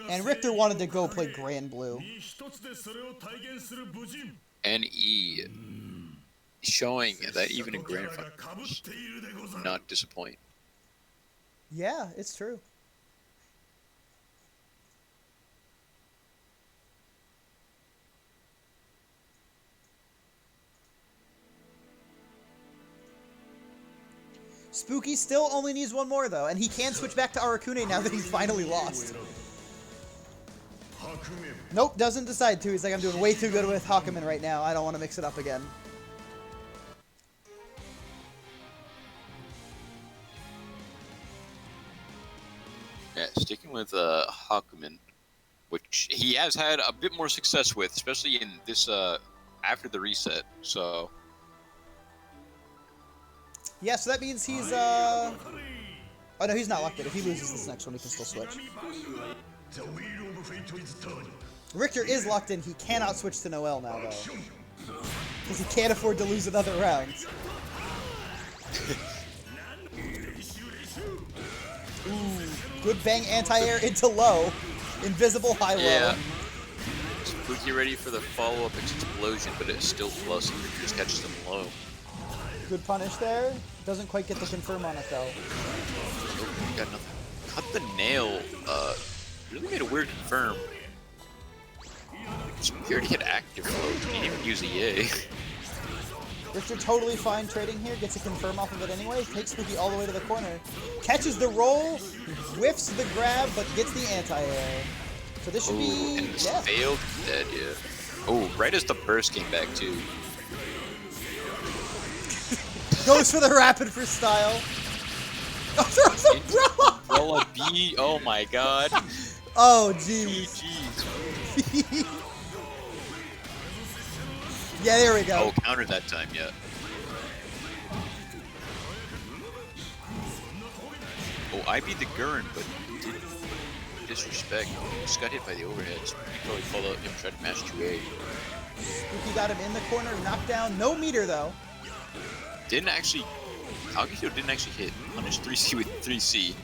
And Richter wanted to go play Grand Blue. And E showing that even in Grand Finals, not disappoint. Yeah, it's true. Spooky still only needs one more, though, and he can switch back to Arakune now that he's finally lost. Nope, doesn't decide to. He's like, I'm doing way too good with Hakumen right now. I don't want to mix it up again. Yeah, sticking with Hakumen, which he has had a bit more success with, especially in this after the reset. So yeah, so that means he's oh no, he's not locked in. If he loses this next one, he can still switch. The wheel of fate is turning. Richter is locked in. He cannot switch to Noel now, though. Because he can't afford to lose another round. Ooh, good bang anti-air into low. Invisible high-low. yeah, Spooky ready for the follow-up explosion, but it's still plus, and Richter just catches them low. Good punish there. Doesn't quite get the confirm on it, though. Oh, got nothing. Cut the nail. Really made a weird confirm. Spooky already had active flow. He didn't even use EA. Richter totally fine trading here. Gets a confirm off of it anyway. Takes Spooky all the way to the corner. Catches the roll. Whiffs the grab, but gets the anti-air. So this should be... And this yeah. failed dead, yeah. Oh, right as the burst came back, too. Goes for the rapid for style. Oh, throws a umbrella! Umbrella B, oh my god. Oh, jeez. GG. Yeah, there we go. Oh, countered that time, yeah. Oh, I beat the Gurn, but didn't disrespect. Just got hit by the overhead. So he probably called out him, tried to match 2A. Spooky got him in the corner, knocked down. No meter, though. Didn't actually... Kageto didn't actually hit. Punished 3C with 3C.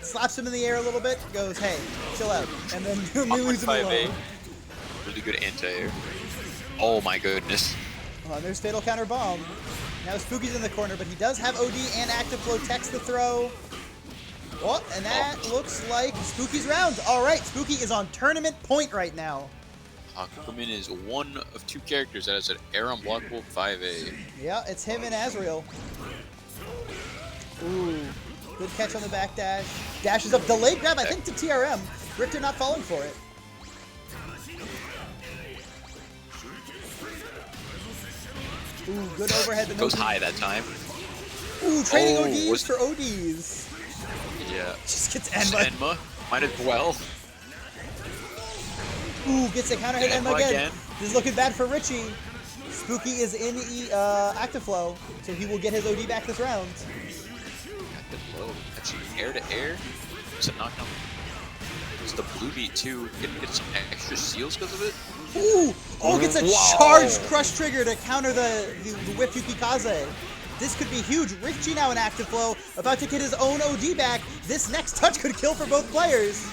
Slaps him in the air a little bit. Goes, hey, chill out. And then we lose him 5A. alone. Really good anti-air. Oh my goodness. Oh, and there's Fatal Counter Bomb. Now Spooky's in the corner, but he does have OD and Active Flow text to throw. Oh, and that looks like Spooky's round. All right, Spooky is on tournament point right now. Hakumen is one of two characters that has an air unblockable 5A. Yeah, it's him and Azrael. Ooh, good catch on the back dash. Dashes up, delayed grab, I think, to TRM. Richter not falling for it. Ooh, good overhead. Goes high that time. Ooh, trading Oh, ODs for ODs. Yeah. Just gets Just Enma. Enma. Might as well. Ooh, gets a counter hit Enma Enma again. again. This is looking bad for Richie. Spooky is in Active Flow, so he will get his OD back this round. Got the low. Actually, air to air. It's a knockdown. It's the blue beat too. Get some extra seals because of it. Ooh! Oh, gets a charged crush trigger to counter the whip Yukikaze. This could be huge. Richie now in Active Flow, about to get his own OD back. This next touch could kill for both players.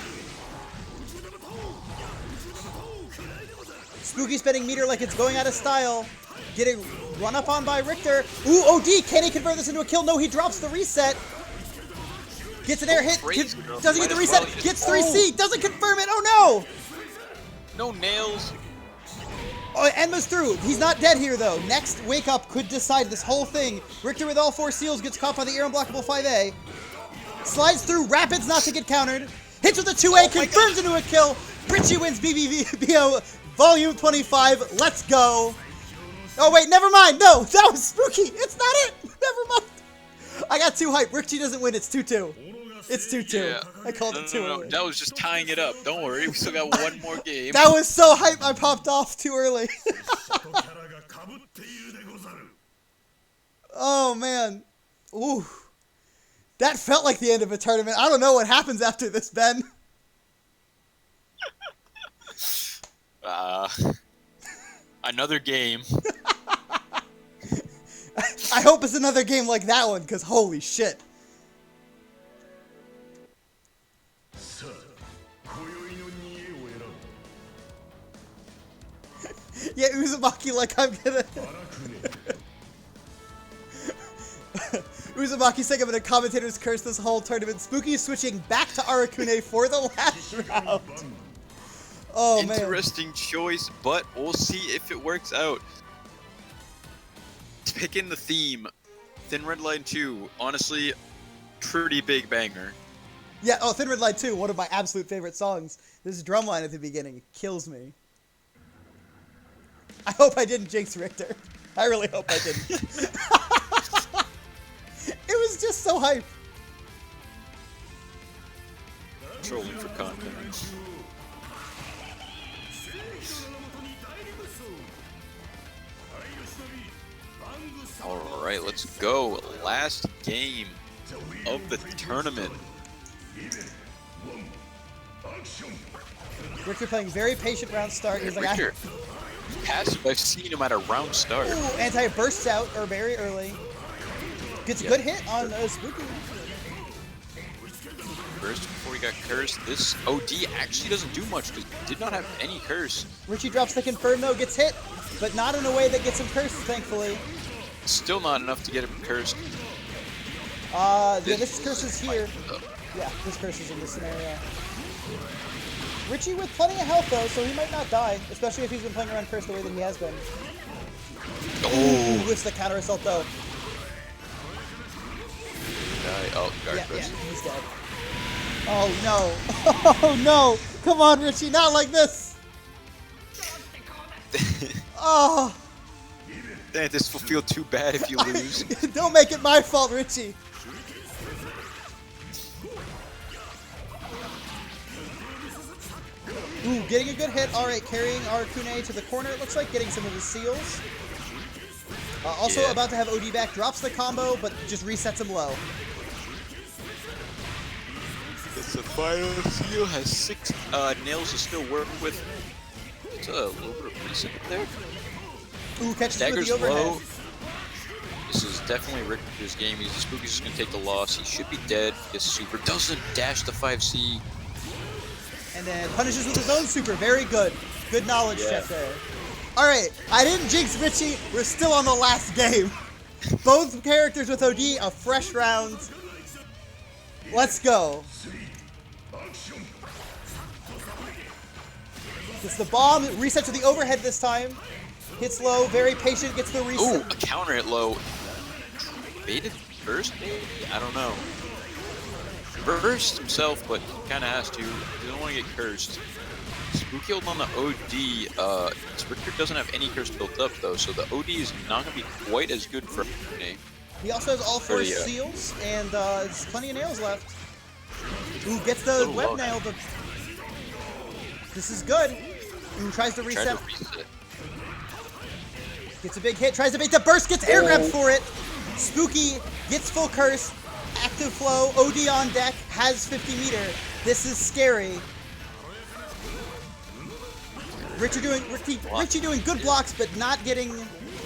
Spooky spending meter like it's going out of style. Getting run up on by Richter. Ooh, OD! Can he convert this into a kill? No, he drops the reset. Gets an air hit. Doesn't get the reset. Gets 3C. Doesn't confirm it. Oh no! No nails. Oh, Enma's through. He's not dead here, though. Next Wake Up could decide this whole thing. Richter with all 4 seals gets caught by the air unblockable 5A. Slides through, Rapids not to get countered. Hits with a 2A, confirms into a kill. Richie wins BBBO Volume 25. Let's go. Oh, wait, never mind. No, that was spooky. It's not it. Never mind. I got too hyped. Richie doesn't win. It's 2-2. It's 2-2. Yeah. I called it 2. No. That was just tying it up. Don't worry. We still got one more game. That was so hype. I popped off too early. Oh, man. Ooh. That felt like the end of a tournament. I don't know what happens after this, Ben. Another game. I hope it's another game like that one, because holy shit. Yeah, Uzumaki, like I'm gonna... Uzumaki saying I'm gonna commentator's curse this whole tournament. Spooky is switching back to Arakune for the last round. Oh, man. Interesting choice, but we'll see if it works out. Picking the theme, Thin Red Line 2, honestly, pretty big banger. Yeah, oh, Thin Red Line 2, one of my absolute favorite songs. This drum line at the beginning, it kills me. I hope I didn't jinx Richter. I really hope I didn't. It was just so hype. Trolling for content. Alright, let's go. Last game of the tournament. Richter playing very patient round start. He's like, Richter, passive I've seen him at a round start. ooh, anti bursts out or very early. Gets a good hit on Spooky. First, before he got cursed, this OD actually doesn't do much because he did not have any curse. Richie drops the confirm though, gets hit, but not in a way that gets him cursed, thankfully. Still not enough to get him cursed. Yeah, this curse is here. Yeah, this curse is in this scenario. Richie with plenty of health though, so he might not die, especially if he's been playing around curse the way that he has been. Oh, Whiffs the counter assault though. oh, guard Yeah, curse. he's dead. Oh no. Oh no. Come on, Richie, not like this. Oh. This will feel too bad if you lose. Don't make it my fault, Richie. Ooh, getting a good hit. All right, carrying Arakune to the corner, it looks like, getting some of his seals. Also Yeah. about to have OD back, drops the combo, but just resets him low. It's the final seal, has 6 nails to still work with. It's a little bit of reset there. Ooh, catches with Dagger's the overhead. low. This is definitely Richter's game. Spooky's just gonna take the loss. He should be dead because Super doesn't dash the 5C. And then punishes with his own super. Very good. Good knowledge Yeah. check there. All right, I didn't jinx Richie. We're still on the last game. Both characters with OD, a fresh round. Let's go. Gets the bomb, reset to the overhead this time. Hits low, very patient, gets the reset. Ooh, a counter at low. Baited burst, maybe? I don't know. Burst himself, but he kind of has to. He doesn't want to get cursed. Spooky holding on the OD. Richter doesn't have any curse built up, though, so the OD is not going to be quite as good for me. He also has all 4 Pretty, seals, and there's plenty of nails left. Ooh, gets the web low. nail. This is good. Ooh, tries to reset. Try to reset. Gets a big hit, tries to bait the burst, gets air grabbed for it. Spooky gets full curse, active flow, OD on deck, has 50 meter. This is scary. Richie doing good blocks, but not getting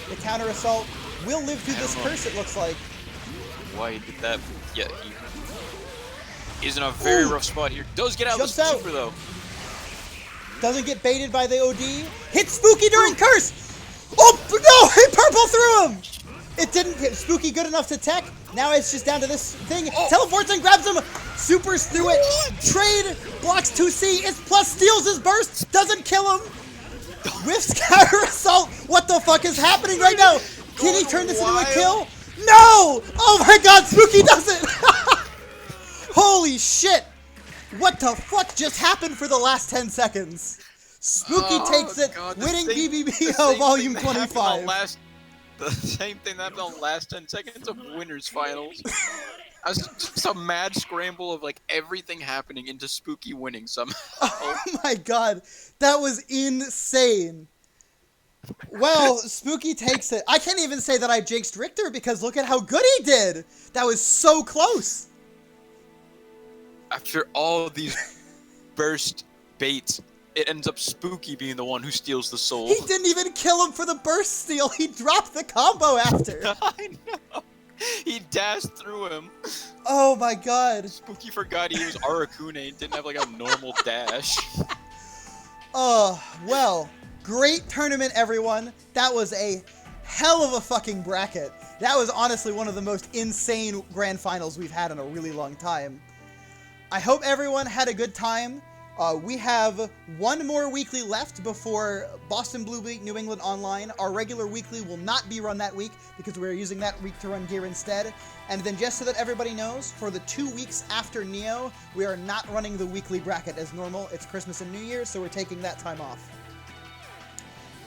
the counter assault. Will live through this curse, it looks like. Why he did that? Yeah, he's in a very rough spot here. Does get out of the Jumps out. super, though. Doesn't get baited by the OD. Hits Spooky during curse! Oh, no! He purple through him! It didn't hit Spooky good enough to tech. Now it's just down to this thing. Teleports and grabs him. Supers through it. Trade. Blocks 2C. It's plus steals his burst. Doesn't kill him. Whiffs counter assault! What the fuck is happening right now? Can he turn this into a wild. kill? No! Oh my god, Spooky does it! Holy shit! What the fuck just happened for the last 10 seconds? Spooky takes it, God, winning the BBBO same Volume thing that happened on 25. The same thing that happened on the last 10 seconds of winners finals. Just a mad scramble of like everything happening into Spooky winning somehow. Oh my god, that was insane. Well, Spooky takes it. I can't even say that I jinxed Richter because look at how good he did. That was so close. After all of these burst baits, it ends up Spooky being the one who steals the soul. He didn't even kill him for the burst steal. He dropped the combo after. I know. He dashed through him. Oh my god. Spooky forgot he was Arakune and didn't have like a normal dash. Oh, well, great tournament, everyone. That was a hell of a fucking bracket. That was honestly one of the most insane grand finals we've had in a really long time. I hope everyone had a good time. We have one more weekly left before Boston Blue Week, New England Online. Our regular weekly will not be run that week because we're using that week to run gear instead. And then just so that everybody knows, for the 2 weeks after Neo, we are not running the weekly bracket as normal. It's Christmas and New Year, so we're taking that time off.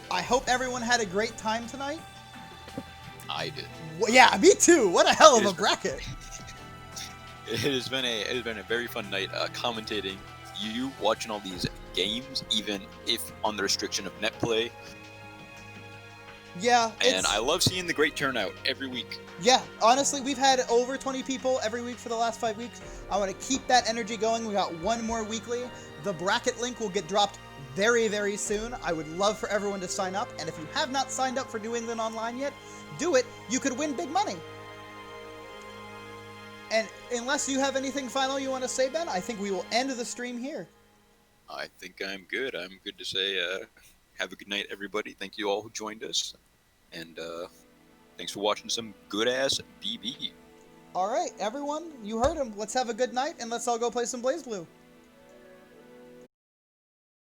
I hope everyone had a great time tonight. I did. Well, yeah, me too. What a hell of a bracket. It has been a very fun night commentating. You watching all these games, even if on the restriction of net play. Yeah. And I love seeing the great turnout every week. Yeah, honestly, we've had over 20 people every week for the last 5 weeks. I want to keep that energy going. We got one more weekly. The bracket link will get dropped very, very soon. I would love for everyone to sign up. And if you have not signed up for New England Online yet, do it. You could win big money. And unless you have anything final you want to say, Ben, I think we will end the stream here. I think I'm good. I'm good to say have a good night, everybody. Thank you all who joined us. And thanks for watching some good-ass BB. All right, everyone, you heard him. Let's have a good night, and let's all go play some BlazBlue.